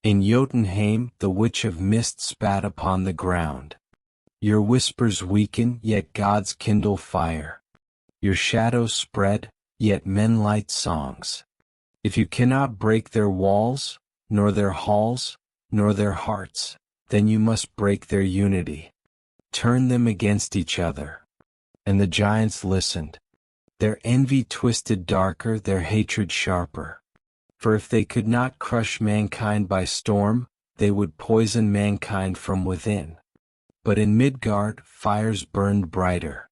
In Jotunheim the witch of mist spat upon the ground. Your whispers weaken, yet gods kindle fire. Your shadows spread, yet men light songs. If you cannot break their walls, nor their halls, nor their hearts, then you must break their unity. Turn them against each other. And the giants listened. Their envy twisted darker, their hatred sharper. For if they could not crush mankind by storm, they would poison mankind from within. But in Midgard, fires burned brighter.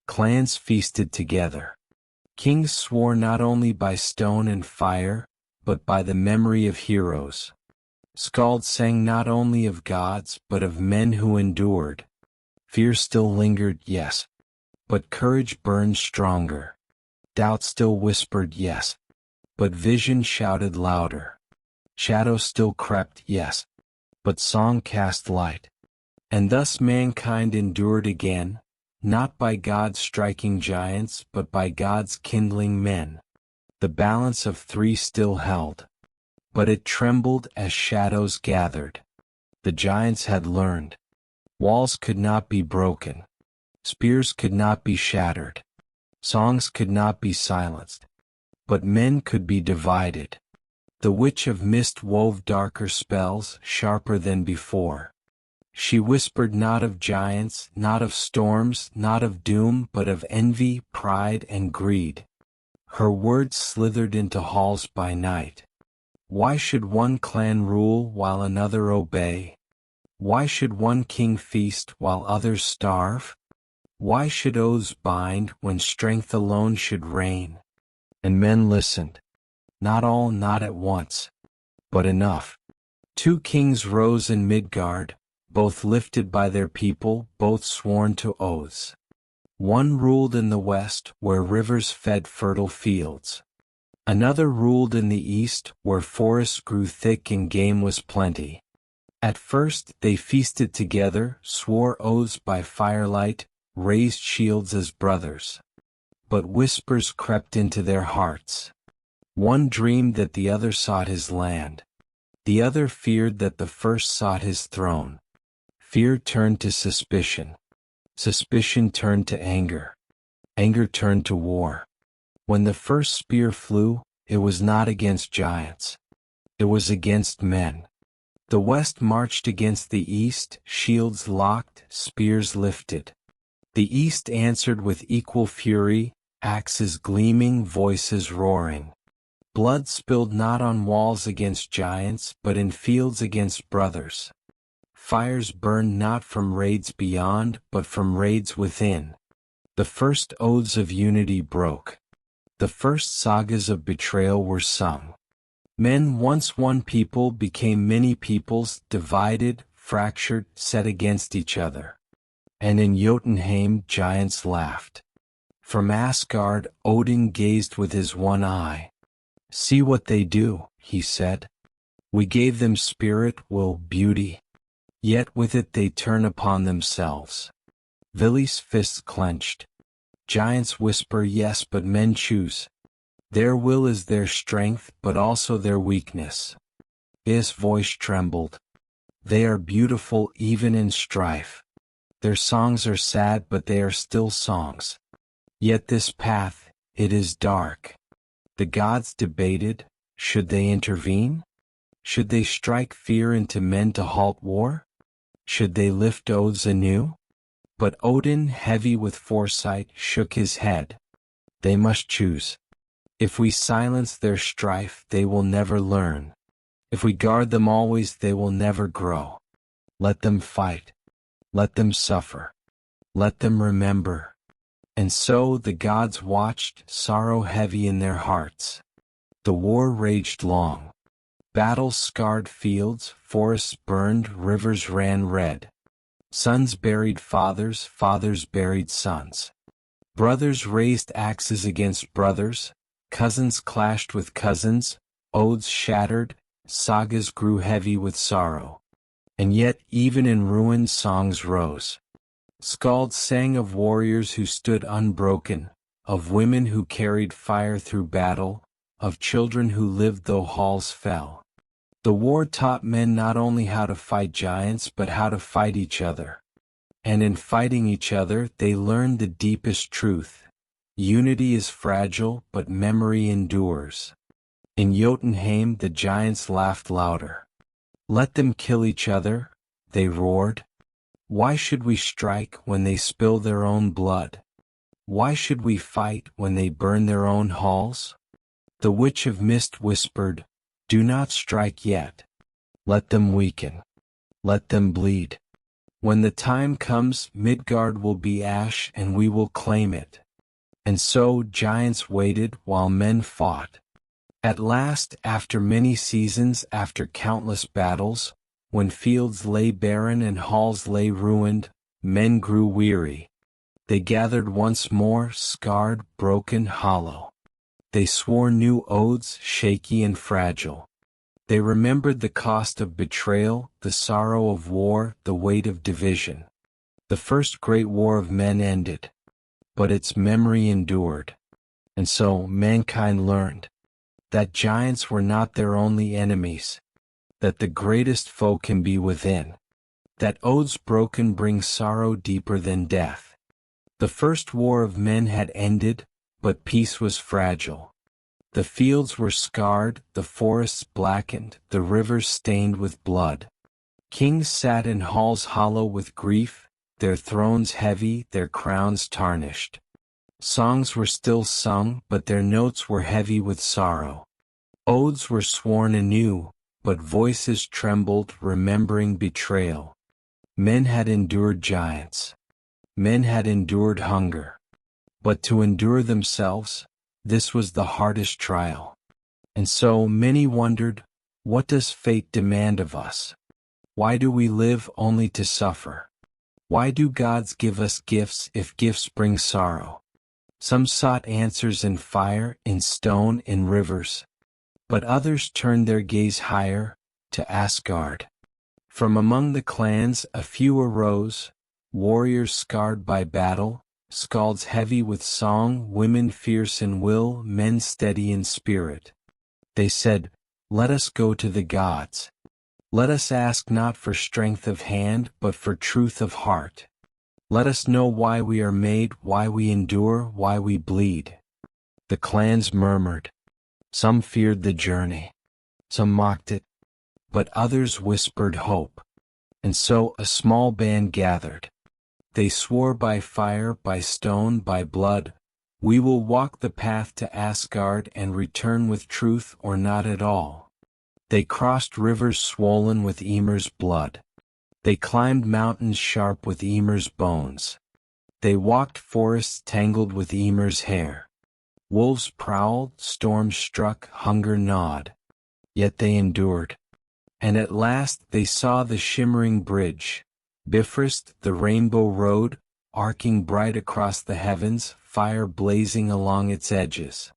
Clans feasted together. Kings swore not only by stone and fire, but by the memory of heroes. Skalds sang not only of gods, but of men who endured. Fear still lingered, yes. But courage burned stronger. Doubt still whispered, yes. But vision shouted louder. Shadow still crept, yes. But song cast light. And thus mankind endured again, not by gods striking giants, but by gods kindling men. The balance of three still held. But it trembled as shadows gathered. The giants had learned. Walls could not be broken. Spears could not be shattered. Songs could not be silenced. But men could be divided. The witch of mist wove darker spells, sharper than before. She whispered not of giants, not of storms, not of doom, but of envy, pride, and greed. Her words slithered into halls by night. Why should one clan rule while another obey? Why should one king feast while others starve? Why should oaths bind when strength alone should reign? And men listened. Not all, not at once. But enough. 2 kings rose in Midgard, both lifted by their people, both sworn to oaths. One ruled in the west, where rivers fed fertile fields. Another ruled in the east, where forests grew thick and game was plenty. At first they feasted together, swore oaths by firelight, raised shields as brothers. But whispers crept into their hearts. One dreamed that the other sought his land. The other feared that the first sought his throne. Fear turned to suspicion. Suspicion turned to anger. Anger turned to war. When the first spear flew, it was not against giants. It was against men. The west marched against the east, shields locked, spears lifted. The east answered with equal fury, axes gleaming, voices roaring. Blood spilled not on walls against giants, but in fields against brothers. Fires burned not from raids beyond, but from raids within. The first oaths of unity broke. The first sagas of betrayal were sung. Men once one people became many peoples, divided, fractured, set against each other. And in Jotunheim giants laughed. From Asgard Odin gazed with his one eye. See what they do, he said. We gave them spirit, will, beauty. Yet with it they turn upon themselves. Vili's fists clenched. Giants whisper yes, but men choose. Their will is their strength, but also their weakness. His voice trembled. They are beautiful even in strife. Their songs are sad, but they are still songs. Yet this path, it is dark. The gods debated, should they intervene? Should they strike fear into men to halt war? Should they lift oaths anew? But Odin, heavy with foresight, shook his head. They must choose. If we silence their strife, they will never learn. If we guard them always, they will never grow. Let them fight. Let them suffer. Let them remember. And so the gods watched, sorrow heavy in their hearts. The war raged long. Battles scarred fields, forests burned, rivers ran red. Sons buried fathers, fathers buried sons. Brothers raised axes against brothers, cousins clashed with cousins, oaths shattered, sagas grew heavy with sorrow. And yet even in ruin songs rose. Skalds sang of warriors who stood unbroken, of women who carried fire through battle, of children who lived though halls fell. The war taught men not only how to fight giants but how to fight each other. And in fighting each other they learned the deepest truth. Unity is fragile, but memory endures. In Jotunheim the giants laughed louder. Let them kill each other, they roared. Why should we strike when they spill their own blood? Why should we fight when they burn their own halls? The Witch of Mist whispered, do not strike yet. Let them weaken. Let them bleed. When the time comes, Midgard will be ash and we will claim it. And so giants waited while men fought. At last, after many seasons, after countless battles, when fields lay barren and halls lay ruined, men grew weary. They gathered once more, scarred, broken, hollow. They swore new oaths, shaky and fragile. They remembered the cost of betrayal, the sorrow of war, the weight of division. The first great war of men ended, but its memory endured. And so mankind learned that giants were not their only enemies, that the greatest foe can be within, that oaths broken bring sorrow deeper than death. The first war of men had ended, but peace was fragile. The fields were scarred, the forests blackened, the rivers stained with blood. Kings sat in halls hollow with grief, their thrones heavy, their crowns tarnished. Songs were still sung, but their notes were heavy with sorrow. Oaths were sworn anew, but voices trembled, remembering betrayal. Men had endured giants. Men had endured hunger. But to endure themselves, this was the hardest trial. And so many wondered, what does fate demand of us? Why do we live only to suffer? Why do gods give us gifts if gifts bring sorrow? Some sought answers in fire, in stone, in rivers. But others turned their gaze higher, to Asgard. From among the clans a few arose, warriors scarred by battle, skalds heavy with song, women fierce in will, men steady in spirit. They said, let us go to the gods. Let us ask not for strength of hand, but for truth of heart. Let us know why we are made, why we endure, why we bleed. The clans murmured. Some feared the journey. Some mocked it. But others whispered hope. And so a small band gathered. They swore by fire, by stone, by blood, we will walk the path to Asgard and return with truth or not at all. They crossed rivers swollen with Ymir's blood. They climbed mountains sharp with Ymir's bones. They walked forests tangled with Ymir's hair. Wolves prowled, storms struck, hunger gnawed. yet they endured. And at last they saw the shimmering bridge, Bifrost, the rainbow road, arcing bright across the heavens, fire blazing along its edges.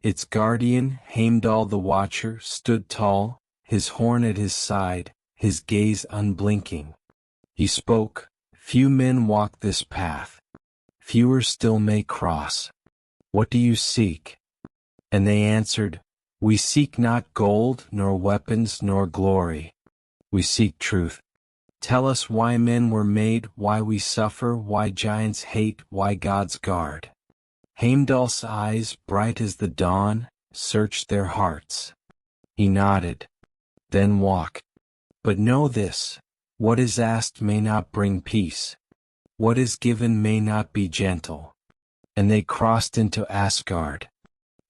Its guardian, Heimdall the Watcher, stood tall, his horn at his side, his gaze unblinking. He spoke, "Few men walk this path. Fewer still may cross. What do you seek?" And they answered, "We seek not gold, nor weapons, nor glory. We seek truth. Tell us why men were made, why we suffer, why giants hate, why gods guard." Heimdall's eyes, bright as the dawn, searched their hearts. He nodded. "Then walk. But know this, what is asked may not bring peace. What is given may not be gentle." And they crossed into Asgard.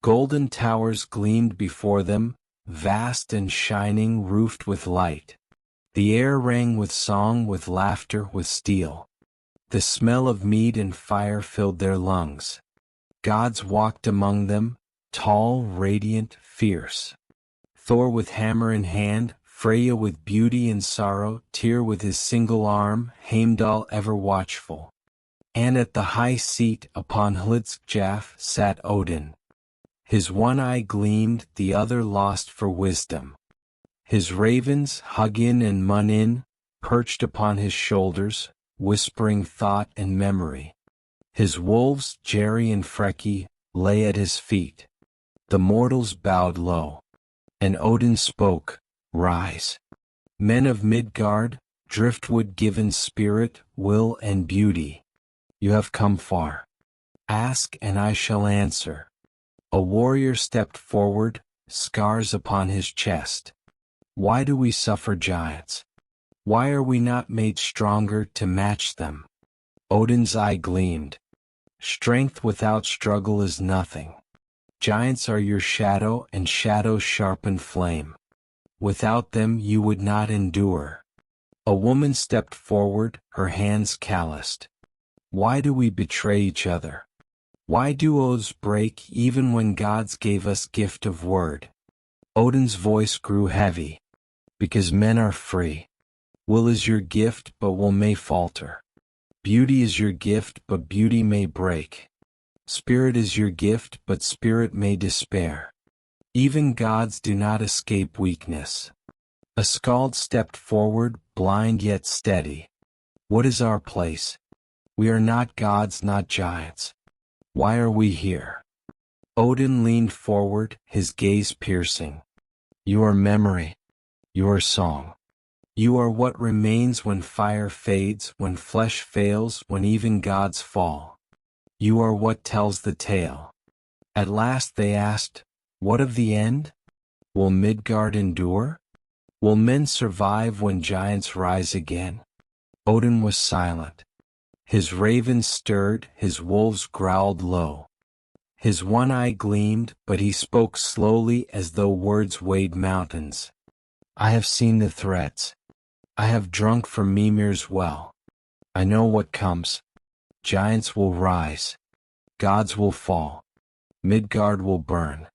Golden towers gleamed before them, vast and shining, roofed with light. The air rang with song, with laughter, with steel. The smell of mead and fire filled their lungs. Gods walked among them, tall, radiant, fierce. Thor with hammer in hand, Freya with beauty and sorrow, Tyr with his single arm, Heimdall ever watchful. And at the high seat upon Hlidskjalf sat Odin. His one eye gleamed, the other lost for wisdom. His ravens, Hugin and Munin, perched upon his shoulders, whispering thought and memory. His wolves, Jerry and Freki, lay at his feet. The mortals bowed low. And Odin spoke, "Rise. Men of Midgard, driftwood given spirit, will and beauty. You have come far. Ask and I shall answer." A warrior stepped forward, scars upon his chest. "Why do we suffer giants? Why are we not made stronger to match them?" Odin's eye gleamed. "Strength without struggle is nothing. Giants are your shadow, and shadows sharpen flame. Without them you would not endure." A woman stepped forward, her hands calloused. "Why do we betray each other? Why do oaths break even when gods gave us gift of word?" Odin's voice grew heavy. "Because men are free. Will is your gift, but will may falter. Beauty is your gift, but beauty may break. Spirit is your gift, but spirit may despair. Even gods do not escape weakness." A skald stepped forward, blind yet steady. "What is our place? We are not gods, not giants. Why are we here?" Odin leaned forward, his gaze piercing. "You are memory. You are song. You are what remains when fire fades, when flesh fails, when even gods fall. You are what tells the tale." At last they asked, "What of the end? Will Midgard endure? Will men survive when giants rise again?" Odin was silent. His ravens stirred, his wolves growled low. His one eye gleamed, but he spoke slowly as though words weighed mountains. "I have seen the threats. I have drunk from Ymir's well. I know what comes. Giants will rise. Gods will fall. Midgard will burn.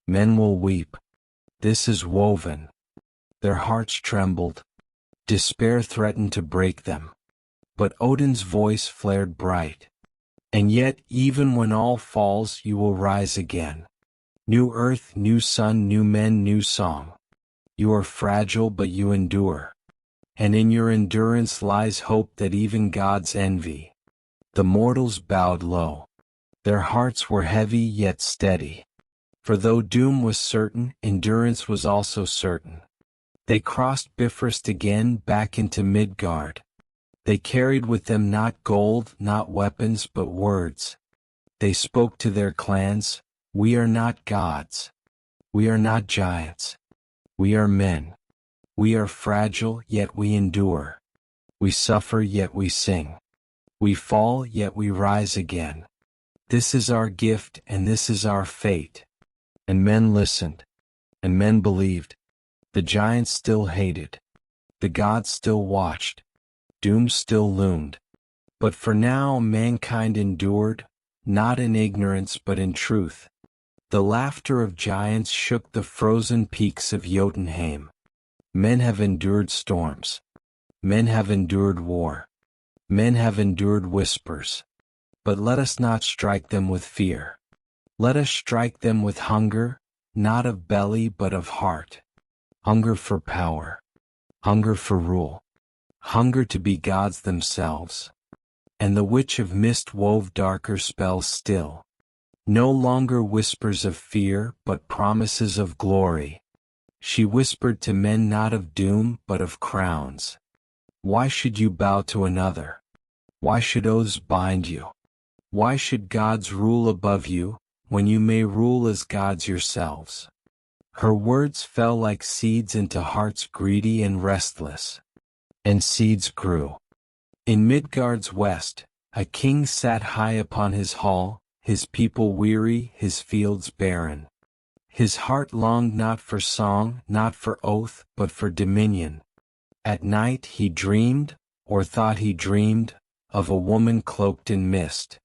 Men will weep. This is woven." Their hearts trembled. Despair threatened to break them. But Odin's voice flared bright. "And yet, even when all falls, you will rise again. New earth, new sun, new men, new song. You are fragile, but you endure. And in your endurance lies hope that even gods envy." The mortals bowed low. Their hearts were heavy yet steady. For though doom was certain, endurance was also certain. They crossed Bifrost again, back into Midgard. They carried with them not gold, not weapons, but words. They spoke to their clans, "We are not gods. We are not giants. We are men. We are fragile, yet we endure. We suffer, yet we sing. We fall, yet we rise again. This is our gift, and this is our fate." And men listened. And men believed. The giants still hated. The gods still watched. Doom still loomed. But for now mankind endured, not in ignorance but in truth. The laughter of giants shook the frozen peaks of Jotunheim. Men have endured storms. Men have endured war. Men have endured whispers. But let us not strike them with fear. Let us strike them with hunger, not of belly but of heart. Hunger for power. Hunger for rule. Hunger to be gods themselves. And the witch of mist wove darker spells still. No longer whispers of fear but promises of glory. She whispered to men not of doom but of crowns. Why should you bow to another? Why should oaths bind you? Why should gods rule above you, when you may rule as gods yourselves? Her words fell like seeds into hearts greedy and restless. And seeds grew. In Midgard's west, a king sat high upon his hall, his people weary, his fields barren. His heart longed not for song, not for oath, but for dominion. At night he dreamed, or thought he dreamed, of a woman cloaked in mist.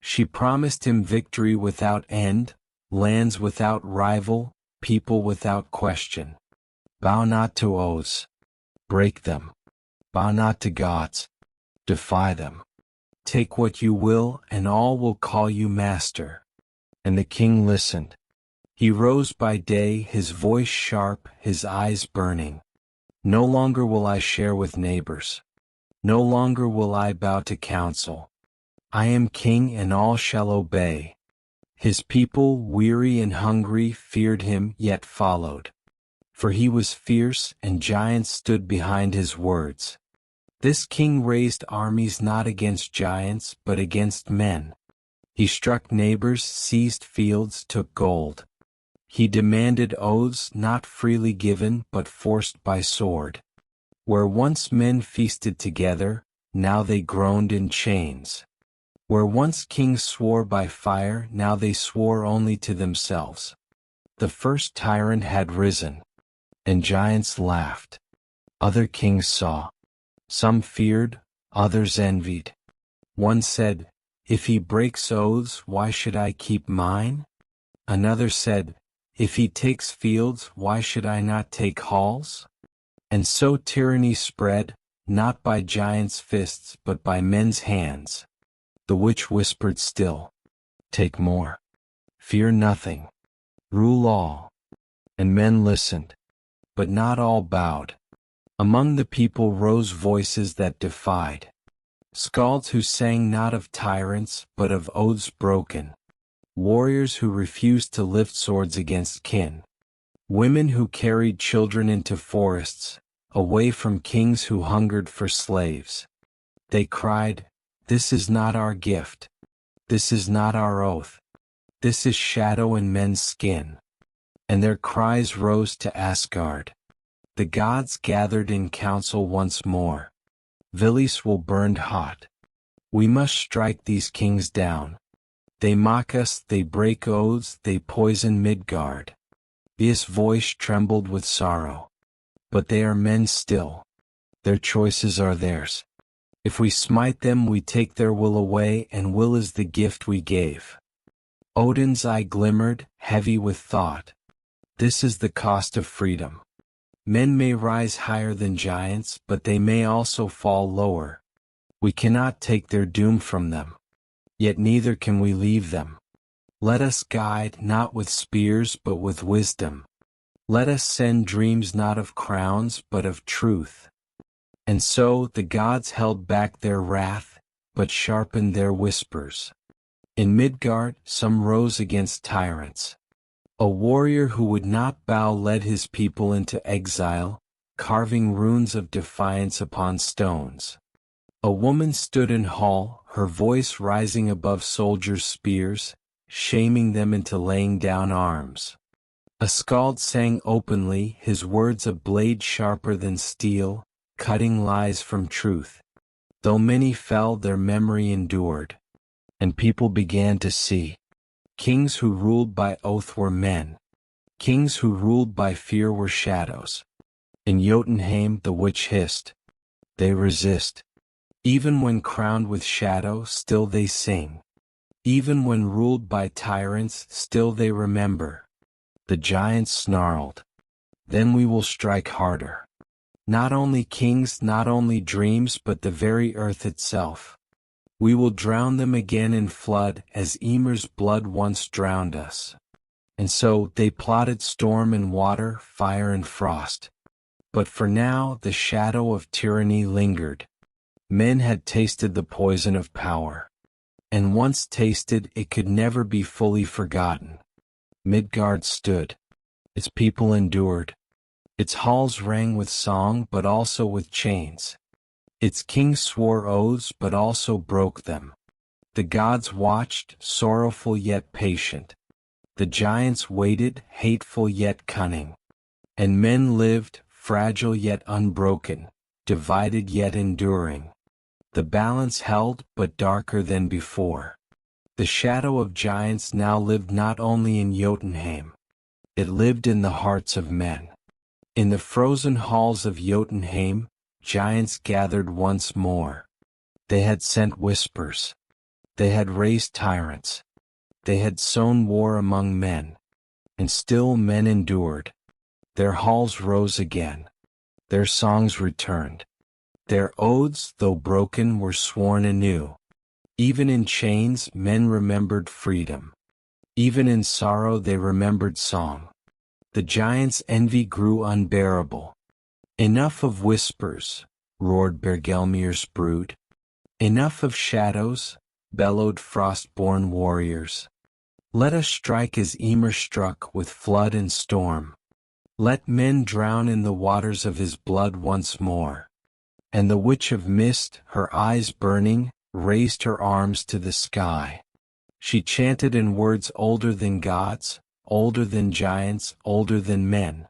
She promised him victory without end, lands without rival, people without question. Bow not to oaths. Break them. Bow not to gods. Defy them. Take what you will, and all will call you master. And the king listened. He rose by day, his voice sharp, his eyes burning. No longer will I share with neighbors. No longer will I bow to counsel. I am king and all shall obey. His people, weary and hungry, feared him yet followed. For he was fierce and giants stood behind his words. This king raised armies not against giants but against men. He struck neighbors, seized fields, took gold. He demanded oaths not freely given but forced by sword. Where once men feasted together, now they groaned in chains. Where once kings swore by fire, now they swore only to themselves. The first tyrant had risen, and giants laughed. Other kings saw. Some feared, others envied. One said, "If he breaks oaths, why should I keep mine?" Another said, "If he takes fields, why should I not take halls?" And so tyranny spread, not by giants' fists but by men's hands. The witch whispered still, "Take more. Fear nothing. Rule all." And men listened. But not all bowed. Among the people rose voices that defied. Skalds who sang not of tyrants but of oaths broken. Warriors who refused to lift swords against kin. Women who carried children into forests, away from kings who hungered for slaves. They cried, "This is not our gift. This is not our oath. This is shadow in men's skin." And their cries rose to Asgard. The gods gathered in council once more. Vilis will burn hot. We must strike these kings down. They mock us, they break oaths, they poison Midgard. This voice trembled with sorrow. But they are men still. Their choices are theirs. If we smite them, we take their will away, and will is the gift we gave. Odin's eye glimmered, heavy with thought. This is the cost of freedom. Men may rise higher than giants, but they may also fall lower. We cannot take their doom from them. Yet neither can we leave them. Let us guide not with spears but with wisdom. Let us send dreams not of crowns but of truth. And so the gods held back their wrath, but sharpened their whispers. In Midgard some rose against tyrants. A warrior who would not bow led his people into exile, carving runes of defiance upon stones. A woman stood in hall, her voice rising above soldiers' spears, shaming them into laying down arms. A skald sang openly, his words a blade sharper than steel, cutting lies from truth. Though many fell, their memory endured. And people began to see. Kings who ruled by oath were men. Kings who ruled by fear were shadows. In Jotunheim the witch hissed. They resist. Even when crowned with shadow, still they sing. Even when ruled by tyrants, still they remember. The giants snarled. Then we will strike harder. Not only kings, not only dreams, but the very earth itself. We will drown them again in flood, as Ymir's blood once drowned us. And so they plotted storm and water, fire and frost. But for now the shadow of tyranny lingered. Men had tasted the poison of power. And once tasted, it could never be fully forgotten. Midgard stood. Its people endured. Its halls rang with song but also with chains. Its king swore oaths but also broke them. The gods watched, sorrowful yet patient. The giants waited, hateful yet cunning. And men lived, fragile yet unbroken, divided yet enduring. The balance held, but darker than before. The shadow of giants now lived not only in Jotunheim. It lived in the hearts of men. In the frozen halls of Jotunheim, giants gathered once more. They had sent whispers. They had raised tyrants. They had sown war among men. And still men endured. Their halls rose again. Their songs returned. Their oaths, though broken, were sworn anew. Even in chains, men remembered freedom. Even in sorrow they remembered song. The giants' envy grew unbearable. Enough of whispers, roared Bergelmir's brood. Enough of shadows, bellowed frost-born warriors. Let us strike as Ymir struck with flood and storm. Let men drown in the waters of his blood once more. And the Witch of Mist, her eyes burning, raised her arms to the sky. She chanted in words older than gods, older than giants, older than men.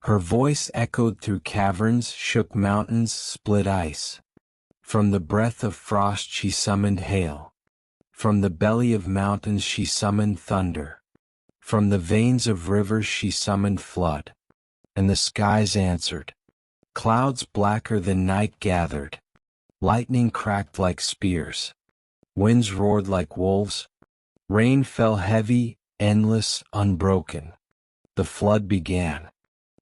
Her voice echoed through caverns, shook mountains, split ice. From the breath of frost she summoned hail. From the belly of mountains she summoned thunder. From the veins of rivers she summoned flood. And the skies answered. Clouds blacker than night gathered. Lightning cracked like spears. Winds roared like wolves. Rain fell heavy, endless, unbroken. The flood began.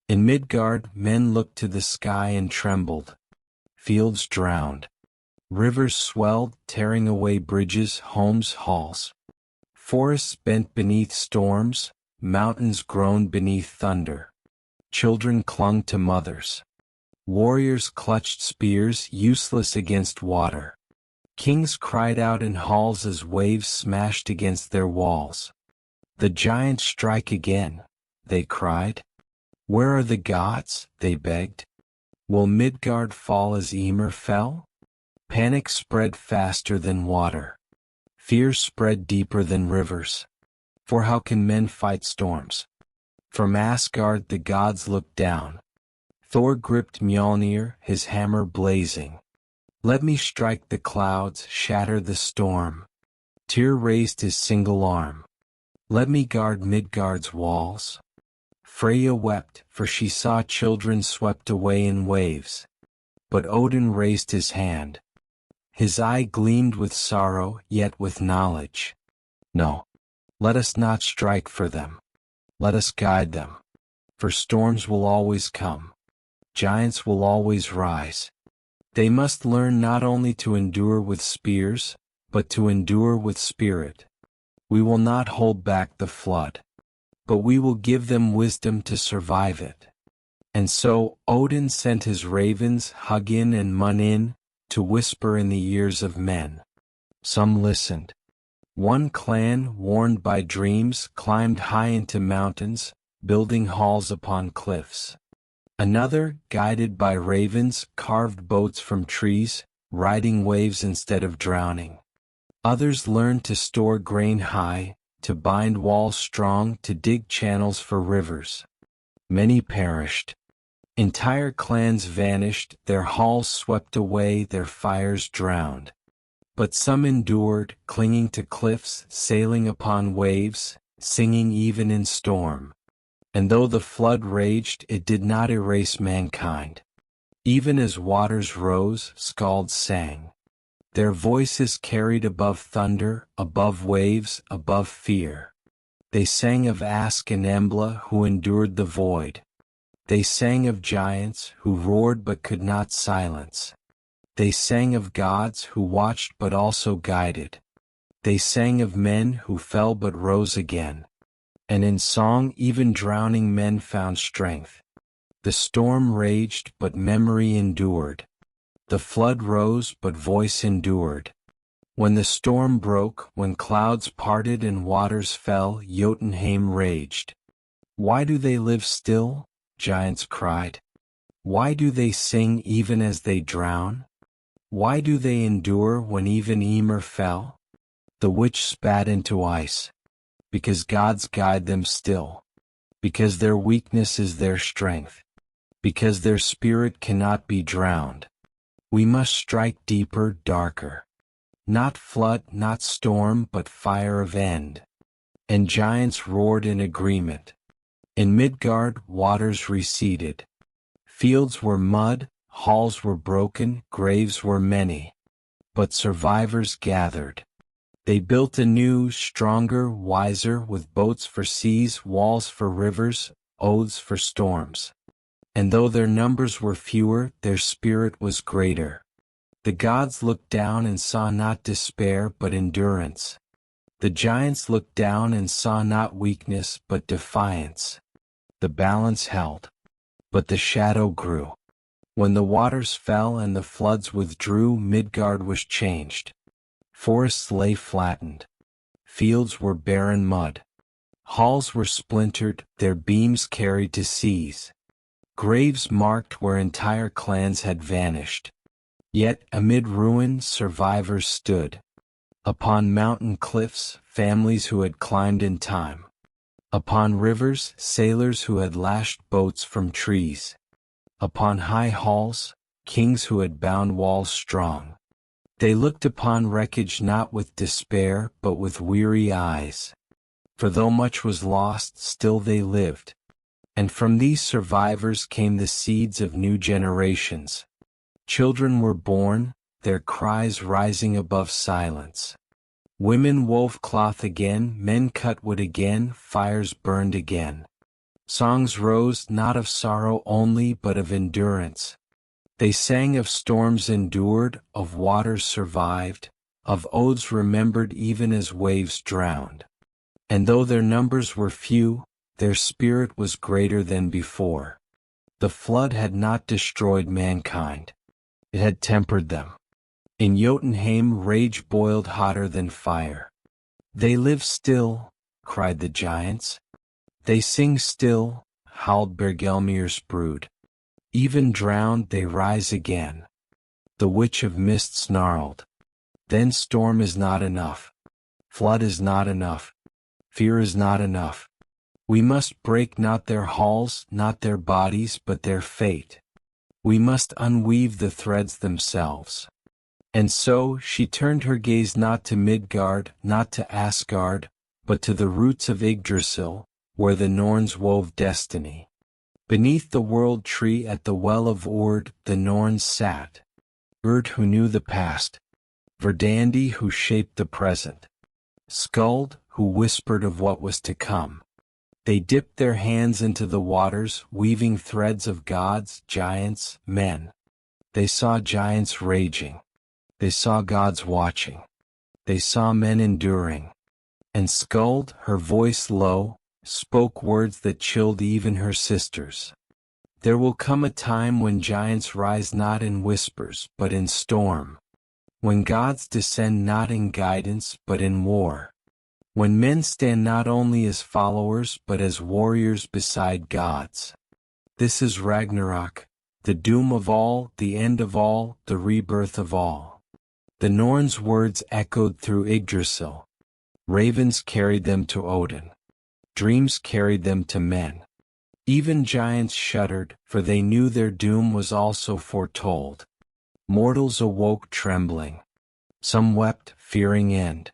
In Midgard, men looked to the sky and trembled. Fields drowned. Rivers swelled, tearing away bridges, homes, halls. Forests bent beneath storms, mountains groaned beneath thunder. Children clung to mothers. Warriors clutched spears, useless against water. Kings cried out in halls as waves smashed against their walls. The giants strike again, they cried. Where are the gods, they begged. Will Midgard fall as Ymir fell? Panic spread faster than water. Fear spread deeper than rivers. For how can men fight storms? From Asgard the gods looked down. Thor gripped Mjolnir, his hammer blazing. Let me strike the clouds, shatter the storm. Tyr raised his single arm. Let me guard Midgard's walls. Freya wept, for she saw children swept away in waves. But Odin raised his hand. His eye gleamed with sorrow, yet with knowledge. No, let us not strike for them. Let us guide them. For storms will always come. Giants will always rise. They must learn not only to endure with spears, but to endure with spirit. We will not hold back the flood, but we will give them wisdom to survive it. And so Odin sent his ravens Hugin and Munin to whisper in the ears of men. Some listened. One clan, warned by dreams, climbed high into mountains, building halls upon cliffs. Another, guided by ravens, carved boats from trees, riding waves instead of drowning. Others learned to store grain high, to bind walls strong, to dig channels for rivers. Many perished. Entire clans vanished, their halls swept away, their fires drowned. But some endured, clinging to cliffs, sailing upon waves, singing even in storm. And though the flood raged, it did not erase mankind. Even as waters rose, skalds sang. Their voices carried above thunder, above waves, above fear. They sang of Ask and Embla who endured the void. They sang of giants who roared but could not silence. They sang of gods who watched but also guided. They sang of men who fell but rose again. And in song even drowning men found strength. The storm raged but memory endured. The flood rose but voice endured. When the storm broke, when clouds parted and waters fell, Jotunheim raged. Why do they live still? Giants cried. Why do they sing even as they drown? Why do they endure when even Ymir fell? The witch spat into ice. Because gods guide them still. Because their weakness is their strength. Because their spirit cannot be drowned. We must strike deeper, darker. Not flood, not storm, but fire of end. And giants roared in agreement. In Midgard, waters receded. Fields were mud, halls were broken, graves were many. But survivors gathered. They built anew, stronger, wiser, with boats for seas, walls for rivers, oaths for storms. And though their numbers were fewer, their spirit was greater. The gods looked down and saw not despair but endurance. The giants looked down and saw not weakness but defiance. The balance held. But the shadow grew. When the waters fell and the floods withdrew, Midgard was changed. Forests lay flattened. Fields were barren mud. Halls were splintered, their beams carried to seas. Graves marked where entire clans had vanished. Yet, amid ruin, survivors stood. Upon mountain cliffs, families who had climbed in time. Upon rivers, sailors who had lashed boats from trees. Upon high halls, kings who had bound walls strong. They looked upon wreckage not with despair, but with weary eyes. For though much was lost, still they lived. And from these survivors came the seeds of new generations. Children were born, their cries rising above silence. Women wove cloth again, men cut wood again, fires burned again. Songs rose not of sorrow only but of endurance. They sang of storms endured, of waters survived, of oaths remembered even as waves drowned. And though their numbers were few, their spirit was greater than before. The flood had not destroyed mankind. It had tempered them. In Jotunheim rage boiled hotter than fire. They live still, cried the giants. They sing still, howled Bergelmir's brood. Even drowned they rise again. The witch of mist snarled. Then storm is not enough. Flood is not enough. Fear is not enough. We must break not their halls, not their bodies, but their fate. We must unweave the threads themselves. And so she turned her gaze not to Midgard, not to Asgard, but to the roots of Yggdrasil, where the Norns wove destiny. Beneath the world tree at the well of Ord, the Norns sat. Urd who knew the past. Verdandi who shaped the present. Skuld who whispered of what was to come. They dipped their hands into the waters, weaving threads of gods, giants, men. They saw giants raging. They saw gods watching. They saw men enduring. And Skuld, her voice low, spoke words that chilled even her sisters. There will come a time when giants rise not in whispers, but in storm. When gods descend not in guidance, but in war. When men stand not only as followers but as warriors beside gods. This is Ragnarok, the doom of all, the end of all, the rebirth of all. The Norns' words echoed through Yggdrasil. Ravens carried them to Odin. Dreams carried them to men. Even giants shuddered, for they knew their doom was also foretold. Mortals awoke trembling. Some wept, fearing end.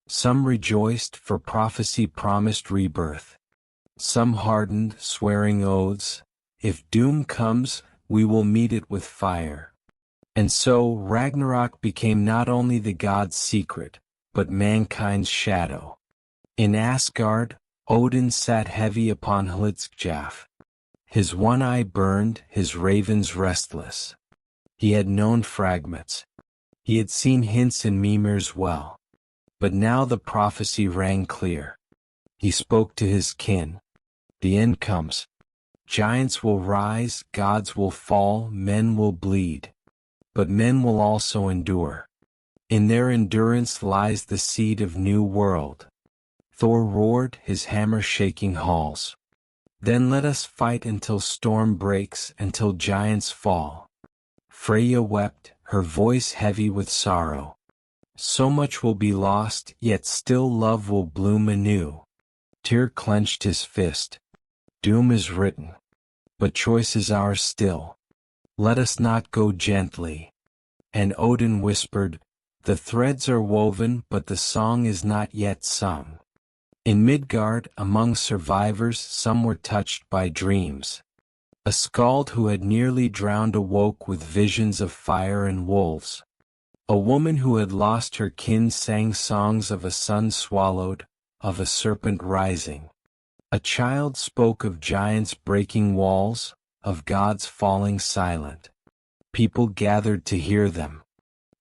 Some rejoiced, for prophecy promised rebirth. Some hardened, swearing oaths, if doom comes, we will meet it with fire. And so Ragnarok became not only the gods' secret, but mankind's shadow. In Asgard, Odin sat heavy upon Hlidskjalf. His one eye burned, his ravens restless. He had known fragments. He had seen hints in Mimir's well. But now the prophecy rang clear. He spoke to his kin. The end comes. Giants will rise, gods will fall, men will bleed. But men will also endure. In their endurance lies the seed of new world. Thor roared, his hammer shaking halls. Then let us fight until storm breaks, until giants fall. Freya wept, her voice heavy with sorrow. So much will be lost, yet still love will bloom anew. Tyr clenched his fist. Doom is written. But choice is ours still. Let us not go gently. And Odin whispered, the threads are woven but the song is not yet sung. In Midgard, among survivors, some were touched by dreams. A skald who had nearly drowned awoke with visions of fire and wolves. A woman who had lost her kin sang songs of a sun swallowed, of a serpent rising. A child spoke of giants breaking walls, of gods falling silent. People gathered to hear them.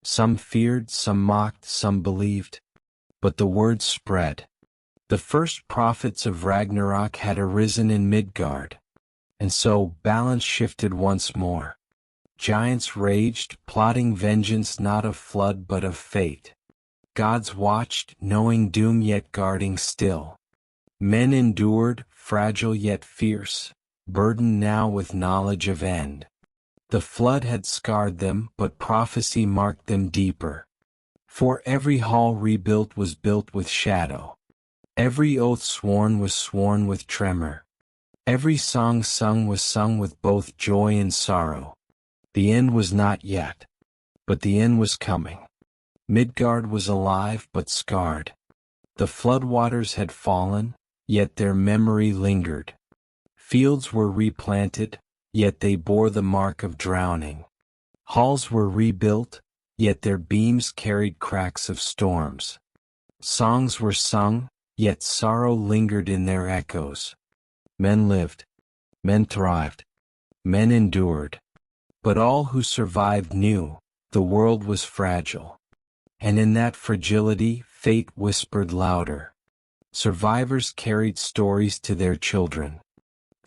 Some feared, some mocked, some believed. But the word spread. The first prophets of Ragnarok had arisen in Midgard. And so balance shifted once more. Giants raged, plotting vengeance not of flood but of fate. Gods watched, knowing doom yet guarding still. Men endured, fragile yet fierce, burdened now with knowledge of end. The flood had scarred them, but prophecy marked them deeper. For every hall rebuilt was built with shadow. Every oath sworn was sworn with tremor. Every song sung was sung with both joy and sorrow. The end was not yet. But the end was coming. Midgard was alive but scarred. The floodwaters had fallen, yet their memory lingered. Fields were replanted, yet they bore the mark of drowning. Halls were rebuilt, yet their beams carried cracks of storms. Songs were sung, yet sorrow lingered in their echoes. Men lived. Men thrived. Men endured. But all who survived knew, the world was fragile. And in that fragility, fate whispered louder. Survivors carried stories to their children.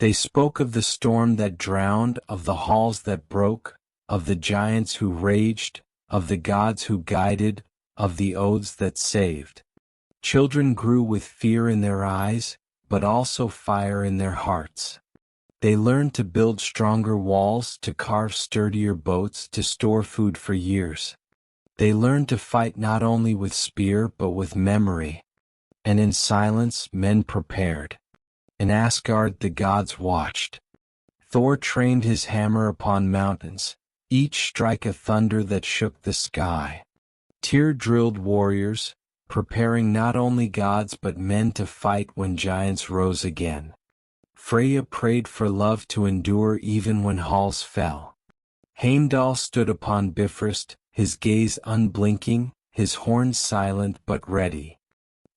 They spoke of the storm that drowned, of the halls that broke, of the giants who raged, of the gods who guided, of the oaths that saved. Children grew with fear in their eyes, but also fire in their hearts. They learned to build stronger walls, to carve sturdier boats, to store food for years. They learned to fight not only with spear but with memory. And in silence men prepared. In Asgard the gods watched. Thor trained his hammer upon mountains, each strike a thunder that shook the sky. Tyr drilled warriors, preparing not only gods but men to fight when giants rose again. Freya prayed for love to endure even when halls fell. Heimdall stood upon Bifrost, his gaze unblinking, his horns silent but ready.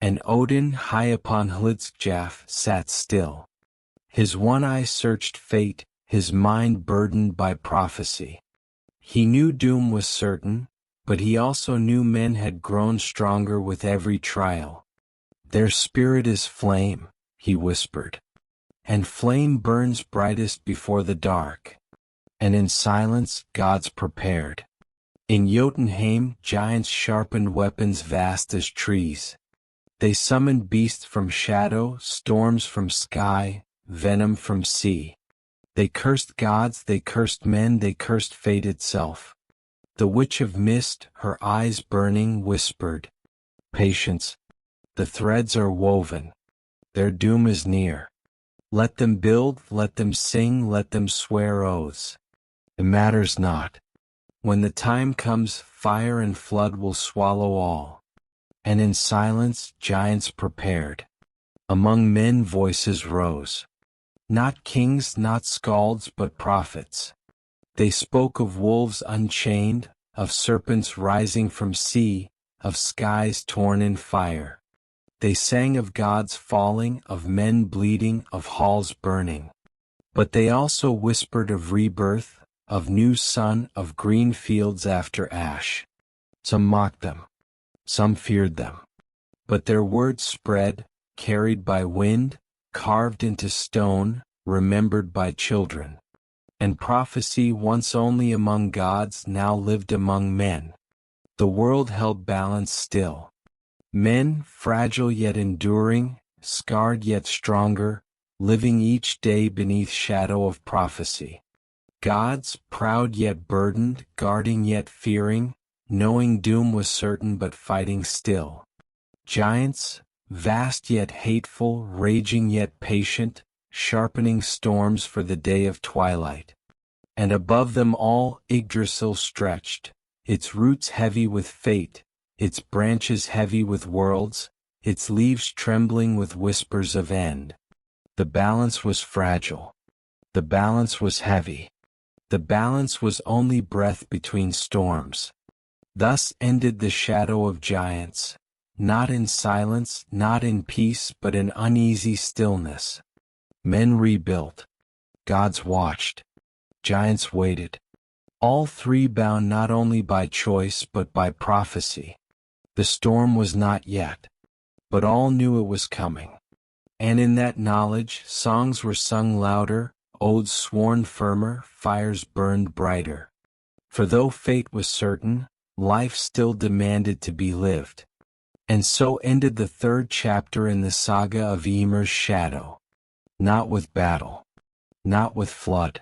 And Odin, high upon Hlidskjalf, sat still. His one eye searched fate, his mind burdened by prophecy. He knew doom was certain, but he also knew men had grown stronger with every trial. Their spirit is flame, he whispered. And flame burns brightest before the dark. And in silence, gods prepared. In Jotunheim, giants sharpened weapons vast as trees. They summoned beasts from shadow, storms from sky, venom from sea. They cursed gods, they cursed men, they cursed fate itself. The witch of mist, her eyes burning, whispered, patience. The threads are woven. Their doom is near. Let them build, let them sing, let them swear oaths. It matters not. When the time comes, fire and flood will swallow all. And in silence, giants prepared. Among men voices rose. Not kings, not skalds, but prophets. They spoke of wolves unchained, of serpents rising from sea, of skies torn in fire. They sang of gods falling, of men bleeding, of halls burning. But they also whispered of rebirth, of new sun, of green fields after ash. Some mocked them. Some feared them. But their words spread, carried by wind, carved into stone, remembered by children. And prophecy once only among gods now lived among men. The world held balance still. Men, fragile yet enduring, scarred yet stronger, living each day beneath shadow of prophecy. Gods, proud yet burdened, guarding yet fearing, knowing doom was certain but fighting still. Giants, vast yet hateful, raging yet patient, sharpening storms for the day of twilight. And above them all Yggdrasil stretched, its roots heavy with fate, its branches heavy with worlds, its leaves trembling with whispers of end. The balance was fragile. The balance was heavy. The balance was only breath between storms. Thus ended the shadow of giants, not in silence, not in peace, but in uneasy stillness. Men rebuilt. Gods watched. Giants waited. All three bound not only by choice but by prophecy. The storm was not yet, but all knew it was coming. And in that knowledge, songs were sung louder, oaths sworn firmer, fires burned brighter. For though fate was certain, life still demanded to be lived. And so ended the third chapter in the saga of Ymir's shadow. Not with battle, not with flood,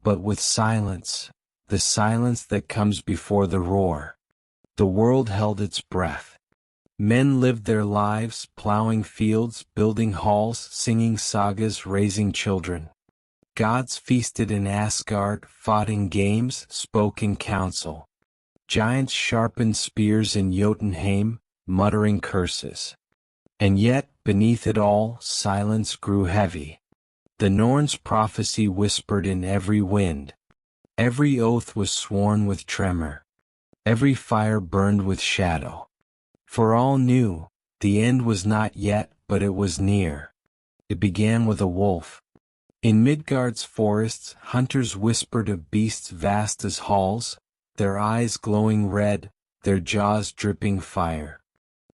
but with silence, the silence that comes before the roar. The world held its breath. Men lived their lives, plowing fields, building halls, singing sagas, raising children. Gods feasted in Asgard, fought in games, spoke in council. Giants sharpened spears in Jotunheim, muttering curses. And yet, beneath it all, silence grew heavy. The Norns' prophecy whispered in every wind. Every oath was sworn with tremor. Every fire burned with shadow. For all knew, the end was not yet, but it was near. It began with a wolf. In Midgard's forests, hunters whispered of beasts vast as halls, their eyes glowing red, their jaws dripping fire.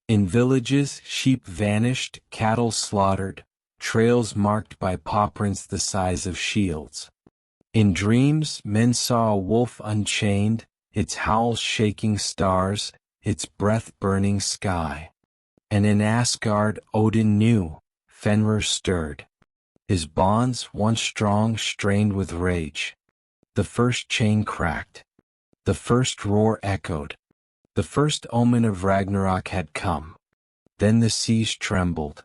In villages, sheep vanished, cattle slaughtered, trails marked by paw prints the size of shields. In dreams, men saw a wolf unchained, its howls shaking stars, its breath burning sky. And in Asgard, Odin knew, Fenrir stirred. His bonds, once strong, strained with rage. The first chain cracked. The first roar echoed. The first omen of Ragnarok had come. Then the seas trembled.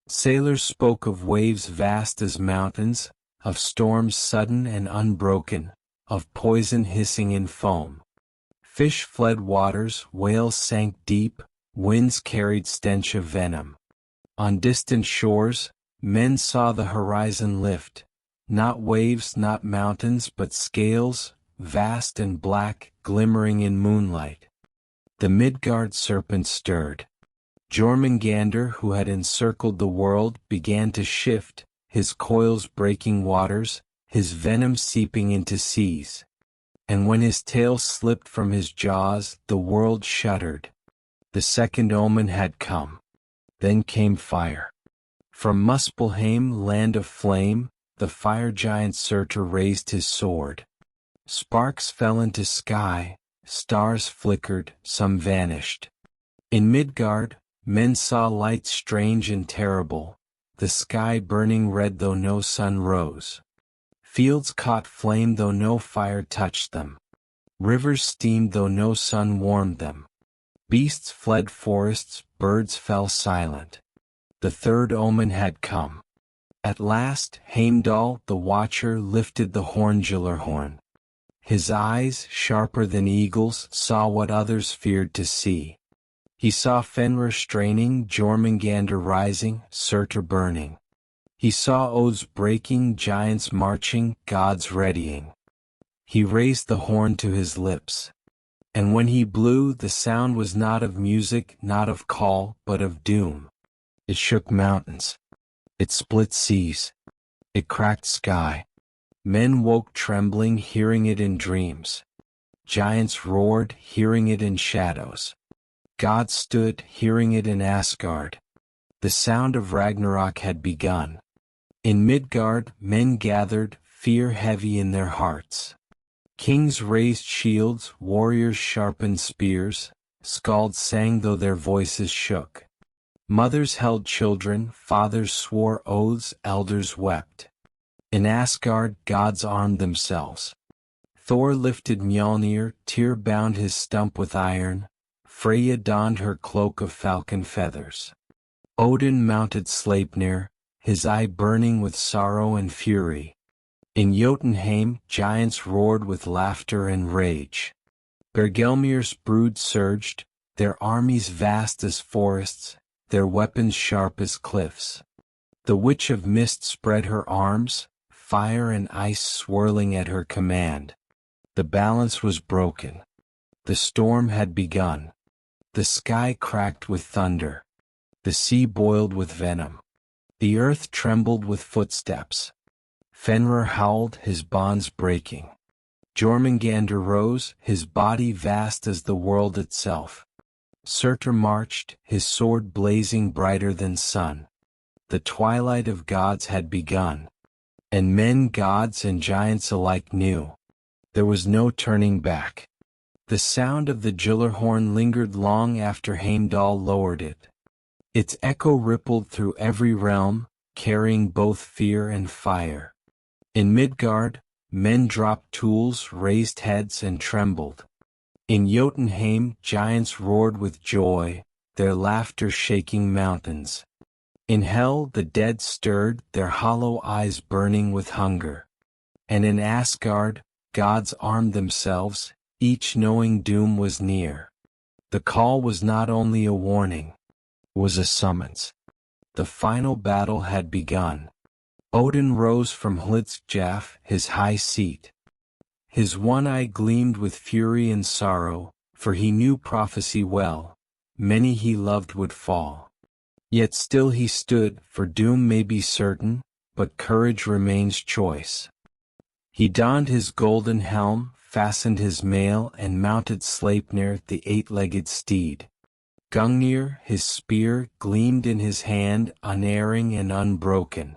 Sailors spoke of waves vast as mountains, of storms sudden and unbroken, of poison hissing in foam. Fish fled waters, whales sank deep, winds carried stench of venom. On distant shores, men saw the horizon lift, not waves, not mountains, but scales, vast and black, glimmering in moonlight. The Midgard serpent stirred. Jormungandr, who had encircled the world, began to shift, his coils breaking waters, his venom seeping into seas. And when his tail slipped from his jaws, the world shuddered. The second omen had come. Then came fire. From Muspelheim, land of flame, the fire giant Surtur raised his sword. Sparks fell into sky, stars flickered, some vanished. In Midgard, men saw light strange and terrible, the sky burning red though no sun rose. Fields caught flame though no fire touched them. Rivers steamed though no sun warmed them. Beasts fled forests, birds fell silent. The third omen had come. At last, Heimdall, the watcher, lifted the horn. His eyes, sharper than eagles, saw what others feared to see. He saw Fenrir straining, Jormungandr rising, Surtur burning. He saw oaths breaking, giants marching, gods readying. He raised the horn to his lips. And when he blew, the sound was not of music, not of call, but of doom. It shook mountains. It split seas. It cracked sky. Men woke trembling, hearing it in dreams. Giants roared, hearing it in shadows. Gods stood, hearing it in Asgard. The sound of Ragnarok had begun. In Midgard, men gathered, fear heavy in their hearts. Kings raised shields, warriors sharpened spears, skalds sang though their voices shook. Mothers held children, fathers swore oaths, elders wept. In Asgard, gods armed themselves. Thor lifted Mjolnir, Tyr bound his stump with iron, Freya donned her cloak of falcon feathers. Odin mounted Sleipnir, his eye burning with sorrow and fury. In Jotunheim, giants roared with laughter and rage. Bergelmir's brood surged, their armies vast as forests, their weapons sharp as cliffs. The Witch of Mist spread her arms, fire and ice swirling at her command. The balance was broken. The storm had begun. The sky cracked with thunder. The sea boiled with venom. The earth trembled with footsteps. Fenrir howled, his bonds breaking. Jormungandr rose, his body vast as the world itself. Surtur marched, his sword blazing brighter than sun. The twilight of gods had begun. And men, gods, and giants alike knew. There was no turning back. The sound of the Gyllerhorn lingered long after Heimdall lowered it. Its echo rippled through every realm, carrying both fear and fire. In Midgard, men dropped tools, raised heads, and trembled. In Jotunheim, giants roared with joy, their laughter shaking mountains. In Hell, the dead stirred, their hollow eyes burning with hunger. And in Asgard, gods armed themselves, each knowing doom was near. The call was not only a warning, it was a summons. The final battle had begun. Odin rose from Hlidskjalf, his high seat. His one eye gleamed with fury and sorrow, for he knew prophecy well. Many he loved would fall. Yet still he stood, for doom may be certain, but courage remains choice. He donned his golden helm, fastened his mail, and mounted Sleipnir, the eight-legged steed. Gungnir, his spear, gleamed in his hand, unerring and unbroken.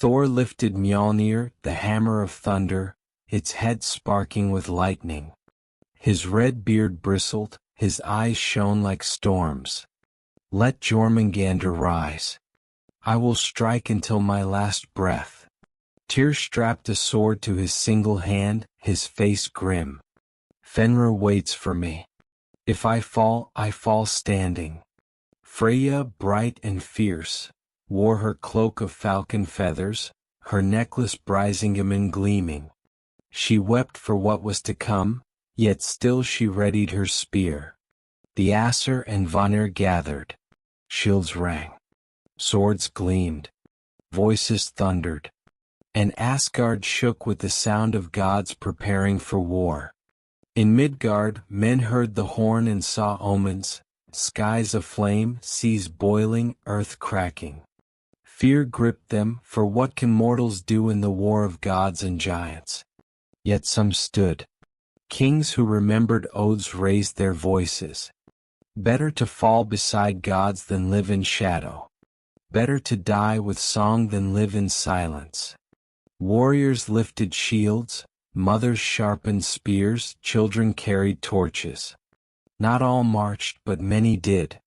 Thor lifted Mjolnir, the hammer of thunder, its head sparking with lightning. His red beard bristled, his eyes shone like storms. Let Jormungandr rise. I will strike until my last breath. Tyr strapped a sword to his single hand, his face grim. Fenrir waits for me. If I fall standing. Freya, bright and fierce, wore her cloak of falcon feathers, her necklace Brisingamen gleaming. She wept for what was to come, yet still she readied her spear. The Aesir and Vanir gathered. Shields rang. Swords gleamed. Voices thundered. And Asgard shook with the sound of gods preparing for war. In Midgard, men heard the horn and saw omens, skies aflame, seas boiling, earth cracking. Fear gripped them, for what can mortals do in the war of gods and giants? Yet some stood. Kings who remembered oaths raised their voices. Better to fall beside gods than live in shadow. Better to die with song than live in silence. Warriors lifted shields, mothers sharpened spears, children carried torches. Not all marched, but many did.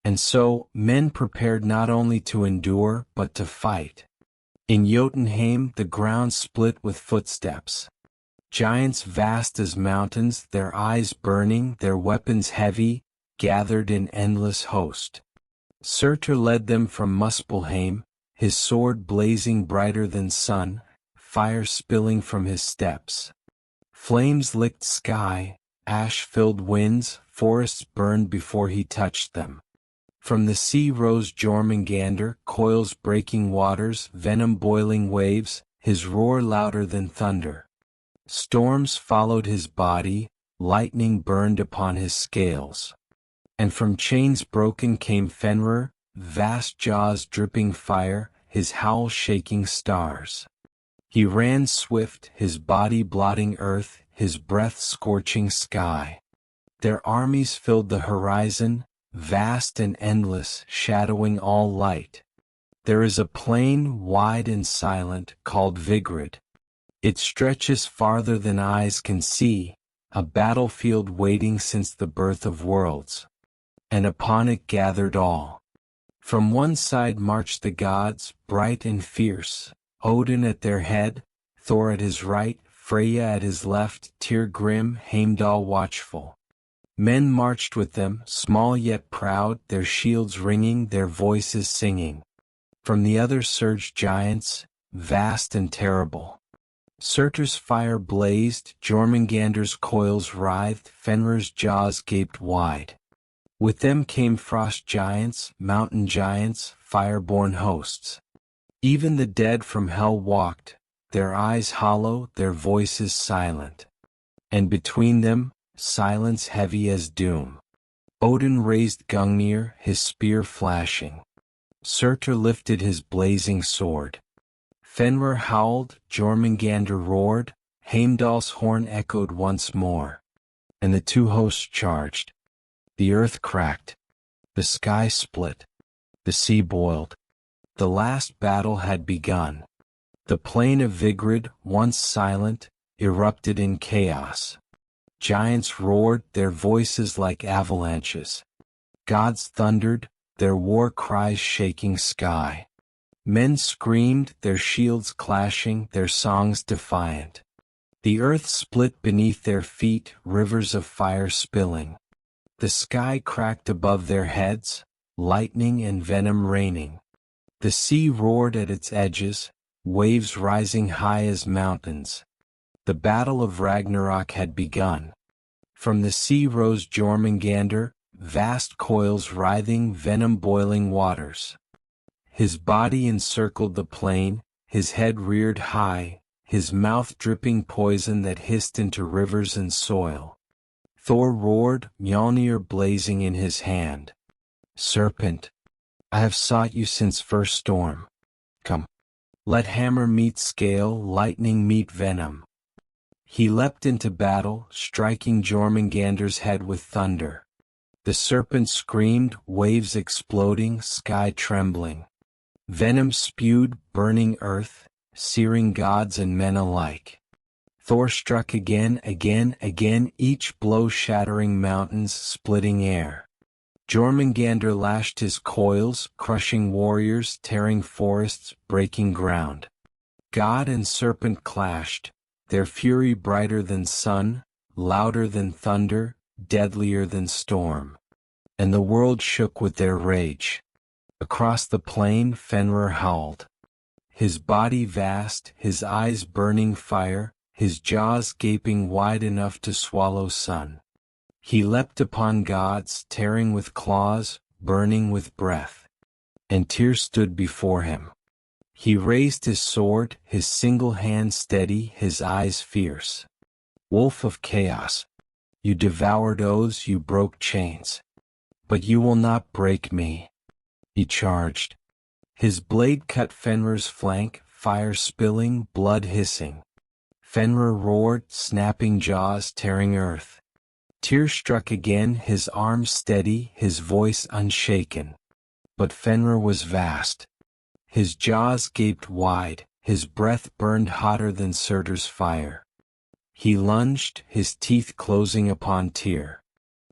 And so, men prepared not only to endure, but to fight. In Jotunheim, the ground split with footsteps. Giants vast as mountains, their eyes burning, their weapons heavy, gathered in endless host. Surtur led them from Muspelheim, his sword blazing brighter than sun, fire spilling from his steps. Flames licked sky, ash-filled winds, forests burned before he touched them. From the sea rose Jormungandr, coils breaking waters, venom boiling waves, his roar louder than thunder. Storms followed his body, lightning burned upon his scales. And from chains broken came Fenrir, vast jaws dripping fire, his howl shaking stars. He ran swift, his body blotting earth, his breath scorching sky. Their armies filled the horizon, vast and endless, shadowing all light. There is a plain, wide and silent, called Vigrid. It stretches farther than eyes can see, a battlefield waiting since the birth of worlds. And upon it gathered all. From one side marched the gods, bright and fierce, Odin at their head, Thor at his right, Freya at his left, Tyr grim, Heimdall watchful. Men marched with them, small yet proud, their shields ringing, their voices singing. From the other surged giants, vast and terrible. Surtur's fire blazed, Jormungandr's coils writhed, Fenrir's jaws gaped wide. With them came frost giants, mountain giants, fire-born hosts. Even the dead from hell walked, their eyes hollow, their voices silent. And between them, silence heavy as doom. Odin raised Gungnir, his spear flashing. Surtur lifted his blazing sword. Fenrir howled, Jormungandr roared, Heimdall's horn echoed once more. And the two hosts charged. The earth cracked. The sky split. The sea boiled. The last battle had begun. The plain of Vigrid, once silent, erupted in chaos. Giants roared, their voices like avalanches. Gods thundered, their war cries shaking sky. Men screamed, their shields clashing, their songs defiant. The earth split beneath their feet, rivers of fire spilling. The sky cracked above their heads, lightning and venom raining. The sea roared at its edges, waves rising high as mountains. The battle of Ragnarok had begun. From the sea rose Jormungandr, vast coils writhing, venom boiling waters. His body encircled the plain, his head reared high, his mouth dripping poison that hissed into rivers and soil. Thor roared, Mjolnir blazing in his hand. Serpent, I have sought you since first storm. Come, let hammer meet scale, lightning meet venom. He leapt into battle, striking Jormungandr's head with thunder. The serpent screamed, waves exploding, sky trembling. Venom spewed, burning earth, searing gods and men alike. Thor struck again, each blow shattering mountains, splitting air. Jormungandr lashed his coils, crushing warriors, tearing forests, breaking ground. God and serpent clashed, their fury brighter than sun, louder than thunder, deadlier than storm. And the world shook with their rage. Across the plain Fenrir howled. His body vast, his eyes burning fire, his jaws gaping wide enough to swallow sun. He leapt upon gods, tearing with claws, burning with breath. And Tyr stood before him. He raised his sword, his single hand steady, his eyes fierce. Wolf of chaos, you devoured oaths, you broke chains. But you will not break me. He charged. His blade cut Fenrir's flank, fire spilling, blood hissing. Fenrir roared, snapping jaws, tearing earth. Tyr struck again, his arms steady, his voice unshaken. But Fenrir was vast. His jaws gaped wide, his breath burned hotter than Surtur's fire. He lunged, his teeth closing upon Tyr.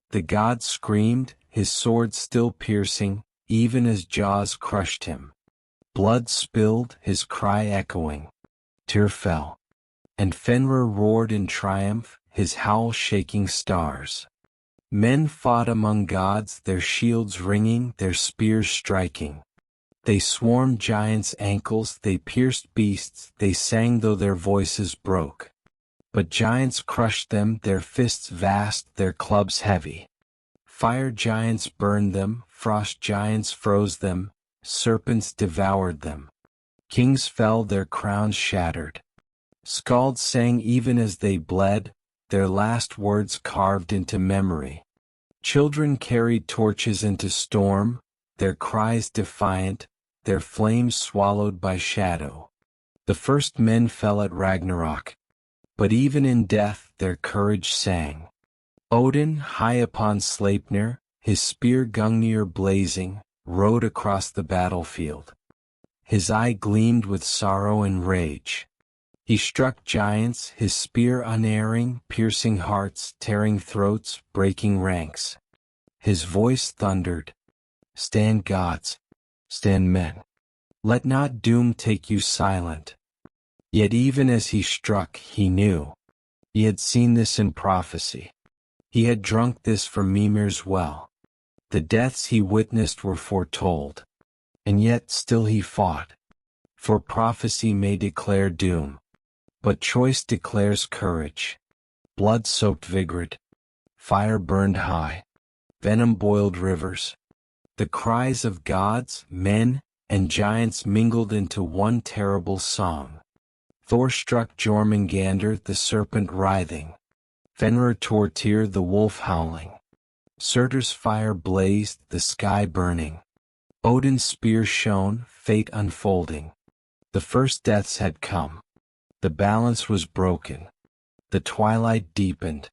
The god screamed, his sword still piercing, even as jaws crushed him. Blood spilled, his cry echoing. Tyr fell. And Fenrir roared in triumph, his howl shaking stars. Men fought among gods, their shields ringing, their spears striking. They swarmed giants' ankles, they pierced beasts, they sang though their voices broke. But giants crushed them, their fists vast, their clubs heavy. Fire giants burned them, frost giants froze them, serpents devoured them. Kings fell, their crowns shattered. Skalds sang even as they bled, their last words carved into memory. Children carried torches into storm, their cries defiant, their flames swallowed by shadow. The first men fell at Ragnarok, but even in death their courage sang. Odin, high upon Sleipnir, his spear Gungnir blazing, rode across the battlefield. His eye gleamed with sorrow and rage. He struck giants, his spear unerring, piercing hearts, tearing throats, breaking ranks. His voice thundered, "Stand gods, stand men. Let not doom take you silent." Yet even as he struck, he knew. He had seen this in prophecy. He had drunk this from Mimir's well. The deaths he witnessed were foretold. And yet still he fought. For prophecy may declare doom, but choice declares courage. Blood soaked Vigrid. Fire burned high. Venom boiled rivers. The cries of gods, men, and giants mingled into one terrible song. Thor struck Jormungandr, the serpent writhing. Fenrir tore Tyr, the wolf howling. Surtur's fire blazed, the sky burning. Odin's spear shone, fate unfolding. The first deaths had come. The balance was broken. The twilight deepened.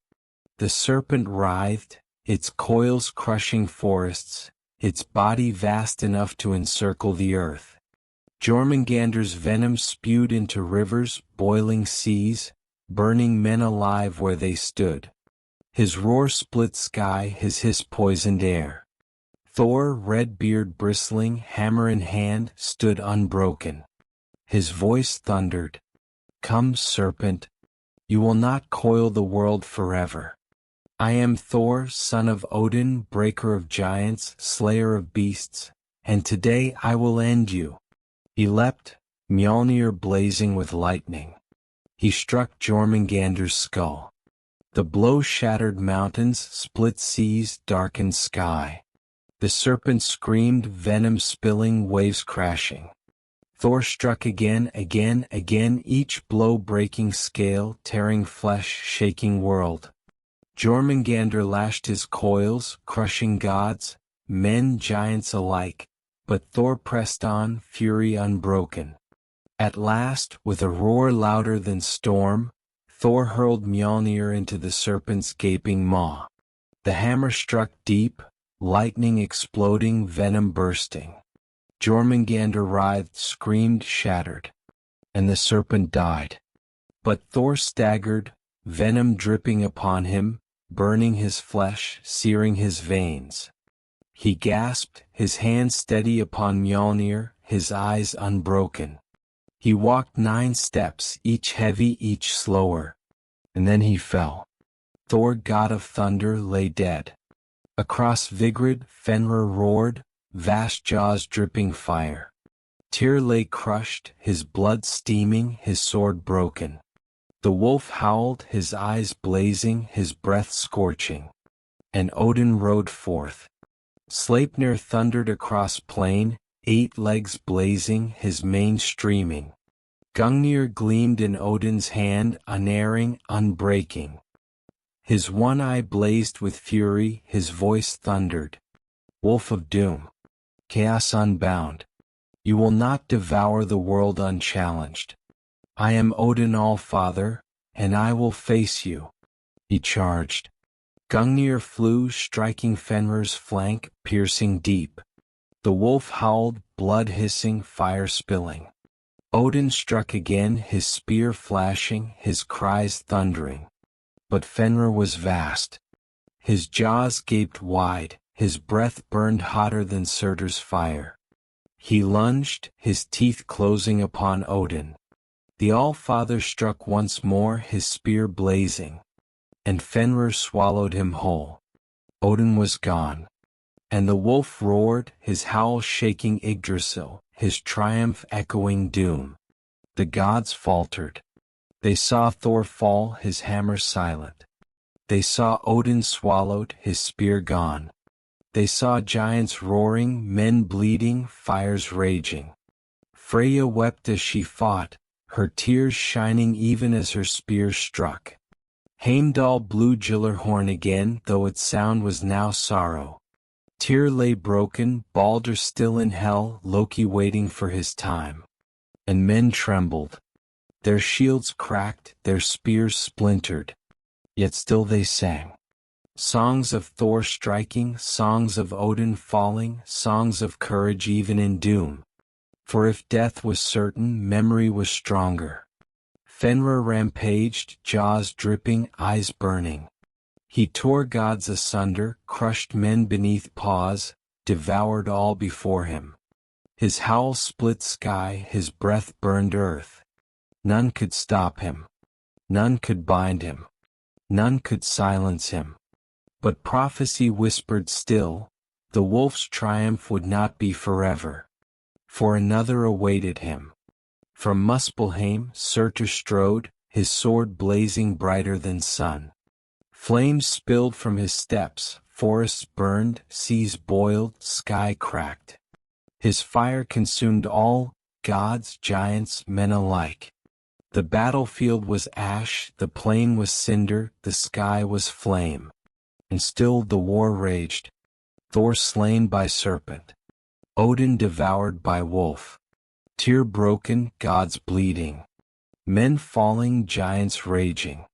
The serpent writhed, its coils crushing forests, its body vast enough to encircle the earth. Jormungandr's venom spewed into rivers, boiling seas, burning men alive where they stood. His roar split sky, his hiss poisoned air. Thor, red beard bristling, hammer in hand, stood unbroken. His voice thundered, "Come, serpent. You will not coil the world forever. I am Thor, son of Odin, breaker of giants, slayer of beasts, and today I will end you." He leapt, Mjolnir blazing with lightning. He struck Jormungandr's skull. The blow shattered mountains, split seas, darkened sky. The serpent screamed, venom spilling, waves crashing. Thor struck again, each blow breaking scale, tearing flesh, shaking world. Jormungandr lashed his coils, crushing gods, men, giants alike, but Thor pressed on, fury unbroken. At last, with a roar louder than storm, Thor hurled Mjolnir into the serpent's gaping maw. The hammer struck deep, lightning exploding, venom bursting. Jormungandr writhed, screamed, shattered. And the serpent died. But Thor staggered, venom dripping upon him, burning his flesh, searing his veins. He gasped, his hand steady upon Mjolnir, his eyes unbroken. He walked 9 steps, each heavy, each slower. And then he fell. Thor, god of thunder, lay dead. Across Vigrid, Fenrir roared, vast jaws dripping fire. Tyr lay crushed, his blood steaming, his sword broken. The wolf howled, his eyes blazing, his breath scorching. And Odin rode forth. Sleipnir thundered across plain, 8 legs blazing, his mane streaming. Gungnir gleamed in Odin's hand, unerring, unbreaking. His one eye blazed with fury, his voice thundered. Wolf of doom. Chaos unbound. You will not devour the world unchallenged. I am Odin All-Father, and I will face you. He charged. Gungnir flew, striking Fenrir's flank, piercing deep. The wolf howled, blood hissing, fire spilling. Odin struck again, his spear flashing, his cries thundering. But Fenrir was vast. His jaws gaped wide, his breath burned hotter than Surtur's fire. He lunged, his teeth closing upon Odin. The All-Father struck once more, his spear blazing. And Fenrir swallowed him whole. Odin was gone. And the wolf roared, his howl shaking Yggdrasil, his triumph echoing doom. The gods faltered. They saw Thor fall, his hammer silent. They saw Odin swallowed, his spear gone. They saw giants roaring, men bleeding, fires raging. Freya wept as she fought, her tears shining even as her spear struck. Heimdall blew Gyllerhorn again, though its sound was now sorrow. Tyr lay broken, Balder still in hell, Loki waiting for his time. And men trembled. Their shields cracked, their spears splintered. Yet still they sang. Songs of Thor striking, songs of Odin falling, songs of courage even in doom. For if death was certain, memory was stronger. Fenrir rampaged, jaws dripping, eyes burning. He tore gods asunder, crushed men beneath paws, devoured all before him. His howl split sky, his breath burned earth. None could stop him. None could bind him. None could silence him. But prophecy whispered still, the wolf's triumph would not be forever. For another awaited him. From Muspelheim Surtur strode, his sword blazing brighter than sun. Flames spilled from his steps, forests burned, seas boiled, sky cracked. His fire consumed all, gods, giants, men alike. The battlefield was ash, the plain was cinder, the sky was flame. And still the war raged. Thor slain by serpent. Odin devoured by wolf. Tyr broken, gods bleeding. Men falling, giants raging.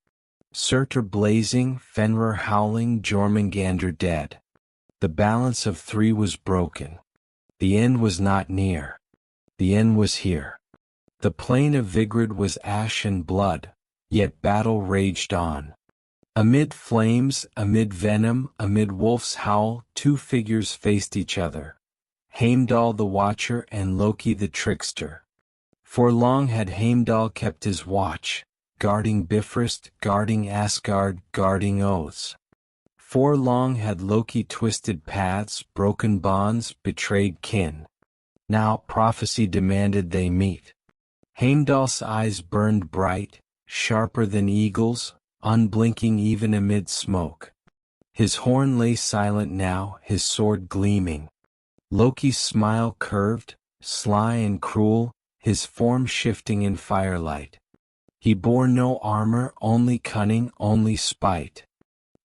Surtur blazing, Fenrir howling, Jormungandr dead. The balance of three was broken. The end was not near. The end was here. The plain of Vigrid was ash and blood, yet battle raged on. Amid flames, amid venom, amid wolf's howl, two figures faced each other. Heimdall the watcher and Loki the trickster. For long had Heimdall kept his watch, guarding Bifrost, guarding Asgard, guarding oaths. For long had Loki twisted paths, broken bonds, betrayed kin. Now prophecy demanded they meet. Heimdall's eyes burned bright, sharper than eagles, unblinking even amid smoke. His horn lay silent now, his sword gleaming. Loki's smile curved, sly and cruel, his form shifting in firelight. He bore no armor, only cunning, only spite.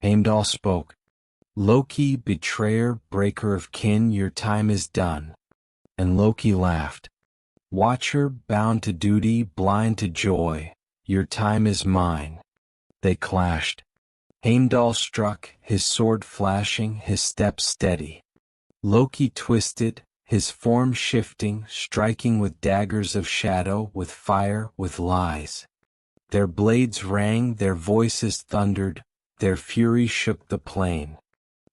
Heimdall spoke. Loki, betrayer, breaker of kin, your time is done. And Loki laughed. Watcher, bound to duty, blind to joy, your time is mine. They clashed. Heimdall struck, his sword flashing, his step steady. Loki twisted, his form shifting, striking with daggers of shadow, with fire, with lies. Their blades rang, their voices thundered, their fury shook the plain.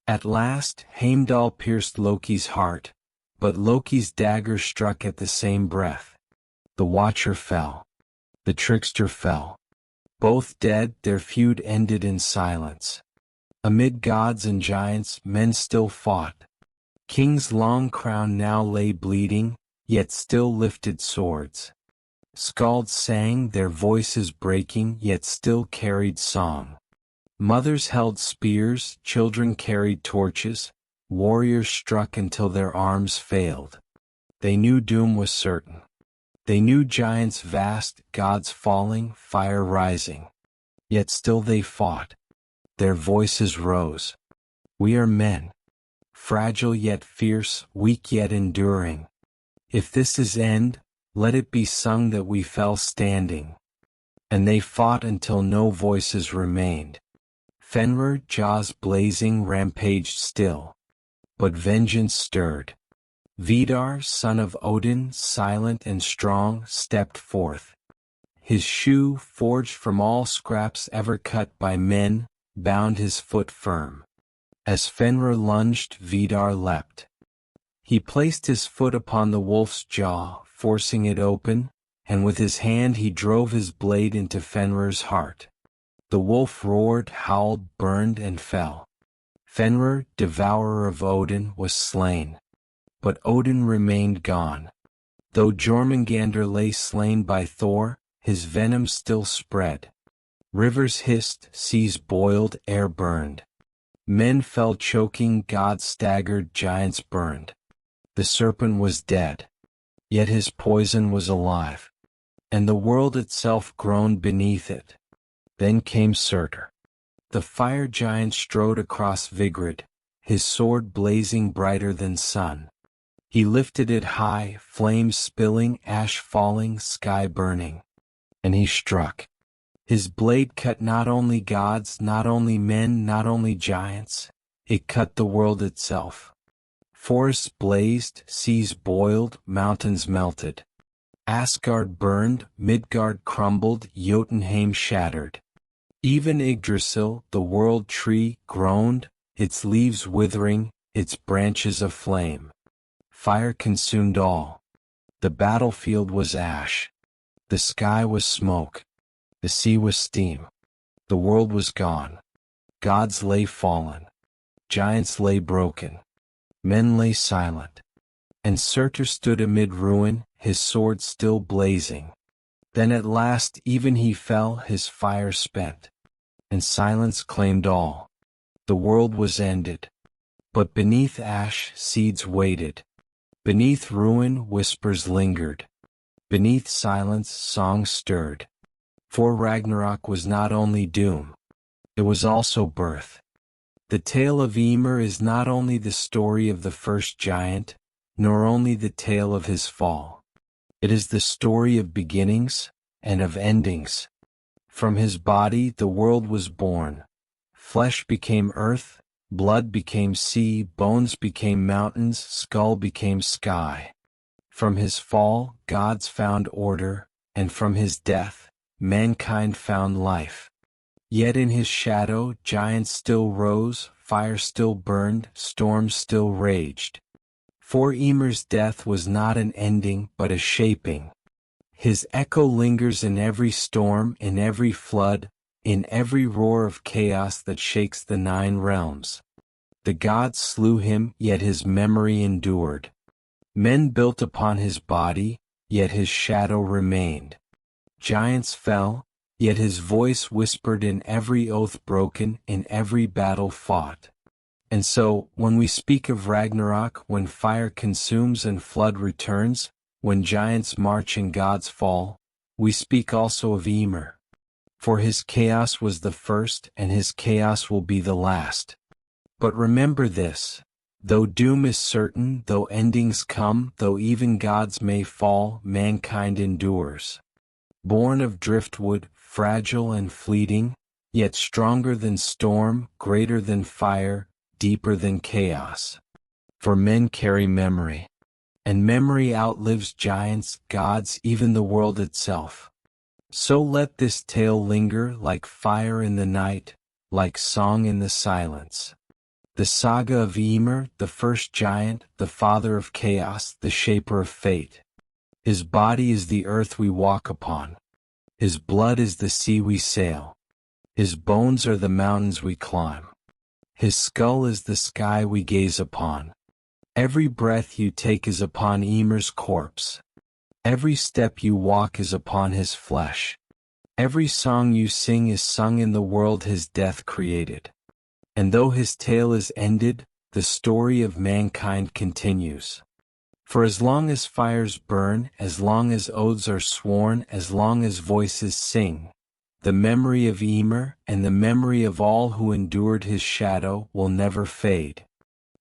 At last, Heimdall pierced Loki's heart, but Loki's dagger struck at the same breath. The Watcher fell. The Trickster fell. Both dead, their feud ended in silence. Amid gods and giants, men still fought. Kings long crowned now lay bleeding, yet still lifted swords. Skalds sang, their voices breaking, yet still carried song. Mothers held spears, children carried torches, warriors struck until their arms failed. They knew doom was certain. They knew giants vast, gods falling, fire rising. Yet still they fought. Their voices rose. We are men. Fragile yet fierce, weak yet enduring. If this is end, let it be sung that we fell standing. And they fought until no voices remained. Fenrir, jaws blazing, rampaged still. But vengeance stirred. Vidar, son of Odin, silent and strong, stepped forth. His shoe, forged from all scraps ever cut by men, bound his foot firm. As Fenrir lunged, Vidar leapt. He placed his foot upon the wolf's jaw, forcing it open, and with his hand he drove his blade into Fenrir's heart. The wolf roared, howled, burned, and fell. Fenrir, devourer of Odin, was slain. But Odin remained gone. Though Jormungandr lay slain by Thor, his venom still spread. Rivers hissed, seas boiled, air burned. Men fell choking, gods staggered, giants burned. The serpent was dead. Yet his poison was alive. and the world itself groaned beneath it. Then came Surtur. The fire giant strode across Vigrid, his sword blazing brighter than sun. He lifted it high, flames spilling, ash falling, sky burning. And he struck. His blade cut not only gods, not only men, not only giants, it cut the world itself. Forests blazed, seas boiled, mountains melted. Asgard burned, Midgard crumbled, Jotunheim shattered. Even Yggdrasil, the world tree, groaned, its leaves withering, its branches aflame. Fire consumed all. The battlefield was ash. The sky was smoke. The sea was steam. The world was gone. Gods lay fallen. Giants lay broken. Men lay silent. And Surtur stood amid ruin, his sword still blazing. Then at last even he fell, his fire spent. And silence claimed all. The world was ended. But beneath ash, seeds waited. Beneath ruin, whispers lingered. Beneath silence, song stirred. For Ragnarok was not only doom. It was also birth. The tale of Ymir is not only the story of the first giant, nor only the tale of his fall. It is the story of beginnings, and of endings. From his body the world was born. Flesh became earth, blood became sea, bones became mountains, skull became sky. From his fall, gods found order, and from his death, mankind found life. Yet in his shadow, giants still rose, fire still burned, storms still raged. For Ymir's death was not an ending, but a shaping. His echo lingers in every storm, in every flood, in every roar of chaos that shakes the 9 realms. The gods slew him, yet his memory endured. Men built upon his body, yet his shadow remained. Giants fell, yet his voice whispered in every oath broken, in every battle fought. And so, when we speak of Ragnarok, when fire consumes and flood returns, when giants march and gods fall, we speak also of Ymir. For his chaos was the first, and his chaos will be the last. But remember this, though doom is certain, though endings come, though even gods may fall, mankind endures. Born of driftwood, fragile and fleeting, yet stronger than storm, greater than fire, deeper than chaos. For men carry memory. And memory outlives giants, gods, even the world itself. So let this tale linger like fire in the night, like song in the silence. The saga of Ymir, the first giant, the father of chaos, the shaper of fate. His body is the earth we walk upon. His blood is the sea we sail. His bones are the mountains we climb. His skull is the sky we gaze upon. Every breath you take is upon Ymir's corpse. Every step you walk is upon his flesh. Every song you sing is sung in the world his death created. And though his tale is ended, the story of mankind continues. For as long as fires burn, as long as oaths are sworn, as long as voices sing, the memory of Ymir and the memory of all who endured his shadow will never fade.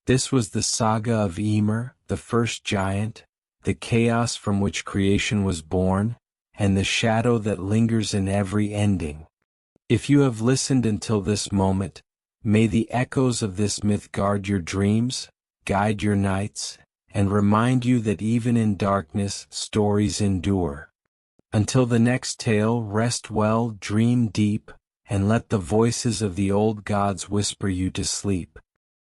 This was the saga of Ymir, the first giant, the chaos from which creation was born, and the shadow that lingers in every ending. If you have listened until this moment, may the echoes of this myth guard your dreams, guide your nights, and remind you that even in darkness, stories endure. Until the next tale, rest well, dream deep, and let the voices of the old gods whisper you to sleep.